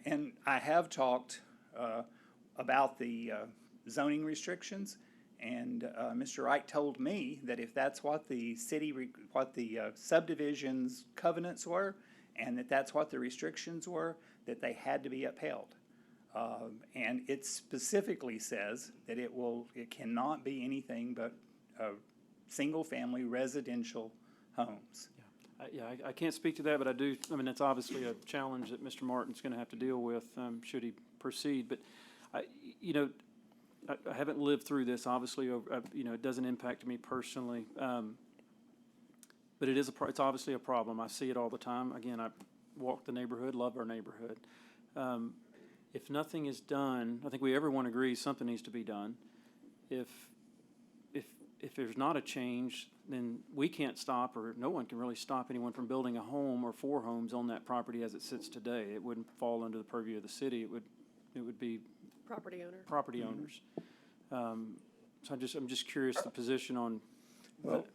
And I have talked about the zoning restrictions, and Mr. Wright told me that if that's what the city, what the subdivision's covenants were, and that's what the restrictions were, that they had to be upheld. And it specifically says that it cannot be anything but single-family residential homes. I can't speak to that, but I mean, it's obviously a challenge that Mr. Martin's going to have to deal with should he proceed. But, I haven't lived through this, obviously, it doesn't impact me personally. But it's obviously a problem. I see it all the time. Again, I walk the neighborhood, love our neighborhood. If nothing is done, I think everyone agrees something needs to be done. If there's not a change, then we can't stop, or no one can really stop anyone from building a home or 4 homes on that property as it sits today. It wouldn't fall under the purview of the city. It would be Property owner. Property owners. So I'm just curious the position on. Well,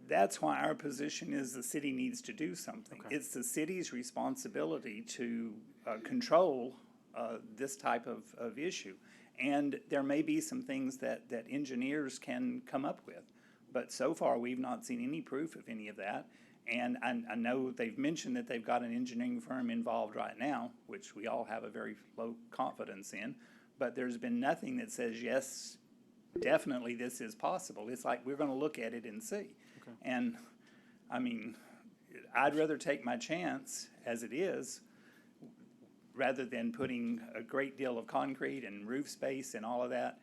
that's why our position is the city needs to do something. Okay. It's the city's responsibility to control this type of issue. And there may be some things that engineers can come up with. But so far, we've not seen any proof of any of that. And I know they've mentioned that they've got an engineering firm involved right now, which we all have a very low confidence in. But there's been nothing that says, yes, definitely this is possible. It's like we're going to look at it and see. Okay. And, I mean, I'd rather take my chance as it is rather than putting a great deal of concrete and roof space and all of that.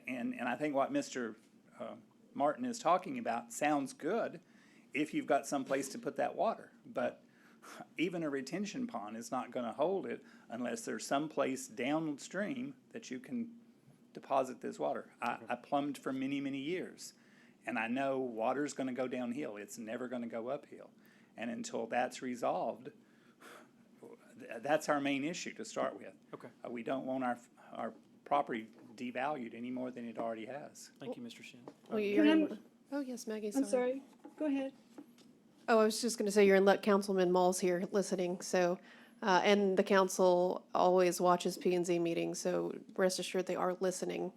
And I think what Mr. Martin is talking about sounds good if you've got some place to put that water. But even a retention pond is not going to hold it unless there's some place downstream that you can deposit this water. I plumbed for many, many years, and I know water's going to go downhill. It's never going to go uphill. And until that's resolved, that's our main issue to start with. Okay. We don't want our property devalued any more than it already has. Thank you, Mr. Shin. Well, you're oh, yes, Maggie, I'm sorry, go ahead. Oh, I was just going to say, you're in Councilman Malls here listening, so, and the council always watches P&Z meetings, so rest assured they are listening.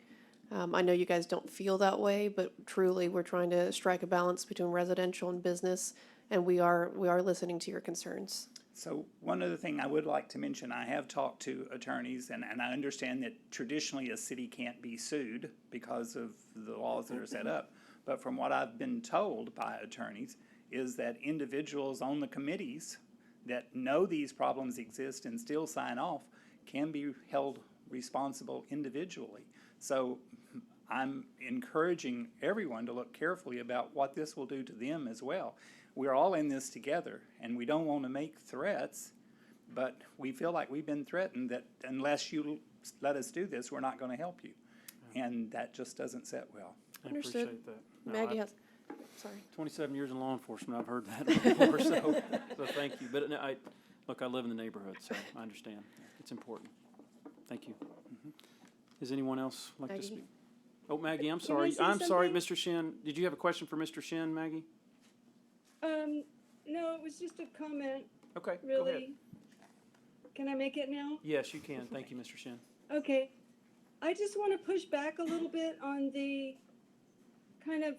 I know you guys don't feel that way, but truly, we're trying to strike a balance between residential and business, and we are listening to your concerns. So one other thing I would like to mention, I have talked to attorneys, and I understand that traditionally a city can't be sued because of the laws that are set up. But from what I've been told by attorneys, is that individuals on the committees that know these problems exist and still sign off can be held responsible individually. So I'm encouraging everyone to look carefully about what this will do to them as well. We're all in this together, and we don't want to make threats, but we feel like we've been threatened that unless you let us do this, we're not going to help you. And that just doesn't sit well. I Understood. appreciate that. No, Maggie has, sorry. 27 years in law enforcement, I've heard that before, so thank you. But no, Look, I live in the neighborhood, so I understand. It's important. Thank you. Does anyone else like to Maggie? speak? Oh, Maggie, I'm Can I sorry. say I'm sorry, something? Mr. Shin. Did you have a question for Mr. Shin, Maggie? No, it was just a comment, Okay, go ahead. really. Can I make it now? Yes, you can. Thank you, Mr. Shin. Okay. I just want to push back a little bit on the kind of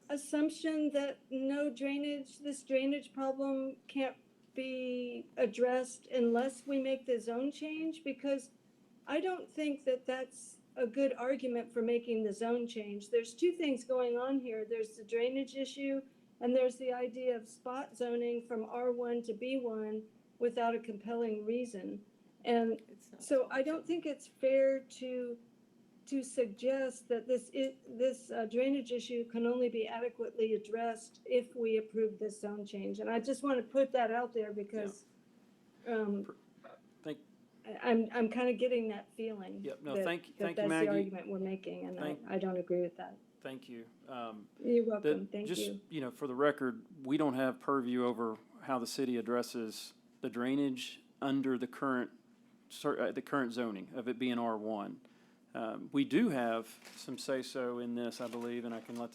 assumption that this drainage problem can't be addressed unless we make the zone change, because I don't think that that's a good argument for making the zone change. There's two things going on here. There's the drainage issue, and there's the idea of spot zoning from R1 to B1 without a compelling reason. And so I don't think it's fair to suggest that this drainage issue can only be adequately addressed if we approve this zone change. And I just want to put that out there because Thank, I'm kind of getting that feeling. Yep, no, that- thank you, that Maggie. That's the argument we're making, and Thank- I don't agree with that. thank you. You're welcome, thank just, you. for the record, we don't have purview over how the city addresses the drainage under the current zoning of it being R1. We do have some say-so in this, I believe, and I can let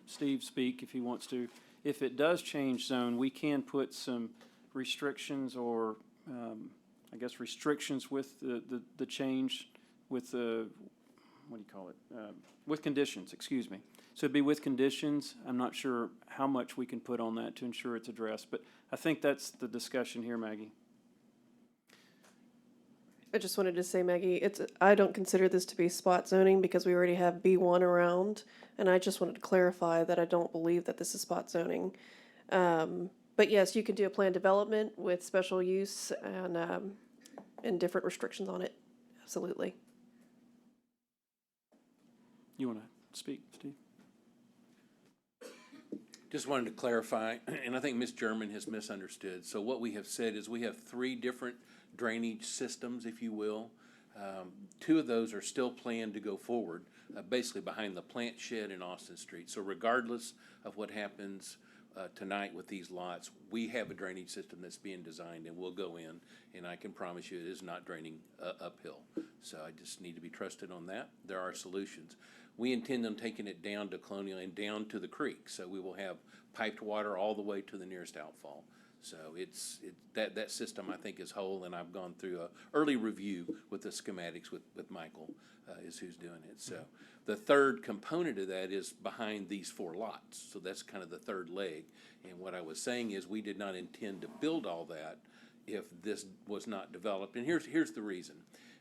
Steve speak if he wants to. If it does change zone, we can put some restrictions or, I guess, restrictions with the change with the, what do you call it? With conditions, excuse me. So it'd be with conditions. I'm not sure how much we can put on that to ensure it's addressed, but I think that's the discussion here, Maggie. I just wanted to say, Maggie, I don't consider this to be spot zoning because we already have B1 around, and I just wanted to clarify that I don't believe that this is spot zoning. But yes, you can do a planned development with special use and different restrictions on it, absolutely. You want to speak, Steve? Just wanted to clarify, and I think Ms. German has misunderstood. So what we have said is we have 3 different drainage systems, if you will. 2 of those are still planned to go forward, basically behind the plant shed in Austin Street. So regardless of what happens tonight with these lots, we have a drainage system that's being designed and will go in, and I can promise you it is not draining uphill. So I just need to be trusted on that. There are solutions. We intend on taking it down to Colonial and down to the creek, so we will have piped water all the way to the nearest outfall. So that system, I think, is whole, and I've gone through a early review with the schematics with Michael, is who's doing it. So the third component of that is behind these 4 lots. So that's kind of the third leg. And what I was saying is we did not intend to build all that if this was not developed. And here's the reason.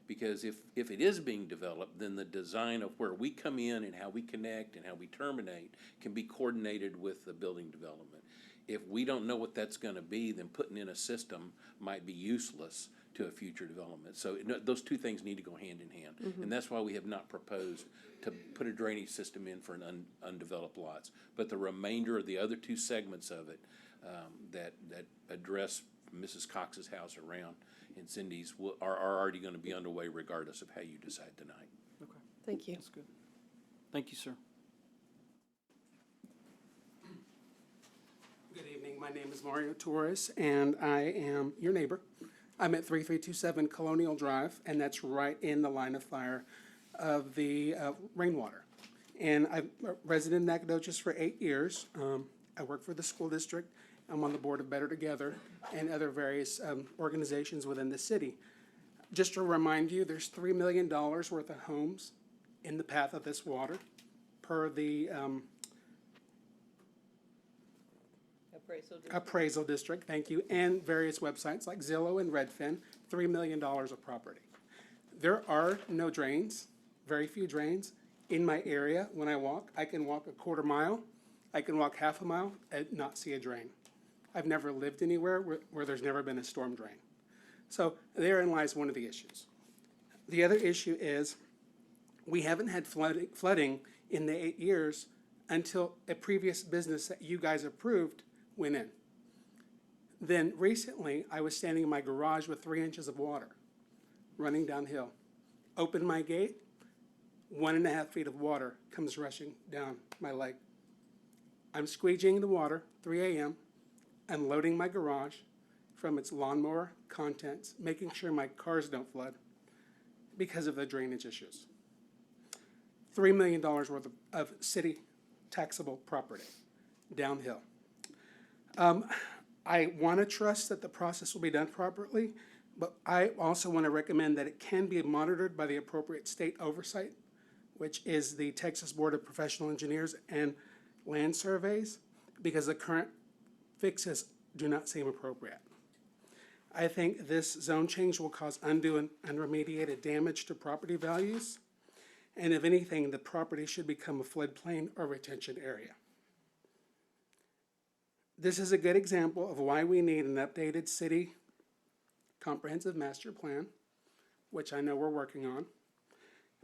Because if it is being developed, then the design of where we come in and how we connect and how we terminate can be coordinated with the building development. If we don't know what that's going to be, then putting in a system might be useless to a future development. So those 2 things need to go hand in hand. Mm-hmm. And that's why we have not proposed to put a drainage system in for an undeveloped lots. But the remainder of the other 2 segments of it that address Mrs. Cox's house around and Cindy's are already going to be underway regardless of how you decide tonight. Okay, Thank you. that's good. Thank you, sir. Good evening. My name is Mario Torres, and I am your neighbor. I'm at 3327 Colonial Drive, and that's right in the line of fire of the rainwater. And I'm a resident in Nacogdoches for 8 years. I work for the school district. I'm on the board of Better Together and other various organizations within the city. Just to remind you, there's $3 million worth of homes in the path of this water per the appraisal district, thank you, and various websites like Zillow and Redfin, $3 million of property. There are no drains, very few drains in my area. When I walk, I can walk a quarter mile, I can walk half a mile and not see a drain. I've never lived anywhere where there's never been a storm drain. So therein lies one of the issues. The other issue is we haven't had flooding in the 8 years until a previous business that you guys approved went in. Then recently, I was standing in my garage with 3 inches of water running downhill. Open my gate, 1.5 feet of water comes rushing down my leg. I'm squeegeeing the water, 3 a.m., unloading my garage, from its lawnmower contents, making sure my cars don't flood because of the drainage issues. $3 million worth of city taxable property downhill. I want to trust that the process will be done properly, but I also want to recommend that it can be monitored by the appropriate state oversight, which is the Texas Board of Professional Engineers and Land Surveys, because the current fixes do not seem appropriate. I think this zone change will cause undue and unremediated damage to property values, and if anything, the property should become a floodplain or retention area. This is a good example of why we need an updated city comprehensive master plan, which I know we're working on.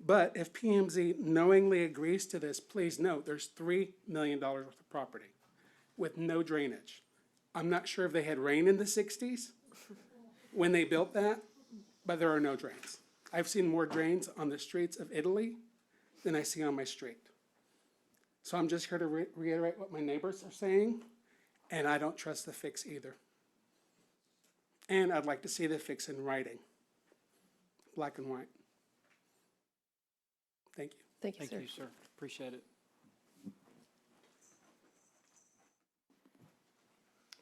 But if PMZ knowingly agrees to this, please note there's $3 million worth of property with no drainage. I'm not sure if they had rain in the 60s when they built that, but there are no drains. I've seen more drains on the streets of Italy than I see on my street. So I'm just here to reiterate what my neighbors are saying, and I don't trust the fix either. And I'd like to see the fix in writing, black and white. Thank you. Thank you, sir. Thank you, sir. Appreciate it.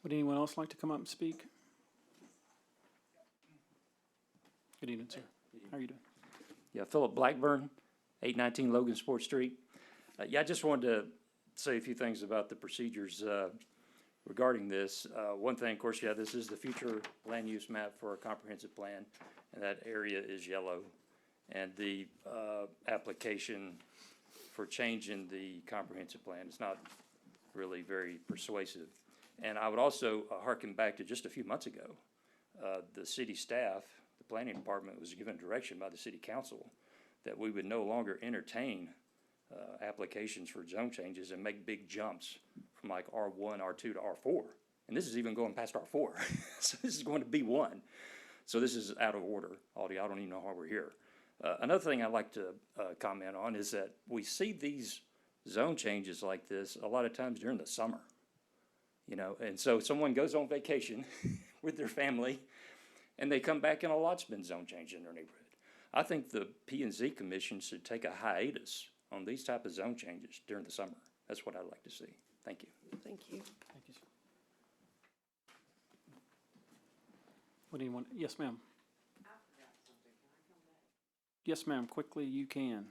Would anyone else like to come up and speak? Good evening, sir. How are you doing? Yeah, Philip Blackburn, 819 Logan Sport Street. Yeah, I just wanted to say a few things about the procedures regarding this. One thing, of course, yeah, this is the future land use map for a comprehensive plan, and that area is yellow. And the application for changing the comprehensive plan is not really very persuasive. And I would also hearken back to just a few months ago. The city staff, the planning department, was given direction by the city council that we would no longer entertain applications for zone changes and make big jumps from like R1, R2 to R4. And this is even going past R4. So this is going to B1. So this is out of order, Aldi. I don't even know why we're here. Another thing I'd like to comment on is that we see these zone changes like this a lot of times during the summer. You know, and so someone goes on vacation with their family and they come back and a lot's been zone changed in their neighborhood. I think the P&Z Commission should take a hiatus on these type of zone changes during the summer. That's what I'd like to see. Thank you. Thank you. Thank you, sir. Would anyone, yes, ma'am. Yes, ma'am, quickly you can.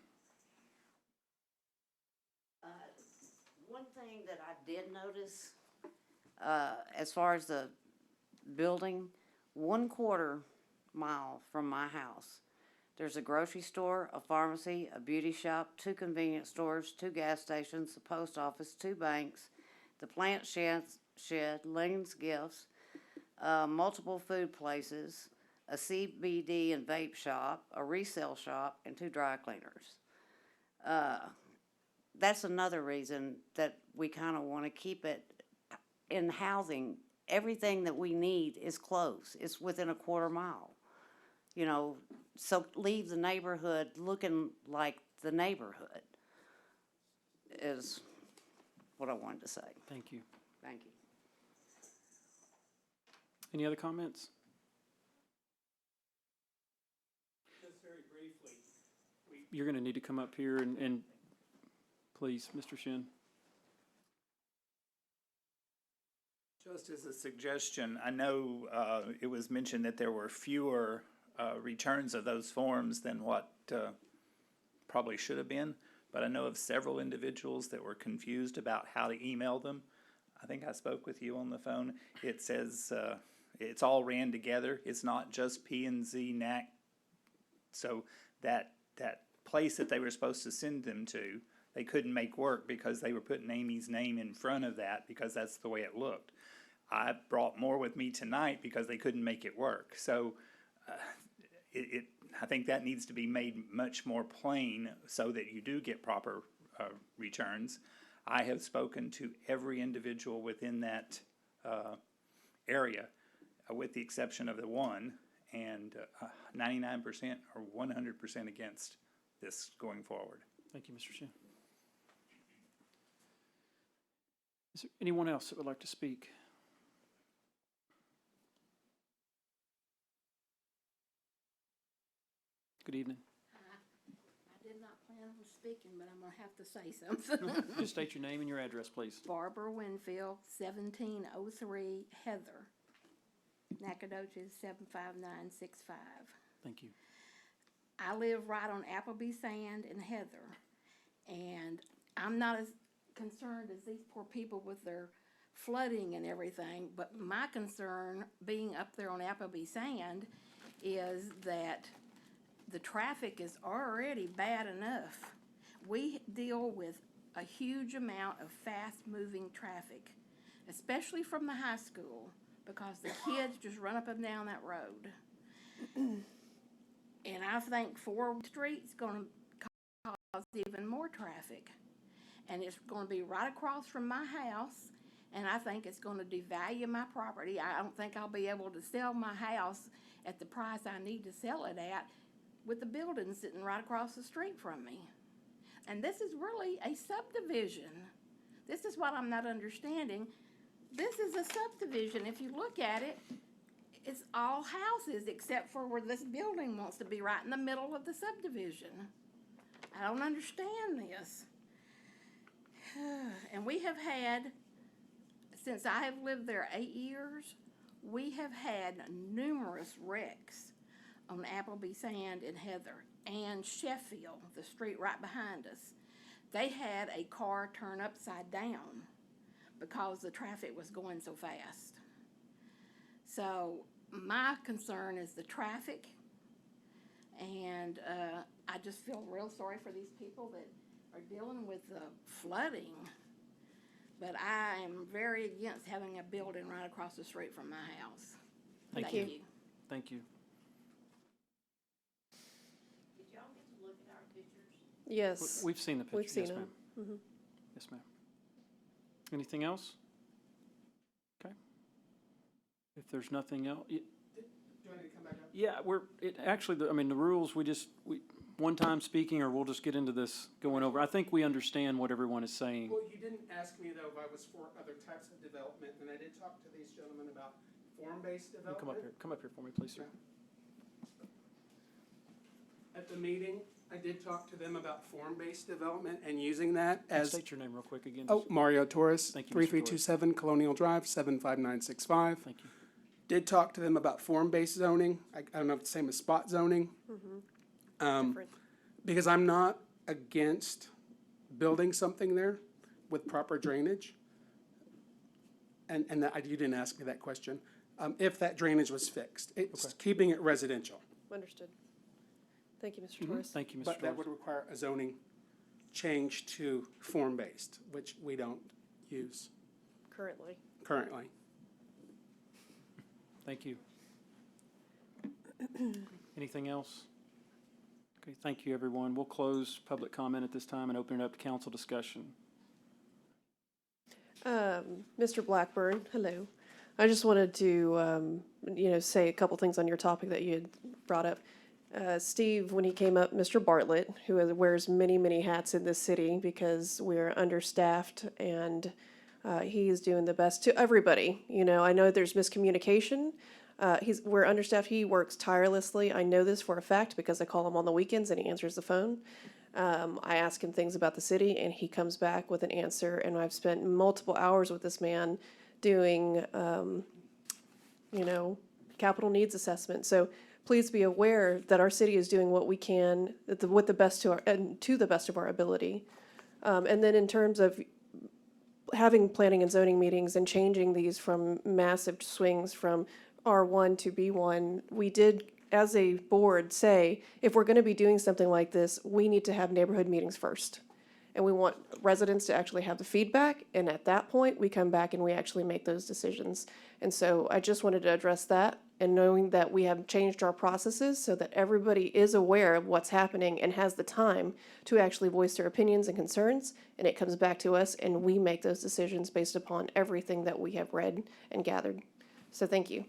One thing that I did notice, as far as the building, 1/4 mile from my house, there's a grocery store, a pharmacy, a beauty shop, 2 convenience stores, 2 gas stations, a post office, 2 banks, the plant shed, Lane's Gifts, multiple food places, a CBD and vape shop, a resale shop, and 2 dry cleaners. That's another reason that we kind of want to keep it in housing. Everything that we need is close. It's within a 1/4 mile. You know, so leave the neighborhood looking like the neighborhood is what I wanted to say. Thank you. Thank you. Any other comments? Just very briefly. You're going to need to come up here and please, Mr. Shin. Just as a suggestion, I know it was mentioned that there were fewer returns of those forms than what probably should have been, but I know of several individuals that were confused about how to email them. I think I spoke with you on the phone. It says it's all ran together. It's not just P&Z NAC. So that place that they were supposed to send them to, they couldn't make work because they were putting Amy's name in front of that because that's the way it looked. I brought more with me tonight because they couldn't make it work. So I think that needs to be made much more plain so that you do get proper returns. I have spoken to every individual within that area, with the exception of the one, and 99% or 100% against this going forward. Thank you, Mr. Shin. Is there anyone else that would like to speak? Good evening. I did not plan on speaking, but I'm gonna have to say something. Just state your name and your address, please. Barbara Winfield, 1703 Heather. Nacogdoches 75965. Thank you. I live right on Appleby Sand and Heather, and I'm not as concerned as these poor people with their flooding and everything, but my concern, being up there on Appleby Sand, is that the traffic is already bad enough. We deal with a huge amount of fast-moving traffic, especially from the high school, because the kids just run up and down that road. And I think 4th Street's gonna cause even more traffic. And it's gonna be right across from my house, and I think it's gonna devalue my property. I don't think I'll be able to sell my house at the price I need to sell it at with the building sitting right across the street from me. And this is really a subdivision. This is what I'm not understanding. This is a subdivision. If you look at it, it's all houses except for where this building wants to be right in the middle of the subdivision. I don't understand this. And we have had, since I have lived there 8 years, we have had numerous wrecks on Appleby Sand and Heather and Sheffield, the street right behind us. They had a car turn upside down because the traffic was going so fast. So my concern is the traffic, and I just feel real sorry for these people that are dealing with the flooding. But I am very against having a building right across the street from my house. Thank you. Thank you. Did y'all get to look at our pictures? Yes. We've seen the picture. We've seen Yes, them. ma'am. Yes, ma'am. Anything else? Okay. If there's nothing else, Do I need to come back up? yeah, I mean, the rules, one time speaking, or we'll just get into this going over. I think we understand what everyone is saying. Well, you didn't ask me though if I was for other types of development, and I did talk to these gentlemen about form-based You development. come up here for me, please, sir. At the meeting, I did talk to them about form-based development and using that as. State your name real quick again. Oh, Mario Torres, Thank you, Mr. Torres. 3327 Colonial Drive, 75965. Thank you. Did talk to them about form-based zoning. I don't know if it's the same as spot zoning. Different. Because I'm not against building something there with proper drainage. And you didn't ask me that question. If that drainage was fixed, it's keeping it residential. Understood. Thank you, Mr. Torres. Thank you, Mr. But that Torres. would require a zoning change to form-based, which we don't use Currently. currently. Thank you. Anything else? Okay, thank you, everyone. We'll close public comment at this time and open it up to council discussion. Mr. Blackburn, hello. I just wanted to, say a couple things on your topic that you had brought up. Steve, when he came up, Mr. Bartlett, who wears many, many hats in this city because we're understaffed, and he is doing the best to everybody. I know there's miscommunication. We're understaffed. He works tirelessly. I know this for a fact because I call him on the weekends and he answers the phone. I ask him things about the city and he comes back with an answer. And I've spent multiple hours with this man doing, capital needs assessment. So please be aware that our city is doing what we can with the best to the best of our ability. And then in terms of having planning and zoning meetings and changing these from massive swings from R1 to B1, we did, as a board, say, if we're gonna be doing something like this, we need to have neighborhood meetings first. And we want residents to actually have the feedback, and at that point, we come back and we actually make those decisions. And so I just wanted to address that, and knowing that we have changed our processes so that everybody is aware of what's happening and has the time to actually voice their opinions and concerns, and it comes back to us, and we make those decisions based upon everything that we have read and gathered. So thank you.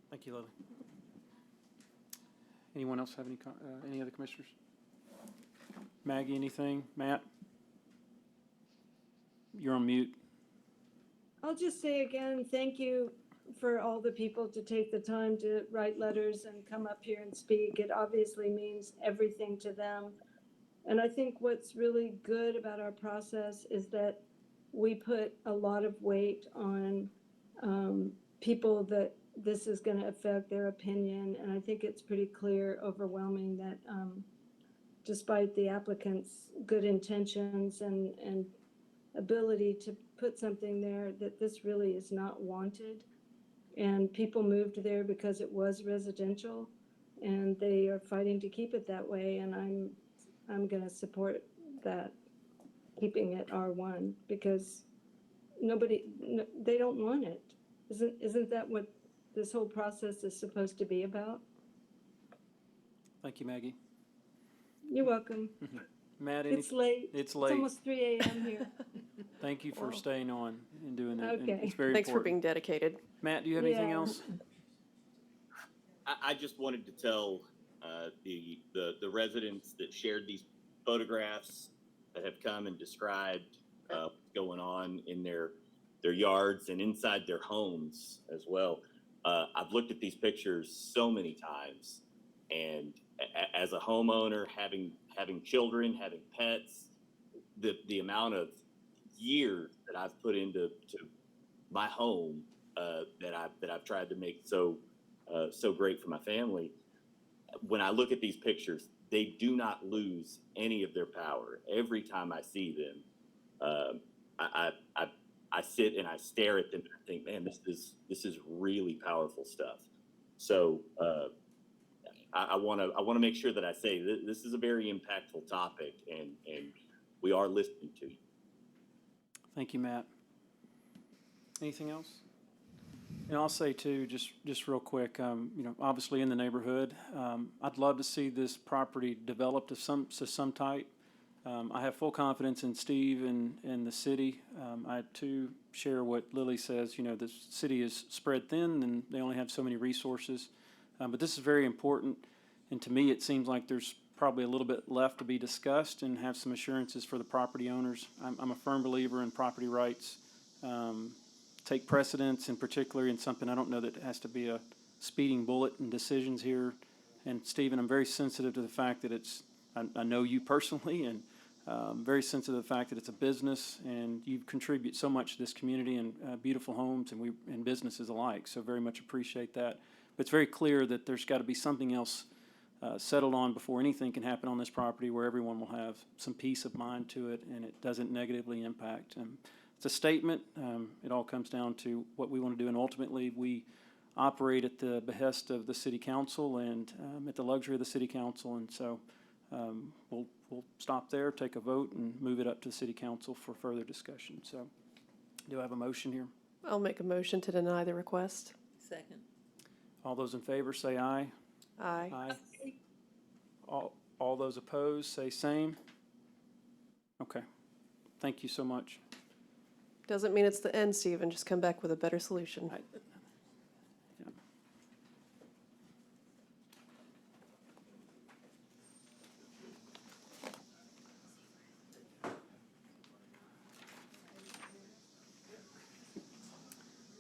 Thank you, Lily. Anyone else have any other commissioners? Maggie, anything? Matt? You're on mute. I'll just say again, thank you for all the people to take the time to write letters and come up here and speak. It obviously means everything to them. And I think what's really good about our process is that we put a lot of weight on people that this is going to affect their opinion. And I think it's pretty clear, overwhelming, that despite the applicant's good intentions and ability to put something there, that this really is not wanted. And people moved there because it was residential, and they are fighting to keep it that way. And I'm going to support that, keeping it R1, because they don't want it. Isn't that what this whole process is supposed to be about? Thank you, Maggie. You're welcome. Matt, It's late. It's late. It's almost 3 a.m. here. Thank you for staying on and doing that. And Okay. It's very Thanks for important. being dedicated. Matt, do you have anything Yeah. else? I just wanted to tell the residents that shared these photographs, that have come and described what's going on in their yards and inside their homes as well. I've looked at these pictures so many times, and as a homeowner, having children, having pets, the amount of years that I've put into my home that I've tried to make so great for my family. When I look at these pictures, they do not lose any of their power. Every time I see them, I sit and I stare at them and I think, man, this is really powerful stuff. So I want to make sure that I say this is a very impactful topic, and we are listening to you. Thank you, Matt. Anything else? And I'll say too, just real quick, obviously in the neighborhood, I'd love to see this property developed to some type. I have full confidence in Steve and the city. I too share what Lily says. The city is spread thin and they only have so many resources. But this is very important, and to me, it seems like there's probably a little bit left to be discussed and have some assurances for the property owners. I'm a firm believer in property rights. Take precedence, in particular, in something I don't know that it has to be a speeding bullet in decisions here. And Stephen, I'm very sensitive to the fact that I know you personally, and very sensitive to the fact that it's a business, and you contribute so much to this community and beautiful homes and businesses alike. So very much appreciate that. But it's very clear that there's got to be something else settled on before anything can happen on this property, where everyone will have some peace of mind to it and it doesn't negatively impact. It's a statement. It all comes down to what we want to do, and ultimately we operate at the behest of the city council and at the luxury of the city council. And so we'll stop there, take a vote, and move it up to the city council for further discussion. So do I have a motion here? I'll make a motion to deny the request. Second. All those in favor say aye. Aye. Aye. All those opposed say same. Okay. Thank you so much. Doesn't mean it's the end, Stephen. Just come back with a better solution.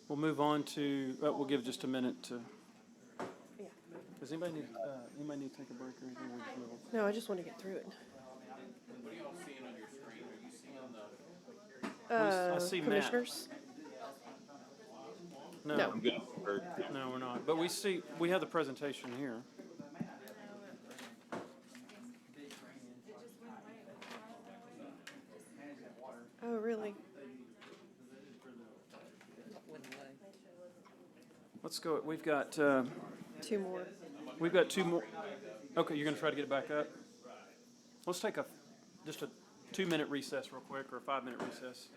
We'll move on to, we'll give just a minute to, does anybody need to take a break or anything? We'll just move on. No, I just want to get through it. What are y'all seeing on your screen? Are you seeing the? I see Matt. Commissioners? No. No. No, we're not. But we have the presentation here. Oh, really? Let's go. We've got, Two more. we've got two more. Okay, you're gonna try to get it back up? Let's take just a 2-minute recess real quick, or a 5-minute recess.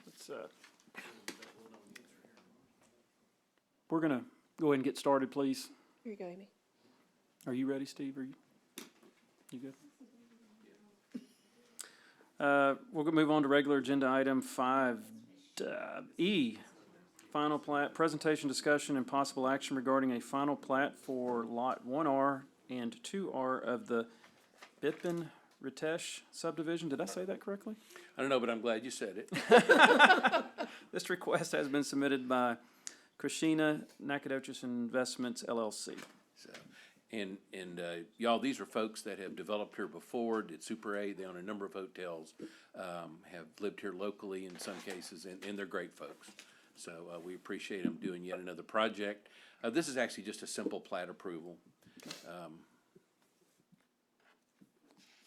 Let's, we're gonna go ahead and get started, please. Here you go, Amy. Are you ready, Steve? You good? We're gonna move on to regular agenda item 5E. Final plat, presentation, discussion, and possible action regarding a final plat for Lot 1R and 2R of the Bippen Ritesh subdivision. Did I say that correctly? I don't know, but I'm glad you said it. This request has been submitted by Krishina Nacogdoches Investments LLC. So, and y'all, these are folks that have developed here before, did Super 8, they own a number of hotels, have lived here locally in some cases, and they're great folks. So we appreciate them doing yet another project. This is actually just a simple plat approval.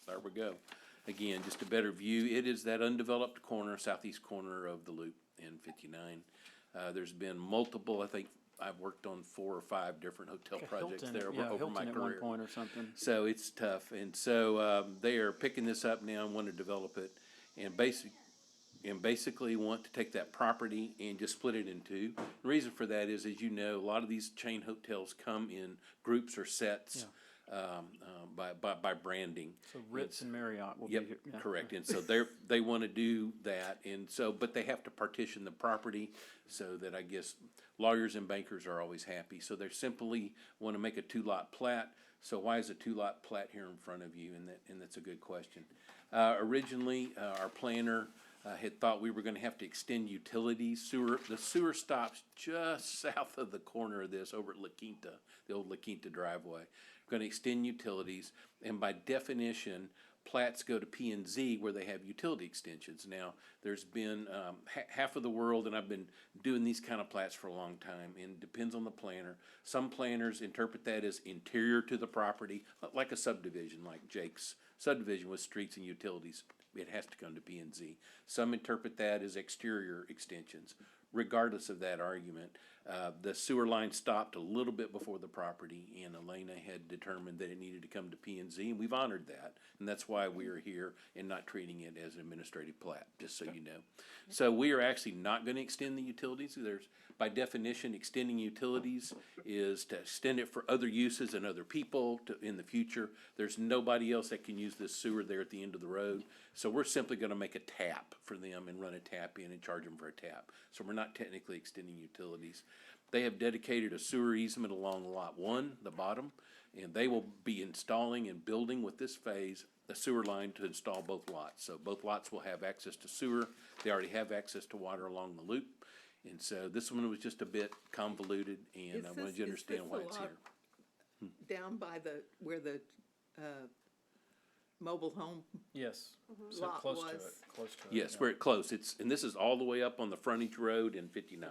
There we go. Again, just a better view. It is that undeveloped corner, southeast corner of the loop in 59. There's been multiple, I think, I've worked on 4 or 5 different hotel projects there over my Hilton at career. one point or something. So it's tough, and so they are picking this up now and want to develop it, and basically want to take that property and just split it in 2. The reason for that is, as you know, a lot of these chain hotels come in groups or sets. By branding. So Ritz and Marriott will be Yep, here. Yeah. correct. And so they want to do that, and so, but they have to partition the property so that, I guess, lawyers and bankers are always happy. So they simply want to make a 2-lot plat. So why is a 2-lot plat here in front of you? And that's a good question. Originally, our planner had thought we were going to have to extend utilities. The sewer stops just south of the corner of this, over at La Quinta, the old La Quinta driveway. Going to extend utilities, and by definition, plats go to P&Z where they have utility extensions. Now, there's been half of the world, and I've been doing these kind of plats for a long time, and it depends on the planner. Some planners interpret that as interior to the property, like a subdivision, like Jake's subdivision with streets and utilities. It has to come to P&Z. Some interpret that as exterior extensions. Regardless of that argument, the sewer line stopped a little bit before the property, and Elena had determined that it needed to come to P&Z, and we've honored that. And that's why we are here and not treating it as an administrative plat, just so you know. So we are actually not going to extend the utilities. There's, by definition, extending utilities is to extend it for other uses and other people in the future. There's nobody else that can use this sewer there at the end of the road. So we're simply going to make a tap for them and run a tap in and charge them for a tap. So we're not technically extending utilities. They have dedicated a sewer easement along lot 1, the bottom, and they will be installing and building with this phase a sewer line to install both lots. So both lots will have access to sewer. They already have access to water along the loop. And so this one was just a bit convoluted, and I wanted you to understand why it's here. Down by where the mobile home Yes. So lot close was. to it. Close to it. Yes, we're close. And this is all the way up on the frontage road in 59,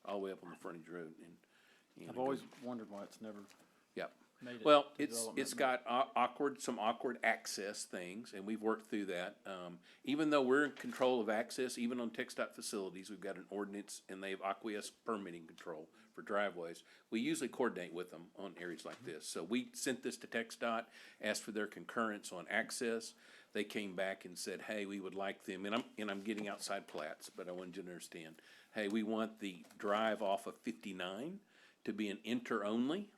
all the way up on the frontage road. And I've always wondered why it's never Yep. made it. Well, to it's development. got some awkward access things, and we've worked through that. Even though we're in control of access, even on TxDOT facilities, we've got an ordinance, and they have acquiesced permitting control for driveways. We usually coordinate with them on areas like this. So we sent this to TxDOT, asked for their concurrence on access. They came back and said, hey, we would like them, and I'm getting outside plats, but I wanted you to understand. Hey, we want the drive off of 59 to be an enter-only,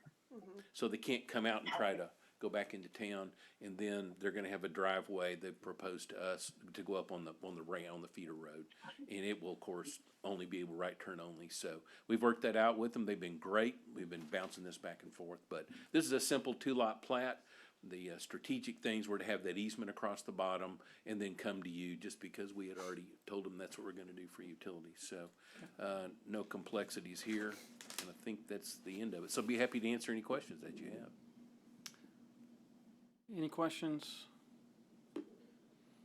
so they can't come out and try to go back into town, and then they're gonna have a driveway they proposed to us to go up on the feeder road. And it will, of course, only be a right turn only. So we've worked that out with them. They've been great. We've been bouncing this back and forth, but this is a simple 2-lot plat. The strategic things were to have that easement across the bottom and then come to you, just because we had already told them that's what we're gonna do for utilities. So, no complexities here, and I think that's the end of it. So be happy to answer any questions that you have. Any questions?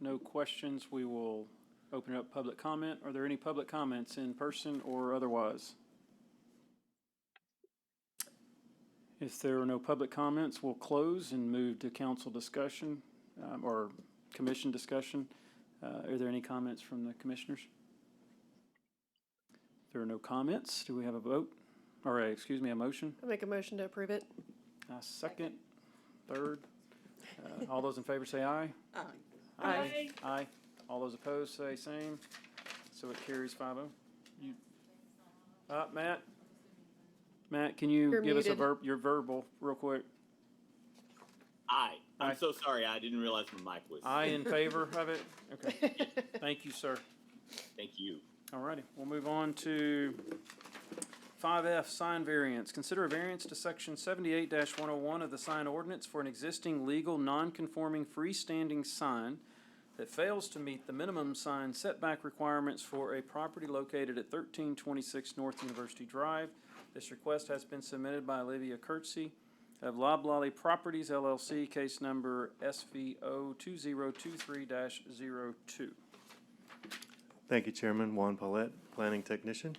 No questions. We will open up public comment. Are there any public comments in person or otherwise? If there are no public comments, we'll close and move to council discussion, or commission discussion. Are there any comments from the commissioners? If there are no comments, do we have a vote? Or, a motion? I make a motion to approve it. Second, third. All those in favor say aye. Aye. Aye. Aye. All those opposed say same. So it carries 5-0. Matt? Matt, can you You're give us muted. your verbal real quick? Aye. Aye. I'm so sorry. I didn't realize my mic was. Aye in favor of it? Okay. Thank you, sir. Thank you. All righty. We'll move on to 5F, sign variance. Consider a variance to section 78-101 of the sign ordinance for an existing legal non-conforming freestanding sign that fails to meet the minimum sign setback requirements for a property located at 1326 North University Drive. This request has been submitted by Olivia Kurtzy of Loblolly Properties LLC, case number SVO 2023-02. Thank you, Chairman. Juan Paulette, Planning Technician.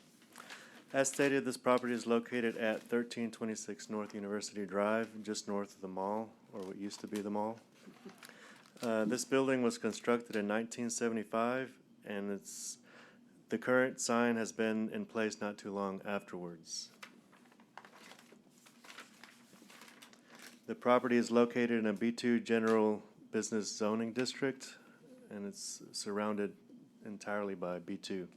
As stated, this property is located at 1326 North University Drive, just north of the mall, or what used to be the mall. This building was constructed in 1975, and the current sign has been in place not too long afterwards. The property is located in a B2 General Business Zoning District, and it's surrounded entirely by B2.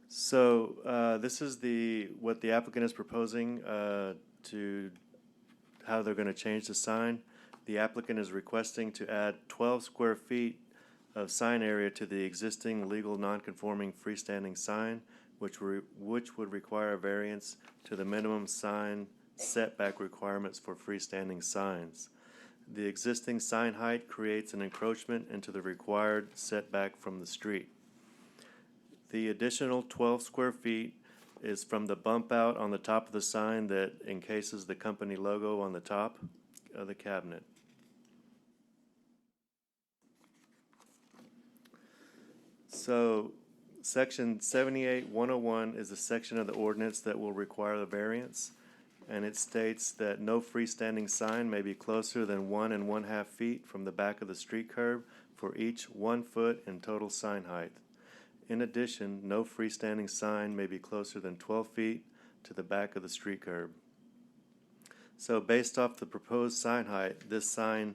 So this is what the applicant is proposing to how they're going to change the sign. The applicant is requesting to add 12 square feet of sign area to the existing legal non-conforming freestanding sign, which would require a variance to the minimum sign setback requirements for freestanding signs. The existing sign height creates an encroachment into the required setback from the street. The additional 12 square feet is from the bump out on the top of the sign that encases the company logo on the top of the cabinet. So section 78-101 is a section of the ordinance that will require the variance, and it states that no freestanding sign may be closer than 1 1/2 feet from the back of the street curb for each 1 foot in total sign height. In addition, no freestanding sign may be closer than 12 feet to the back of the street curb. So based off the proposed sign height, this sign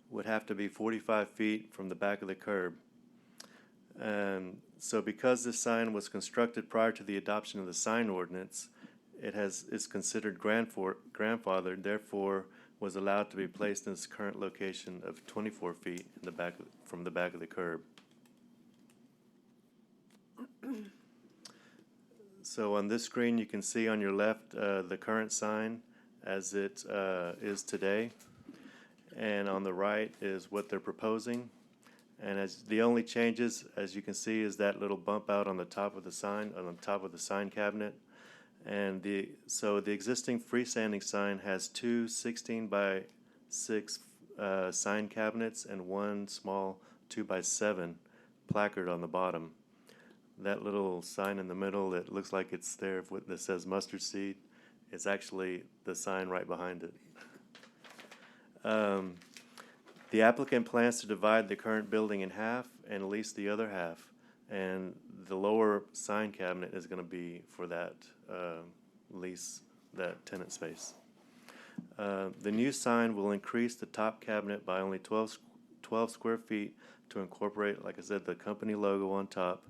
would have to be 45 feet from the back of the curb. And so because this sign was constructed prior to the adoption of the sign ordinance, is considered grandfathered, therefore was allowed to be placed in its current location of 24 feet in the back from the back of the curb. So on this screen, you can see on your left the current sign as it is today, and on the right is what they're proposing. And as the only changes, as you can see, is that little bump out on the top of the sign, on the top of the sign cabinet. And so the existing freestanding sign has two 16x6 sign cabinets and one small 2x7 placard on the bottom. That little sign in the middle that looks like it's there that says mustard seed is actually the sign right behind it. The applicant plans to divide the current building in half and lease the other half, and the lower sign cabinet is going to be for that lease, that tenant space. The new sign will increase the top cabinet by only 12 square feet to incorporate, like I said, the company logo on top,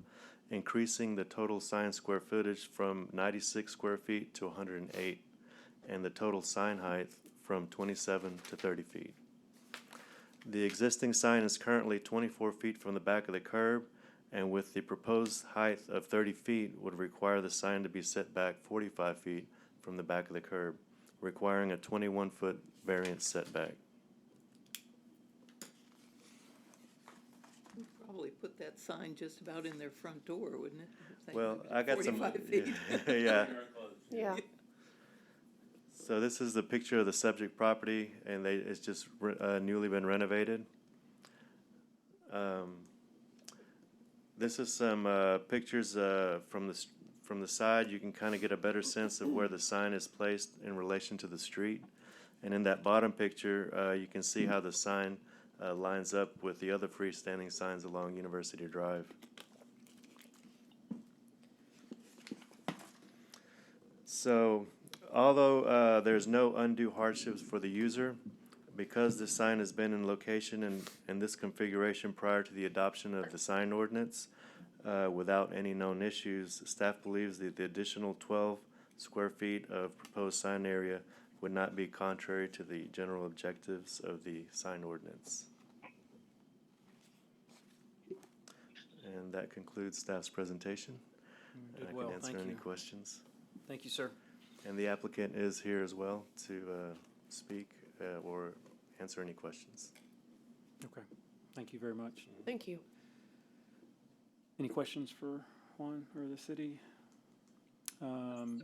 increasing the total sign square footage from 96 square feet to 108, and the total sign height from 27 to 30 feet. The existing sign is currently 24 feet from the back of the curb, and with the proposed height of 30 feet would require the sign to be set back 45 feet from the back of the curb, requiring a 21-foot variance setback. Probably put that sign just about in their front door, wouldn't it? Saying Well, I got some, 45 feet. yeah. Yeah. So this is the picture of the subject property, and it's just newly been renovated. This is some pictures from the side. You can kind of get a better sense of where the sign is placed in relation to the street. And in that bottom picture, you can see how the sign lines up with the other freestanding signs along University Drive. So, although there's no undue hardships for the user, because the sign has been in location in this configuration prior to the adoption of the sign ordinance, without any known issues, staff believes that the additional 12 square feet of proposed sign area would not be contrary to the general objectives of the sign ordinance. And that concludes staff's presentation. And Did I well, can answer thank any you. questions. Thank you, sir. And the applicant is here as well to speak or answer any questions. Okay, thank you very much. Thank you. Any questions for Juan or the city?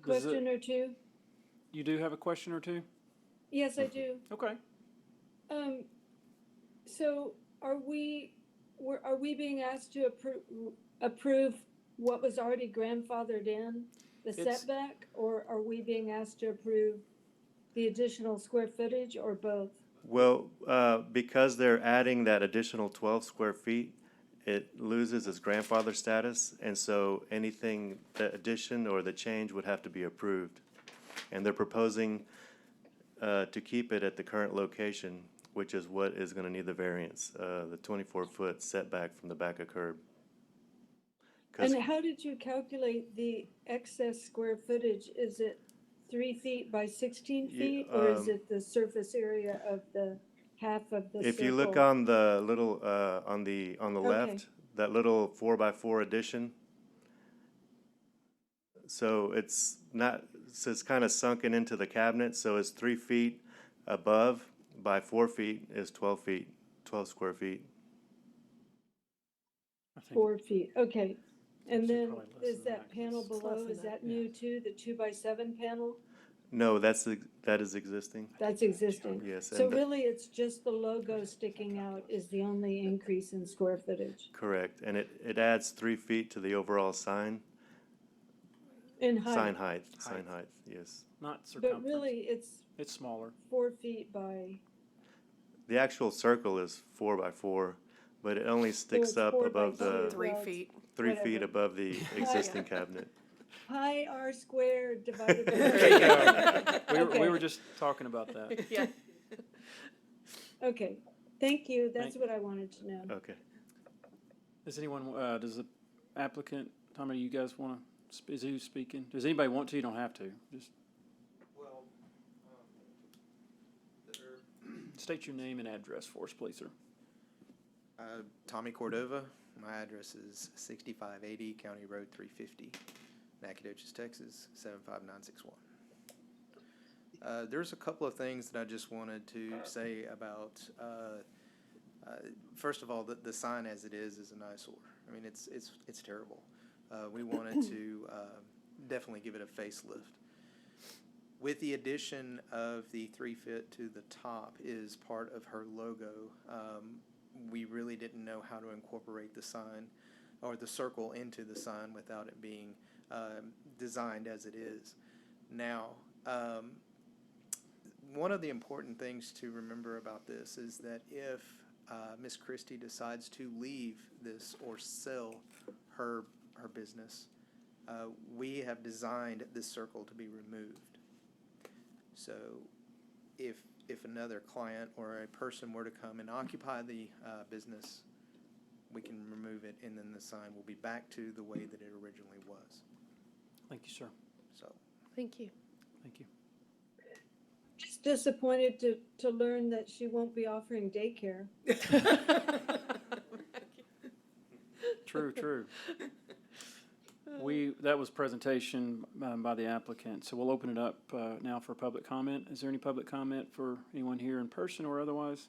Question or two? You do have a question or two? Yes, I do. Okay. So are we being asked to approve what was already grandfathered in, the It's- setback? Or are we being asked to approve the additional square footage, or both? Well, because they're adding that additional 12 square feet, it loses its grandfather status, and so anything, the addition or the change would have to be approved. And they're proposing to keep it at the current location, which is what is gonna need the variance, the 24-foot setback from the back of curb. 'Cause And how did you calculate the excess square footage? Is it 3 feet by 16 feet, or is it the surface area of the half of the circle? if you look on the little, on the Okay. left, that little 4x4 addition, so it's not, so it's kind of sunken into the cabinet, so it's 3 feet above by 4 feet is 12 feet, 12 square feet. 4 feet, okay. And Actually, then probably less is than that that, 'cause panel it's below, less than is that that, new too, the 2x7 panel? No, that is existing. That's existing. Yes, So and really, it's just the logo sticking out is the only increase in square footage correct, and it adds 3 feet to the overall sign, in height. sign height, yes. Not But circumference. really, It's smaller. 4 feet by, The actual circle is 4x4, but it only sticks it's up 4 by above 2, the 3 well, feet. 3 feet whatever. above the existing cabinet. pi r squared divided by. There you go. We Okay. were just talking about that. Yeah. Okay, thank you, that's Thank- what I wanted to know. Okay. Does anyone, does the applicant, Tommy, you guys want to, is who speaking? Does anybody want to? You don't have to. Just state your name and address for us, please, sir. Tommy Cordova. My address is 6580 County Road 350, Nacogdoches, Texas 75961. There's a couple of things that I just wanted to say about. First of all, the sign as it is an eyesore. I mean, it's terrible. We wanted to definitely give it a facelift. With the addition of the 3 foot to the top is part of her logo. We really didn't know how to incorporate the sign or the circle into the sign without it being designed as it is. Now, one of the important things to remember about this is that if Miss Christie decides to leave this or sell her business, we have designed this circle to be removed. So if another client or a person were to come and occupy the business, we can remove it, and then the sign will be back to the way that it originally was. Thank you, sir. So, Thank you. Thank you. Just disappointed to learn that she won't be offering daycare. True. That was presentation by the applicant, so we'll open it up now for public comment. Is there any public comment for anyone here in person or otherwise?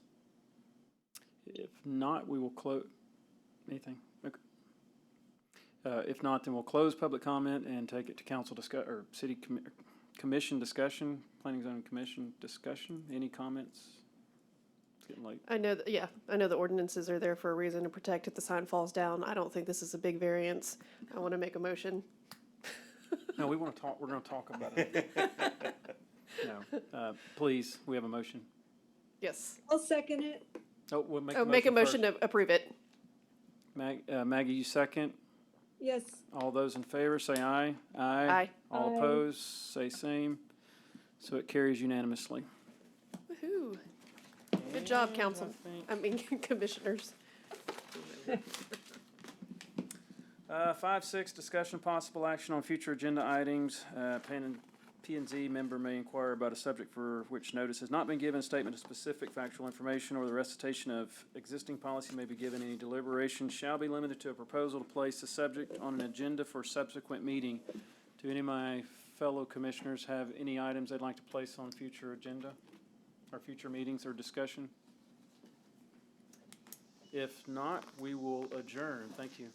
If not, we will close. Anything? Okay. If not, then we'll close public comment and take it to council or city commission discussion, planning zone commission discussion. Any comments? It's getting late. I know, I know the ordinances are there for a reason to protect if the sign falls down. I don't think this is a big variance. I want to make a motion. No, we're going to talk about it. No, please, we have a motion. Yes. I'll second it. Oh, we'll make Oh, make a motion first. to approve it. Maggie, you second? Yes. All those in favor, say aye. Aye. All Aye. opposed, say same. So it carries unanimously. Woohoo. Good job, council. I mean, commissioners. 5, 6, discussion possible action on future agenda items, P and Z member may inquire about a subject for which notice has not been given, a statement of specific factual information, or the recitation of existing policy may be given. Any deliberation shall be limited to a proposal to place the subject on an agenda for subsequent meeting. Do any of my fellow commissioners have any items they'd like to place on future agenda, or future meetings or discussion? If not, we will adjourn. Thank you.